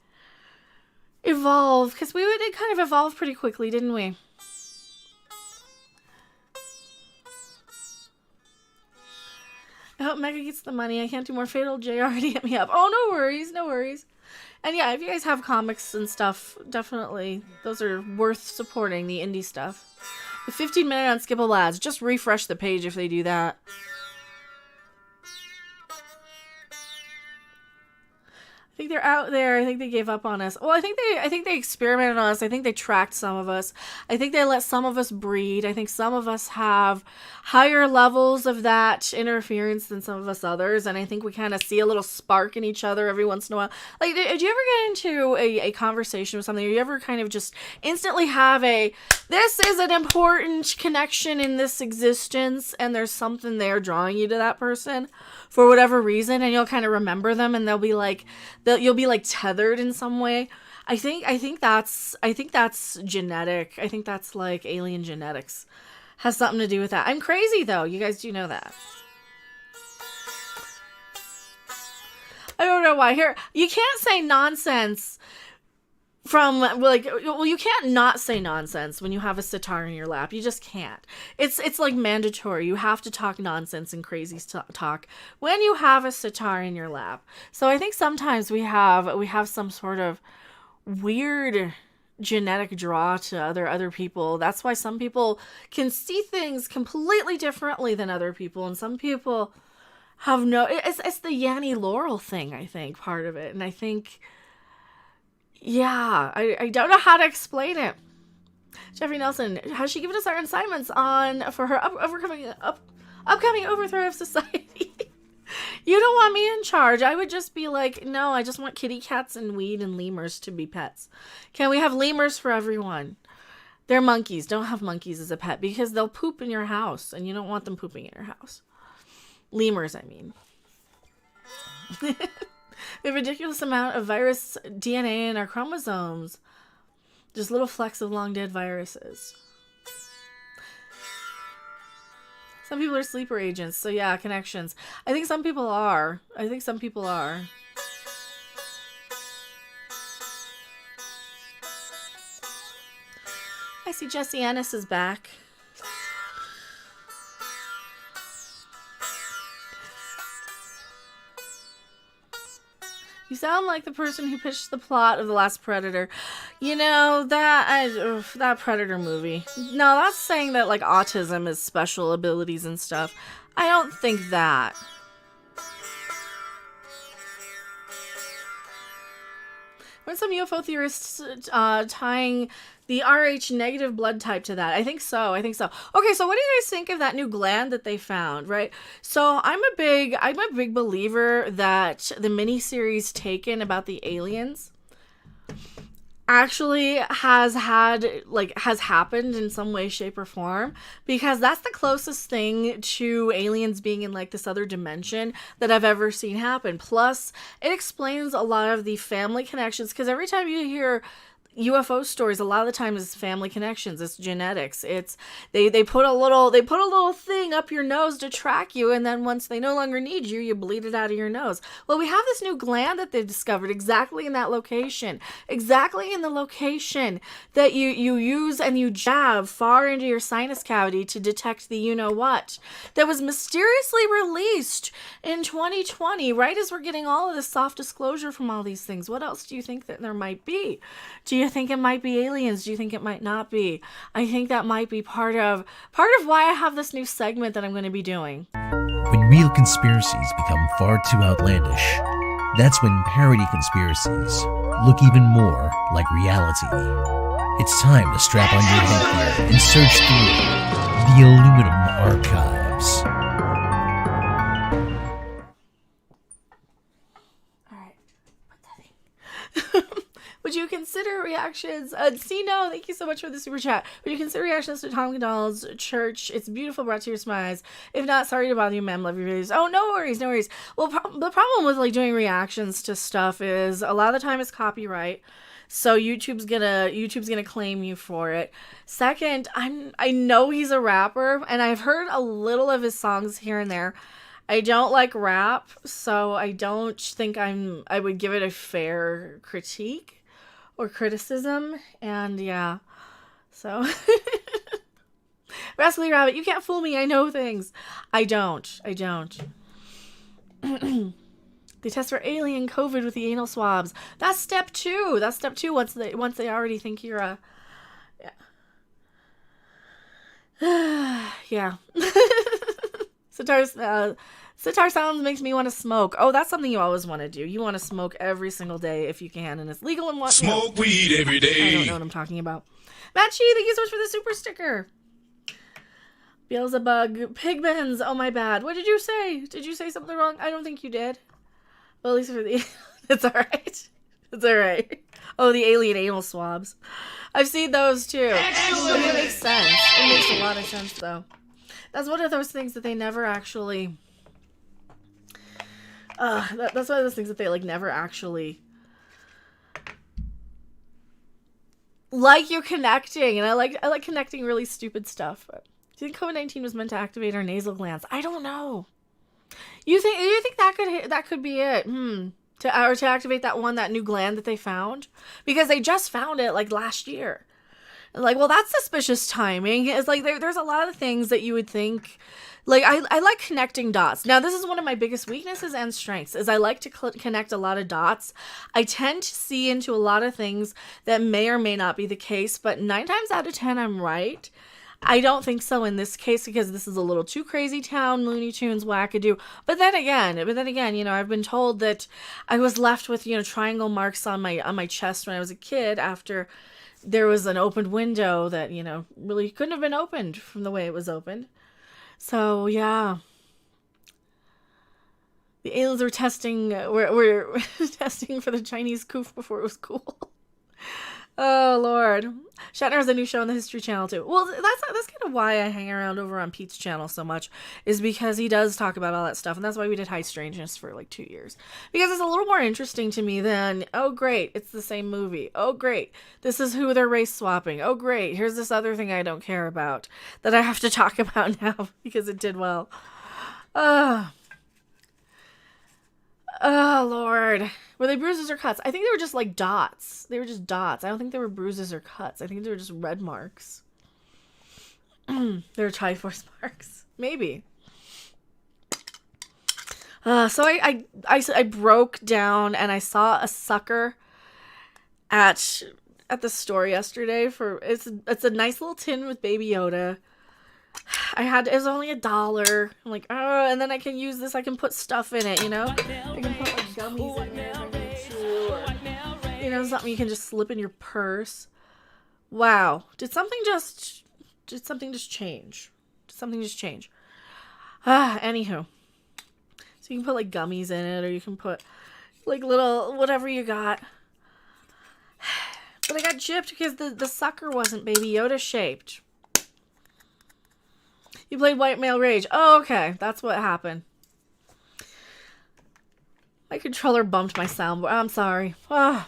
evolve, because we did kind of evolve pretty quickly, didn't we? I hope Mega gets the money. I can't do more Fatal. JR already hit me up. Oh, no worries. No worries. And yeah, if you guys have comics and stuff, definitely, those are worth supporting, the indie stuff. The 15-minute unskippable ads. Just refresh the page if they do that. I think they're out there. I think they gave up on us. Well, I think they experimented on us. I think they tracked some of us. I think they let some of us breed. I think some of us have higher levels of that interference than some of us others. And I think we kind of see a little spark in each other every once in a while. Like, did you ever get into a conversation with something? Or you ever kind of just instantly have this is an important connection in this existence, and there's something there drawing you to that person for whatever reason, and you'll kind of remember them, and they'll be like, you'll be like tethered in some way. I think that's genetic. I think that's like alien genetics has something to do with that. I'm crazy though. You guys do know that. I don't know why. Here, you can't say nonsense from like, well, you can't not say nonsense when you have a sitar in your lap. You just can't. It's like mandatory. You have to talk nonsense and crazy talk when you have a sitar in your lap. So I think sometimes we have some sort of weird genetic draw to other people. That's why some people can see things completely differently than other people, and some people have no. It's the Yanny Laurel thing. I think part of it, and I think. Yeah, I don't know how to explain it. Jeffrey Nelson, has she given us our assignments for her upcoming overthrow of society? You don't want me in charge. I would just be like, no, I just want kitty cats and weed and lemurs to be pets. Can we have lemurs for everyone? They're monkeys. Don't have monkeys as a pet because they'll poop in your house, and you don't want them pooping in your house. Lemurs, I mean. The ridiculous amount of virus DNA in our chromosomes. Just little flecks of long dead viruses. Some people are sleeper agents, so yeah, connections. I think some people are. I see Jesse Ennis is back. You sound like the person who pitched the plot of The Last Predator. You know, that Predator movie. No, that's saying that, like, autism is special abilities and stuff. I don't think that. Weren't some UFO theorists tying the Rh negative blood type to that? I think so. Okay, so what do you guys think of that new gland that they found, right? So I'm a big believer that the miniseries Taken about the aliens, actually has happened in some way, shape, or form, because that's the closest thing to aliens being in like this other dimension that I've ever seen happen. Plus, it explains a lot of the family connections, because every time you hear UFO stories, a lot of the time is family connections, it's genetics, it's they put a little thing up your nose to track you, and then once they no longer need you, you bleed it out of your nose. Well, we have this new gland that they've discovered exactly in that location, exactly in the location that you use and you jab far into your sinus cavity to detect the you-know-what, that was mysteriously released in 2020, right as we're getting all of this soft disclosure from all these things. What else do you think that there might be? Do you think it might be aliens? Do you think it might not be? I think that might be part of why I have this new segment that I'm going to be doing. When real conspiracies become far too outlandish, that's when parody conspiracies look even more like reality. It's time to strap on your headgear and search through the aluminum archives. Would you consider reactions? Cino, thank you so much for the super chat. Would you consider reactions to Tom McDonald's Church? It's beautiful, brought to your smiles. If not, sorry to bother you, ma'am. Love your videos. Oh, no worries, no worries. Well, the problem with like doing reactions to stuff is a lot of the time it's copyright, so YouTube's gonna claim you for it. Second, I know he's a rapper, and I've heard a little of his songs here and there. I don't like rap, so I don't think I would give it a fair critique or criticism, and yeah, so Rascally Rabbit, you can't fool me, I know things. I don't. They test for alien COVID with the anal swabs. That's step 2. Once they already think you're a yeah. Sitar sounds makes me want to smoke. Oh, that's something you always want to do. You want to smoke every single day if you can, and it's legal and what? Smoke weed every day. I don't know what I'm talking about. Matchy, thank you so much for the super sticker. Beelzebug, Pigmans. Oh, my bad. What did you say? Did you say something wrong? I don't think you did. Well, at least for the... It's alright. It's alright. Oh, the alien anal swabs. I've seen those too. It makes sense. It makes a lot of sense, though. That's one of those things that they never actually... that's one of those things that they like never actually like you connecting, and I like connecting really stupid stuff. But do you think COVID-19 was meant to activate our nasal glands? I don't know. You think that could be it? To activate that new gland that they found, because they just found it like last year. Like, well, that's suspicious timing. It's like there's a lot of things that you would think. Like, I like connecting dots. Now, this is one of my biggest weaknesses and strengths, is I like to connect a lot of dots. I tend to see into a lot of things that may or may not be the case, but 9 times out of 10, I'm right. I don't think so in this case, because this is a little too crazy town, Looney Tunes, wackadoo. But then again, you know, I've been told that I was left with, you know, triangle marks on my chest when I was a kid after there was an opened window that, you know, really couldn't have been opened from the way it was opened. So, yeah. The aliens were testing, we're testing for the Chinese coof before it was cool. Oh, Lord. Shatner has a new show on the History Channel, too. Well, that's kind of why I hang around over on Pete's channel so much, is because he does talk about all that stuff, and that's why we did High Strangeness for, like, 2 years. Because it's a little more interesting to me than, oh, great, it's the same movie. Oh, great, this is who they're race swapping. Oh, great, here's this other thing I don't care about that I have to talk about now because it did well. Oh, Lord. Were they bruises or cuts? I think they were just like dots. They were just dots. I don't think they were bruises or cuts. I think they were just red marks. They were Triforce marks. Maybe. So I broke down and I saw a sucker at the store yesterday for it's a nice little tin with Baby Yoda. It was only $1. I'm like, oh, and then I can use this. I can put stuff in it, you know? I can put like gummies in there if I need to, or, you know, something you can just slip in your purse. Wow. Did something just change? Anywho. So you can put like gummies in it, or you can put like little, whatever you got. But but I got gypped because the sucker wasn't Baby Yoda shaped. You played White Male Rage. Oh, okay. That's what happened. My controller bumped my soundboard. I'm sorry. Oh.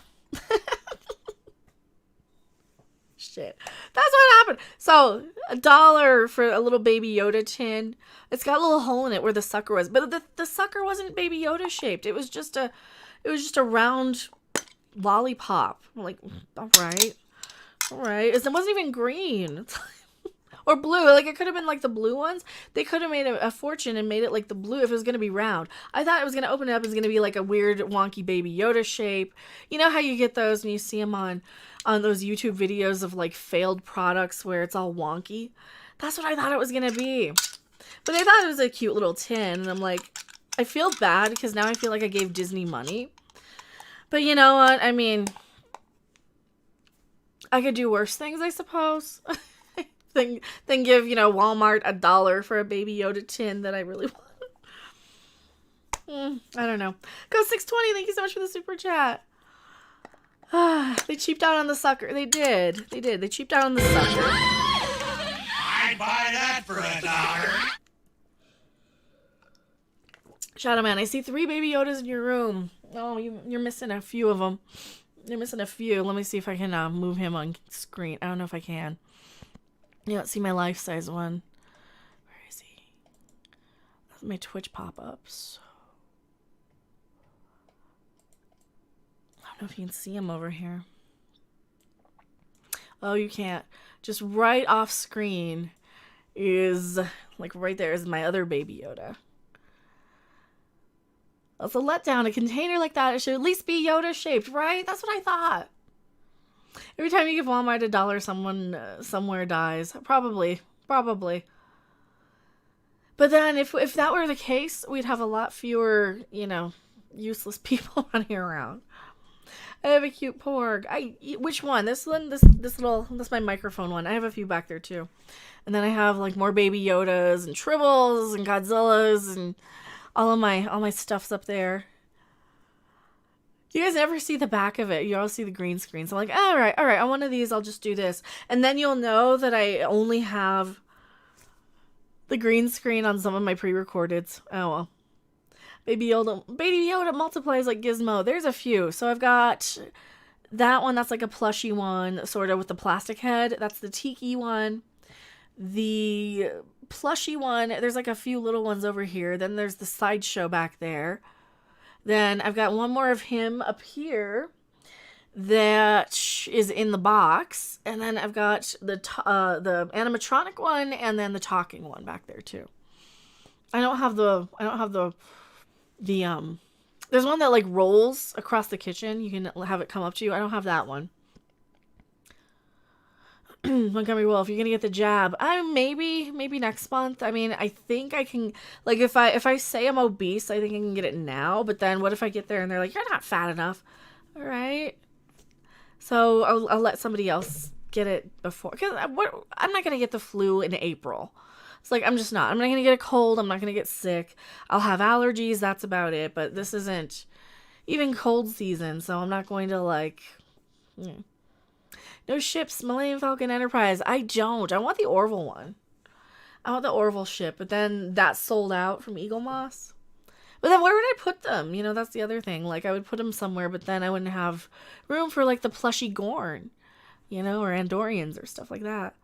Shit. That's what happened. So, $1 for a little Baby Yoda tin. It's got a little hole in it where the sucker was. But the sucker wasn't Baby Yoda shaped. It was just a round lollipop. I'm like, all right. It wasn't even green. Or blue. Like, it could have been like the blue ones. They could have made a fortune and made it like the blue if it was going to be round. I thought it was going to open it up. It was going to be like a weird, wonky Baby Yoda shape. You know how you get those and you see them on those YouTube videos of like failed products where it's all wonky? That's what I thought it was going to be. But I thought it was a cute little tin. And I'm like, I feel bad because now I feel like I gave Disney money. But you know what? I mean, I could do worse things, I suppose. than give, Walmart $1 for a Baby Yoda tin that I really want. I don't know. Go 620, thank you so much for the super chat. They cheaped out on the sucker. They did. They cheaped out on the sucker. I'd buy that for $1. Shadow Man, I see 3 Baby Yodas in your room. Oh, you're missing a few of them. You're missing a few. Let me see if I can move him on screen. I don't know if I can. You don't see my life-size one. Where is he? That's my Twitch pop-ups. I don't know if you can see him over here. Oh, you can't. Just right off screen is, like right there is my other Baby Yoda. That's a letdown. A container like that, it should at least be Yoda shaped, right? That's what I thought. Every time you give Walmart $1, someone somewhere dies. Probably. But then if that were the case, we'd have a lot fewer, useless people running around. I have a cute porg. Which one? This one? This my microphone one. I have a few back there too. And then I have like more Baby Yodas and Tribbles and Godzillas and all my stuff's up there. You guys never see the back of it. You all see the green screen. So I'm like, all right, on one of these, I'll just do this. And then you'll know that I only have the green screen on some of my pre-recordeds. Oh, well. Baby Yoda multiplies like Gizmo. There's a few. So I've got that one. That's like a plushy one, sort of with the plastic head. That's the tiki one. The plushy one, there's like a few little ones over here. Then there's the sideshow back there. Then I've got one more of him up here that is in the box, and then I've got the animatronic one, and then the talking one back there too. I don't have the there's one that like rolls across the kitchen. You can have it come up to you. I don't have that one. Montgomery Wolf, you're gonna get the jab. Maybe next month. I mean, I think I can, like, if I say I'm obese, I think I can get it now. But then what if I get there and they're like, you're not fat enough? All right. So I'll let somebody else get it before, because I'm not gonna get the flu in April. It's like, I'm just not. I'm not gonna get a cold. I'm not gonna get sick. I'll have allergies. That's about it. But this isn't even cold season, so I'm not going to like. No ships, Millennium Falcon Enterprise. I don't. I want the Orville one. I want the Orville ship, but then that sold out from Eagle Moss. But then where would I put them? That's the other thing. Like, I would put them somewhere, but then I wouldn't have room for, like, the plushy Gorn, or Andorians or stuff like that.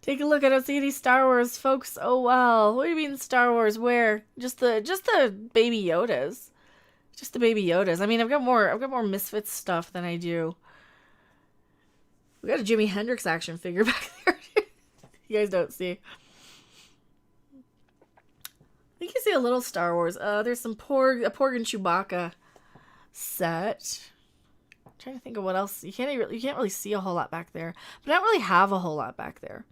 Take a look. I don't see any Star Wars, folks. Oh, well. What do you mean Star Wars? Where? Just the Baby Yodas. Just the Baby Yodas. I mean, I've got more Misfits stuff than I do. We got a Jimi Hendrix action figure back there. You guys don't see. I think you see a little Star Wars. There's a Porg and Chewbacca set. I'm trying to think of what else. You can't really see a whole lot back there. But I don't really have a whole lot back there.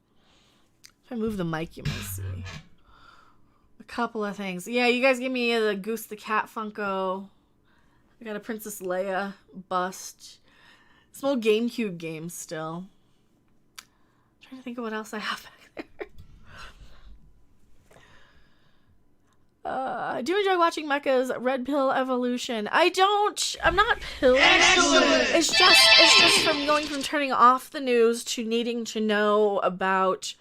If I move the mic, you might see a couple of things. Yeah, you guys give me the Goose the Cat Funko. I got a Princess Leia bust. Some old GameCube games still. I'm trying to think of what else I have back there. Do enjoy watching Mecca's Red Pill Evolution. I'm not pill. It's just from going from turning off the news to needing to know about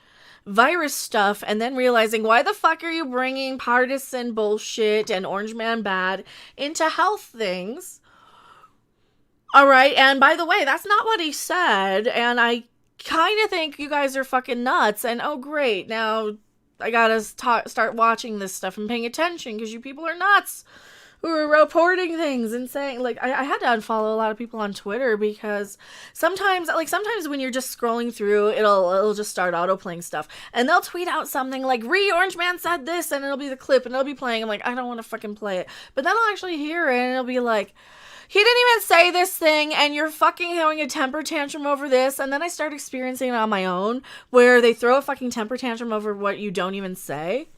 virus stuff and then realizing, why the fuck are you bringing partisan bullshit and Orange Man bad into health things? All right, and by the way, that's not what he said, and I kind of think you guys are fucking nuts, and oh great, now I gotta start watching this stuff and paying attention because you people are nuts who are reporting things and saying, like, I had to unfollow a lot of people on Twitter because sometimes when you're just scrolling through, it'll just start auto-playing stuff, and they'll tweet out something like, Orange Man said this, and it'll be the clip, and it'll be playing. I'm like, I don't want to fucking play it, but then I'll actually hear it, and it'll be like, he didn't even say this thing, and you're fucking having a temper tantrum over this. And then I start experiencing it on my own, where they throw a fucking temper tantrum over what you don't even say.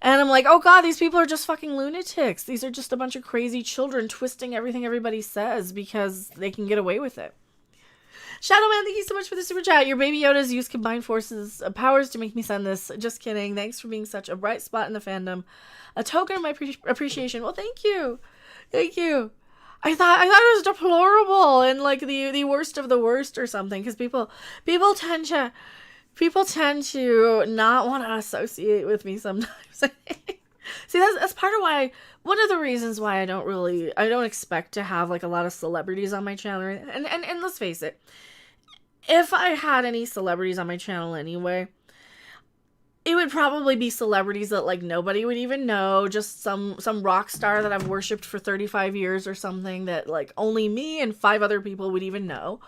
And I'm like, oh god, these people are just fucking lunatics. These are just a bunch of crazy children twisting everything everybody says because they can get away with it. Shadow Man, thank you so much for the super chat. Your baby Yoda's used combined forces powers to make me send this. Just kidding. Thanks for being such a bright spot in the fandom. A token of my appreciation. Well, thank you. Thank you. I thought it was deplorable and like the worst of the worst or something, because people tend to not want to associate with me sometimes. See, that's part of why, one of the reasons why I don't expect to have like a lot of celebrities on my channel. And let's face it, if I had any celebrities on my channel anyway, it would probably be celebrities that like nobody would even know, just some rock star that I've worshipped for 35 years or something that like only me and 5 other people would even know,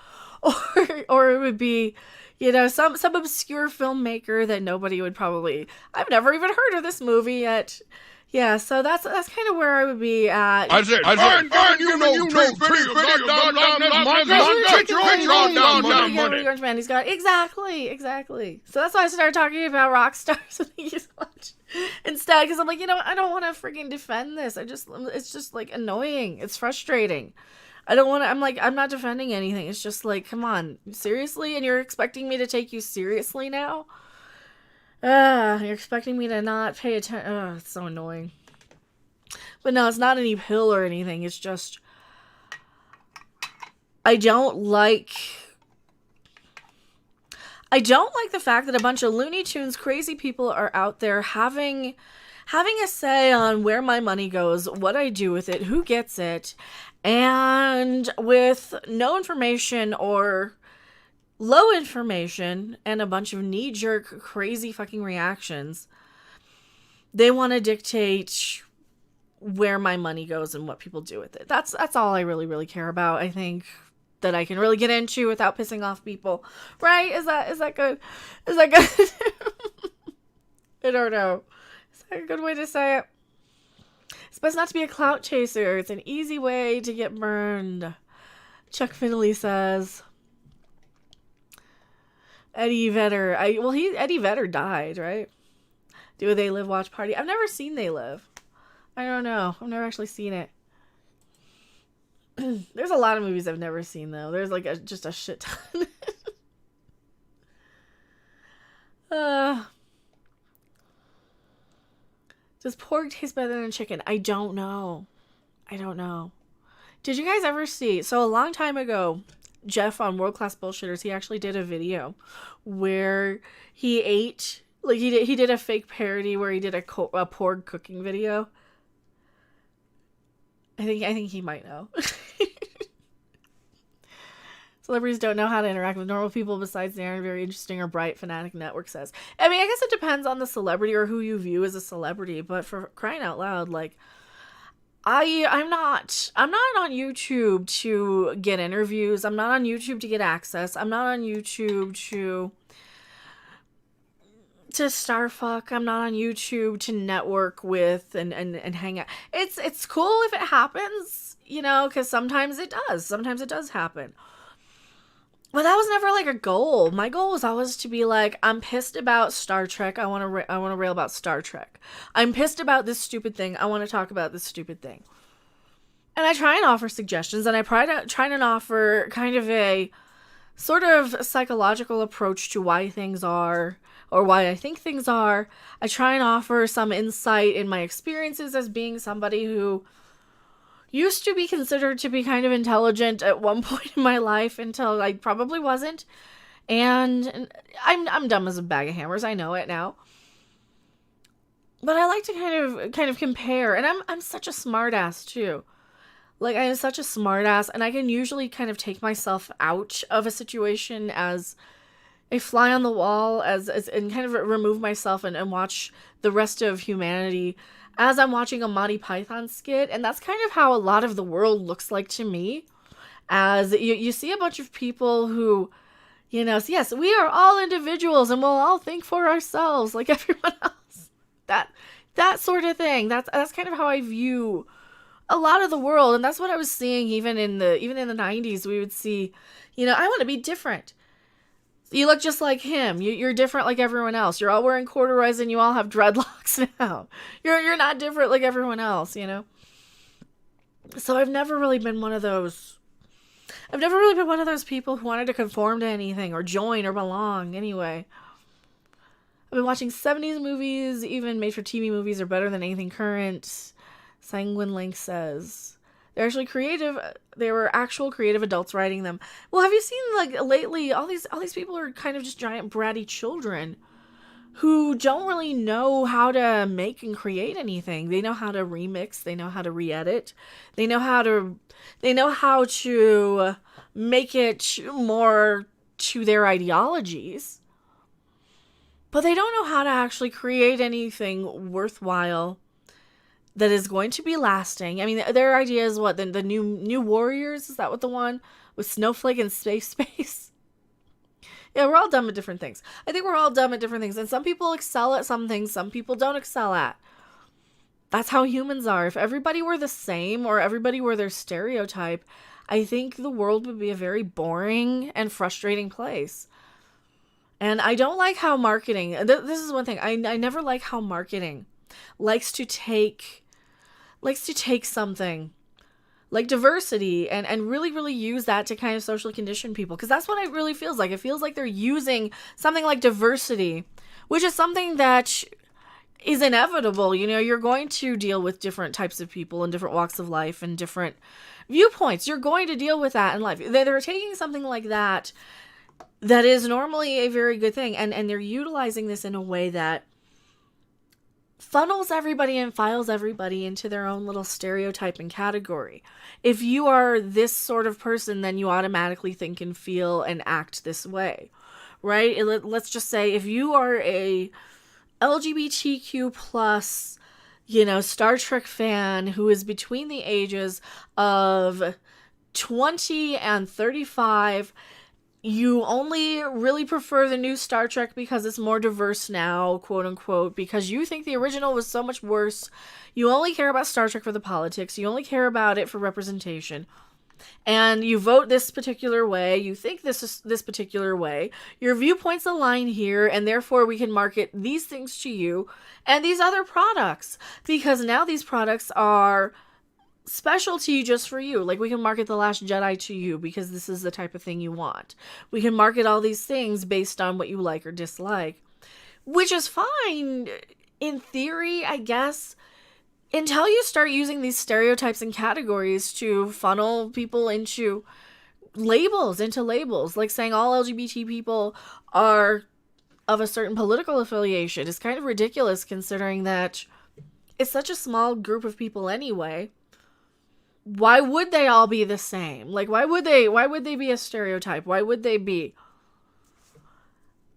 or it would be, you know, some obscure filmmaker that nobody would probably, I've never even heard of this movie yet. Yeah, so that's kind of where I would be at. I said, you know, Orange Man, he's got exactly. So that's why I started talking about rock stars so much instead, because I'm like, you know, I don't want to freaking defend this. It's just like annoying. It's frustrating. I don't want to. I'm not defending anything. It's just like, come on, seriously, and you're expecting me to take you seriously now? You're expecting me to not pay attention. It's so annoying. But no, it's not any pill or anything. It's just, I don't like the fact that a bunch of Looney Tunes crazy people are out there having a say on where my money goes, what I do with it, who gets it, and with no information or low information and a bunch of knee-jerk crazy fucking reactions, they want to dictate where my money goes and what people do with it. That's all I really care about. I think that I can really get into without pissing off people. Right? Is that good? Is that good? I don't know. Is that a good way to say it? It's best not to be a clout chaser. It's an easy way to get burned. Chuck Finley says. Eddie Vedder. Eddie Vedder died, right? Do They Live watch party? I've never seen They Live. I don't know. I've never actually seen it. There's a lot of movies I've never seen, though. There's like just a shit ton. Does pork taste better than chicken? I don't know. Did you guys ever see? So a long time ago, Jeff on World Class Bullshitters, he actually did a video where he ate, like he did a fake parody where he did a pork cooking video. I think he might know. Celebrities don't know how to interact with normal people besides they aren't very interesting or bright, Fanatic Network says. I mean, I guess it depends on the celebrity or who you view as a celebrity, but for crying out loud, like, I'm not on YouTube to get interviews. I'm not on YouTube to get access. I'm not on YouTube to starfuck. I'm not on YouTube to network with and hang out. It's cool if it happens, you know, because sometimes it does. Sometimes it does happen. But that was never like a goal. My goal was always to be like, I'm pissed about Star Trek. I want to rail about Star Trek. I'm pissed about this stupid thing. I want to talk about this stupid thing. And I try and offer suggestions, and I try to offer kind of a sort of psychological approach to why things are, or why I think things are. I try and offer some insight in my experiences as being somebody who used to be considered to be kind of intelligent at one point in my life until I probably wasn't. And I'm dumb as a bag of hammers. I know it now. But I like to kind of compare, and I'm such a smartass too. Like, I am such a smartass, and I can usually kind of take myself out of a situation as a fly on the wall, and kind of remove myself and watch the rest of humanity as I'm watching a Monty Python skit. And that's kind of how a lot of the world looks like to me. As you see a bunch of people who, you know, yes, we are all individuals and we'll all think for ourselves like everyone else. That sort of thing. That's kind of how I view a lot of the world, and that's what I was seeing even in the 90s. We would see, you know, I want to be different. You look just like him. You're different like everyone else. You're all wearing corduroys and you all have dreadlocks now. You're not different like everyone else, you know. So I've never really been one of those people who wanted to conform to anything or join or belong anyway. I've been watching 70s movies, even made-for-TV movies are better than anything current. Sanguine Link says they're actually creative. They were actual creative adults writing them. Well, have you seen, like, lately all these people are kind of just giant bratty children who don't really know how to make and create anything. They know how to remix, they know how to re-edit, they know how to make it more to their ideologies. But they don't know how to actually create anything worthwhile that is going to be lasting. I mean, their idea is what? The new Warriors? Is that what the one with Snowflake and Space? Yeah, we're all dumb at different things. I think we're all dumb at different things. And some people excel at some things, some people don't excel at. That's how humans are. If everybody were the same, or everybody were their stereotype, I think the world would be a very boring and frustrating place. And I don't like how marketing, this is one thing, I never like how marketing likes to take something like diversity and really, really use that to kind of socially condition people. Because that's what it really feels like. It feels like they're using something like diversity, which is something that is inevitable. You know, you're going to deal with different types of people in different walks of life and different viewpoints. You're going to deal with that in life. They're taking something like that is normally a very good thing, and they're utilizing this in a way that funnels everybody and files everybody into their own little stereotype and category. If you are this sort of person, then you automatically think and feel and act this way, right? Let's just say if you are a LGBTQ plus, you know, Star Trek fan who is between the ages of 20 and 35, you only really prefer the new Star Trek because it's more diverse now, quote unquote, because you think the original was so much worse. You only care about Star Trek for the politics. You only care about it for representation. And you vote this particular way. You think this particular way. Your viewpoints align here, and therefore we can market these things to you and these other products, because now these products are specialty just for you. Like, we can market The Last Jedi to you because this is the type of thing you want. We can market all these things based on what you like or dislike, which is fine in theory, I guess, until you start using these stereotypes and categories to funnel people into labels, like saying all LGBT people are of a certain political affiliation. Is kind of ridiculous considering that it's such a small group of people anyway. Why would they all be the same? Like, why would they be a stereotype? Why would they be?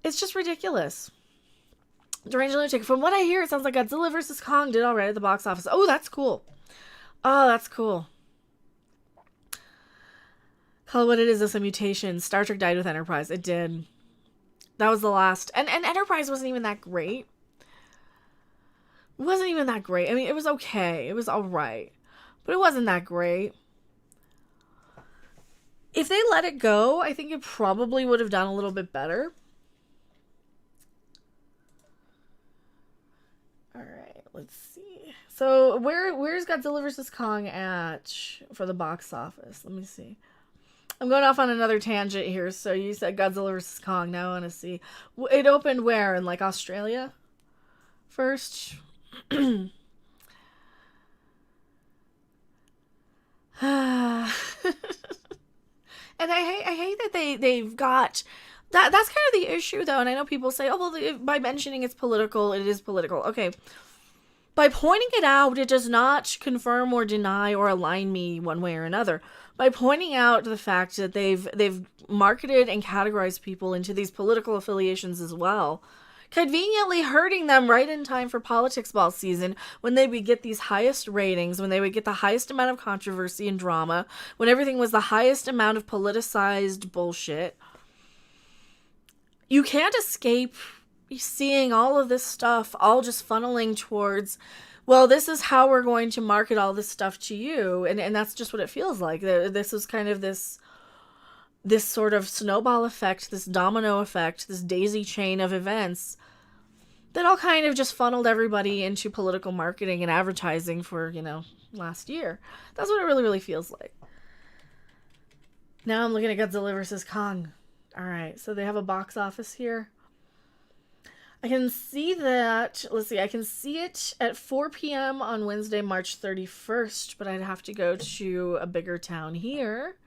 It's just ridiculous. Deranged Lunatic. From what I hear, it sounds like Godzilla vs. Kong did all right at the box office. Oh, that's cool. Oh, that's cool. Call it what it is. It's a mutation. Star Trek died with Enterprise. It did. That was the last. And Enterprise wasn't even that great. It wasn't even that great. I mean, it was okay. It was all right. But it wasn't that great. If they let it go, I think it probably would have done a little bit better. Alright, let's see. So, where's Godzilla vs. Kong at for the box office? Let me see. I'm going off on another tangent here. So you said Godzilla vs. Kong. Now I want to see. It opened where? In like Australia? First? And I hate that they've got that's kind of the issue though. And I know people say, oh well, by mentioning it's political, it is political. Okay, by pointing it out, it does not confirm or deny or align me one way or another. By pointing out the fact that they've marketed and categorized people into these political affiliations as well, conveniently hurting them right in time for politics ball season, when they would get these highest ratings, when they would get the highest amount of controversy and drama, when everything was the highest amount of politicized bullshit. You can't escape seeing all of this stuff all just funneling towards, well, this is how we're going to market all this stuff to you. And that's just what it feels like. This is kind of this sort of snowball effect, this domino effect, this daisy chain of events that all kind of just funneled everybody into political marketing and advertising for, last year. That's what it really, really feels like. Now I'm looking at Godzilla vs. Kong. All right, so they have a box office here. I can see that, let's see, I can see it at 4 p.m. on Wednesday, March 31st, but I'd have to go to a bigger town here,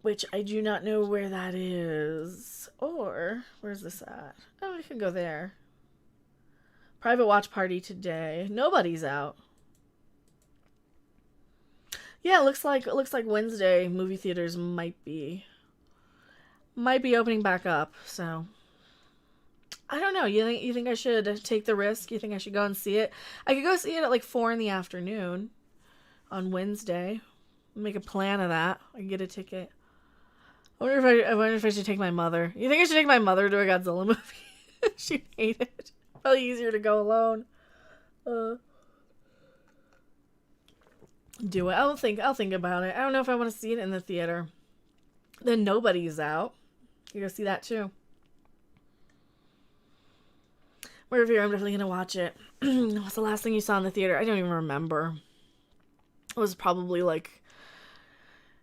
which I do not know where that is. Or, where's this at? Oh, I can go there. Private watch party today. Nobody's out. Yeah, it looks like Wednesday movie theaters might be opening back up, so I don't know. You think I should take the risk? You think I should go and see it? I could go see it at like 4 p.m. on Wednesday. Make a plan of that. I can get a ticket. I wonder if I should take my mother. You think I should take my mother to a Godzilla movie? She'd hate it. Probably easier to go alone. Do it. I'll think about it. I don't know if I want to see it in the theater. Then Nobody's out. You go see that too. Wherever you're, I'm definitely gonna watch it. What's the last thing you saw in the theater? I don't even remember. It was probably like,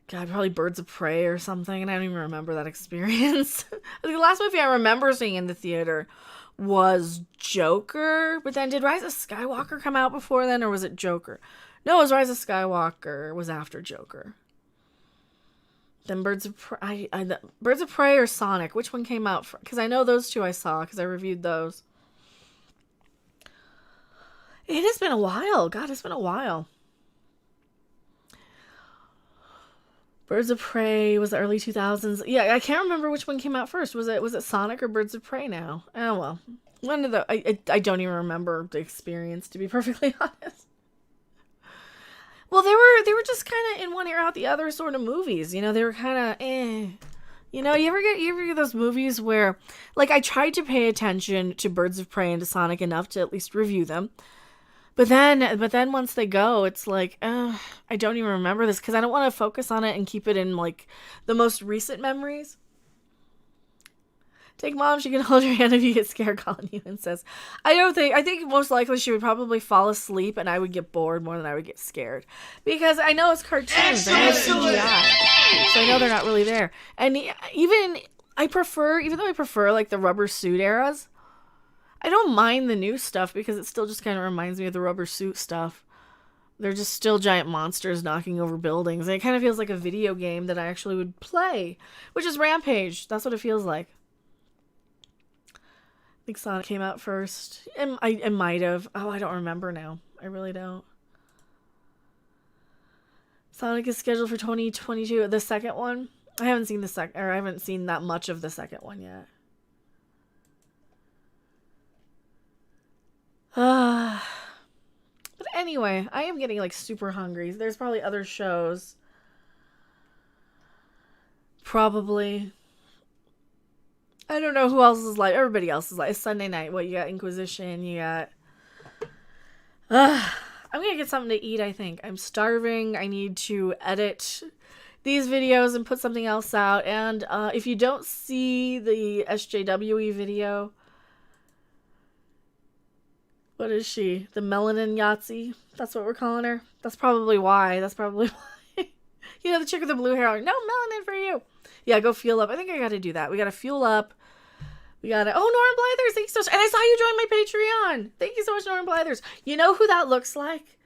God, probably Birds of Prey or something, and I don't even remember that experience. The last movie I remember seeing in the theater was Joker, but then did Rise of Skywalker come out before then, or was it Joker? No, it was Rise of Skywalker. It was after Joker. Then Birds of Prey or Sonic? Which one came out? Because I know those two I saw because I reviewed those. It has been a while. God, it's been a while. Birds of Prey was the early 2000s. Yeah, I can't remember which one came out first. Was it Sonic or Birds of Prey now? Oh, well. One of the... I don't even remember the experience, to be perfectly honest. Well, they were just kind of in one ear out the other sort of movies. They were kind of You ever get those movies where, like, I tried to pay attention to Birds of Prey and to Sonic enough to at least review them. But then once they go, it's like, I don't even remember this because I don't want to focus on it and keep it in, like, the most recent memories. Take Mom, she can hold your hand if you get scared, calling you and says, I think most likely she would probably fall asleep and I would get bored more than I would get scared. Because I know it's cartoons, I know it's CGI, so I know they're not really there. And even though I prefer, like, the rubber suit eras, I don't mind the new stuff because it still just kind of reminds me of the rubber suit stuff. They're just still giant monsters knocking over buildings. And it kind of feels like a video game that I actually would play, which is Rampage. That's what it feels like. I think Sonic came out first. It might have. Oh, I don't remember now. I really don't. Sonic is scheduled for 2022. The second one? I haven't seen I haven't seen that much of the second one yet. But anyway, I am getting, like, super hungry. There's probably other shows. Probably. I don't know who else is like. Everybody else is like. It's Sunday night. What, you got Inquisition, you got... I'm gonna get something to eat, I think. I'm starving. I need to edit these videos and put something else out. And if you don't see the SJWE video... What is she? The Melanin Yahtzee? That's what we're calling her? That's probably why. You know, the chick with the blue hair. No melanin for you. Yeah, go fuel up. I think I got to do that. We got to fuel up. We got to... Oh, Norman Blythers. Thank you so much. And I saw you join my Patreon. Thank you so much, Norman Blythers. You know who that looks like?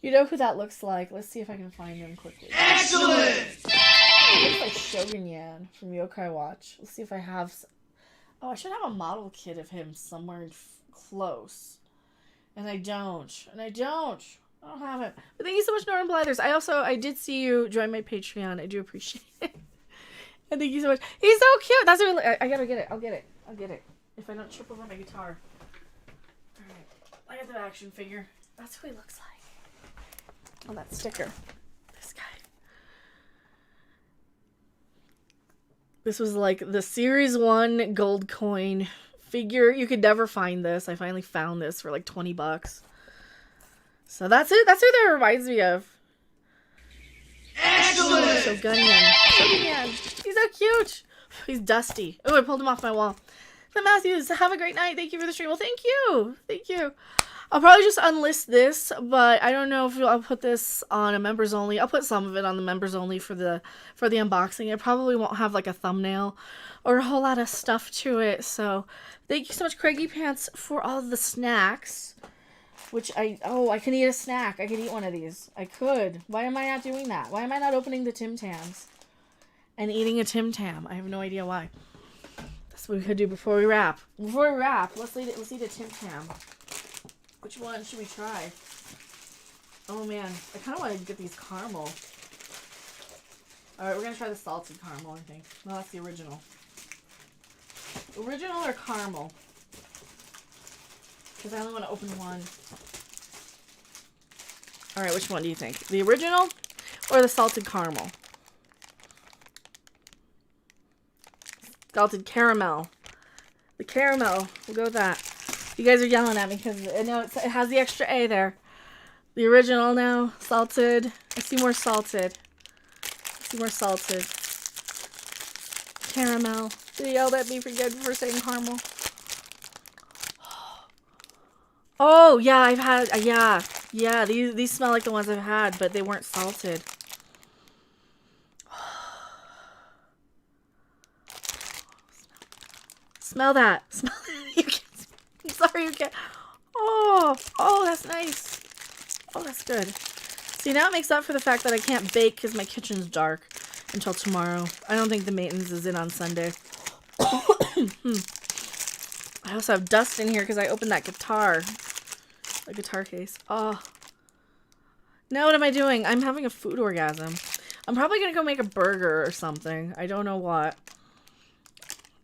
You know who that looks like? Let's see if I can find him quickly. Excellent! It looks like Shogun Yan from Yokai Watch. Let's see if I have... Oh, I should have a model kit of him somewhere close. And I don't. I don't have it. But thank you so much, Norman Blythers. I did see you join my Patreon. I do appreciate it. And thank you so much. He's so cute. That's really... I gotta get it. I'll get it. If I don't trip over my guitar. Alright. I got the action figure. That's who he looks like. On that sticker. This guy. This was like the Series 1 gold coin figure. You could never find this. I finally found this for like $20. So that's it. That's who that reminds me of. Excellent! Shogun-yan. He's so cute. He's dusty. Oh, I pulled him off my wall. So Matthews, have a great night. Thank you for the stream. Well, thank you. Thank you. I'll probably just unlist this, but I don't know if I'll put this on a members only. I'll put some of it on the members only for the unboxing. It probably won't have like a thumbnail or a whole lot of stuff to it. So thank you so much, Craigie Pants, for all the snacks. Which I can eat a snack. I could eat one of these. I could. Why am I not doing that? Why am I not opening the Tim Tams and eating a Tim Tam? I have no idea why. That's what we could do before we wrap. Let's eat a Tim Tam. Which one should we try? Oh man, I kind of want to get these caramel. Alright, we're going to try the salted caramel, I think. No, that's the original. Original or caramel? Because I only want to open one. Alright, which one do you think? The original or the salted caramel? Salted caramel. The caramel. We'll go with that. You guys are yelling at me because I know it has the extra A there. The original now. Salted. I see more salted. Caramel. They yelled at me for saying caramel. Oh, yeah, I've had... Yeah, these smell like the ones I've had, but they weren't salted. Smell that. Smell that. You can't... I'm sorry, you can't... Oh, that's nice. Oh, that's good. See, now it makes up for the fact that I can't bake because my kitchen's dark until tomorrow. I don't think the maintenance is in on Sunday. I also have dust in here because I opened that guitar. The guitar case. Oh. Now what am I doing? I'm having a food orgasm. I'm probably going to go make a burger or something. I don't know what.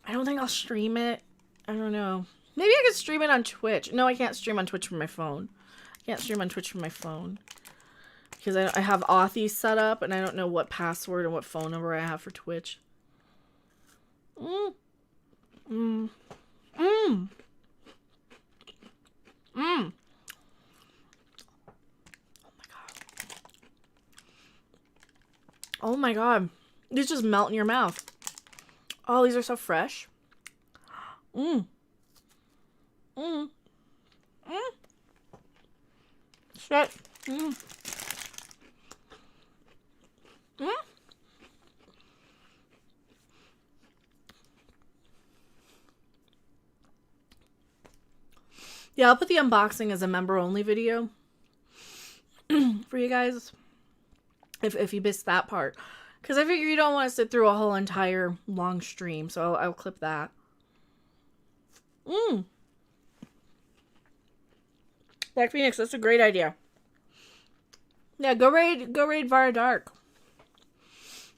I don't think I'll stream it. I don't know. Maybe I could stream it on Twitch. No, I can't stream on Twitch from my phone. I can't stream on Twitch from my phone. Because I have Authy set up and I don't know what password and what phone number I have for Twitch. Oh my god. Oh my god. These just melt in your mouth. Oh, these are so fresh. Shit. Yeah, I'll put the unboxing as a member-only video for you guys if you missed that part. Because I figure you don't want to sit through a whole entire long stream, so I'll clip that. Black Phoenix, that's a great idea. Yeah, go raid Vara Dark.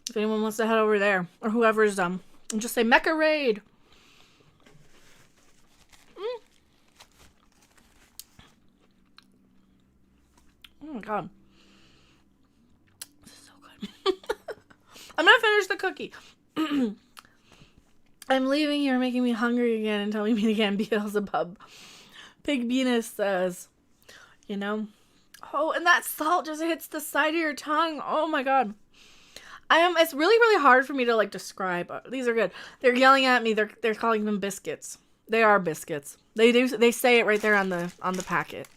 If anyone wants to head over there. Or whoever's and just say Mecha Raid. Oh my god. This is so good. I'm gonna finish the cookie. I'm leaving. You're making me hungry again until we meet again, Beelzebub. Pig Venus says. You know? Oh, and that salt just hits the side of your tongue. Oh my god. It's really, really hard for me to like describe. These are good. They're yelling at me. They're calling them biscuits. They are biscuits. They say it right there on the packet.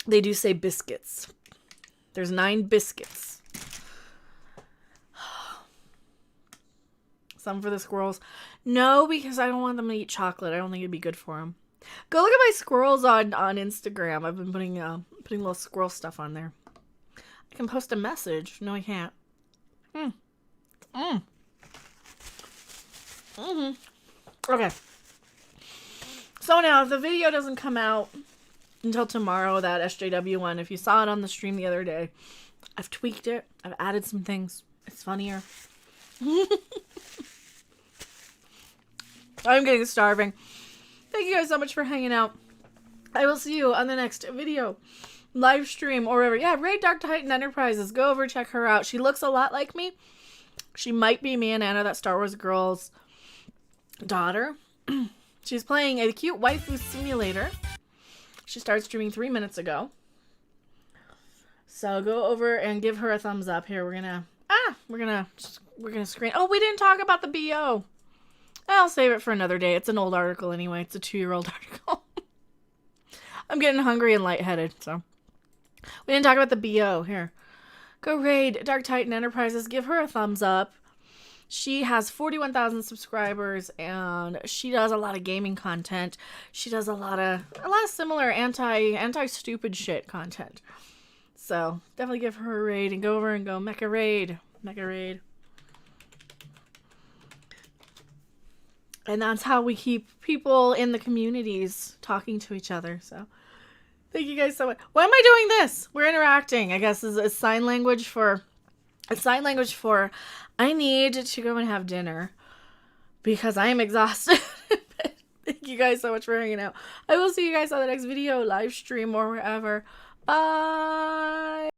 They do say biscuits. There's 9 biscuits. Some for the squirrels. No, because I don't want them to eat chocolate. I don't think it'd be good for them. Go look at my squirrels on Instagram. I've been putting little squirrel stuff on there. I can post a message. No, I can't. Okay. So now, if the video doesn't come out until tomorrow, that SJW one, if you saw it on the stream the other day, I've tweaked it. I've added some things. It's funnier. I'm getting starving. Thank you guys so much for hanging out. I will see you on the next video, live stream, or wherever. Yeah, raid Dark Titan Enterprises. Go over, check her out. She looks a lot like me. She might be me and Anna, that Star Wars girl's daughter. She's playing a cute waifu simulator. She started streaming 3 minutes ago. So go over and give her a thumbs up. Here, we're gonna screen. Oh, we didn't talk about the BO. I'll save it for another day. It's an old article anyway. It's a 2-year-old article. I'm getting hungry and lightheaded, so. We didn't talk about the BO. Here. Go raid Dark Titan Enterprises. Give her a thumbs up. She has 41,000 subscribers, and she does a lot of gaming content. She does a lot of similar anti-stupid shit content. So, definitely give her a raid and go over and go mecha raid. Mecha raid. And that's how we keep people in the communities talking to each other. So, thank you guys so much. Why am I doing this? We're interacting. I guess is a sign language for I need to go and have dinner because I am exhausted. Thank you guys so much for hanging out. I will see you guys on the next video, live stream, or wherever. Bye.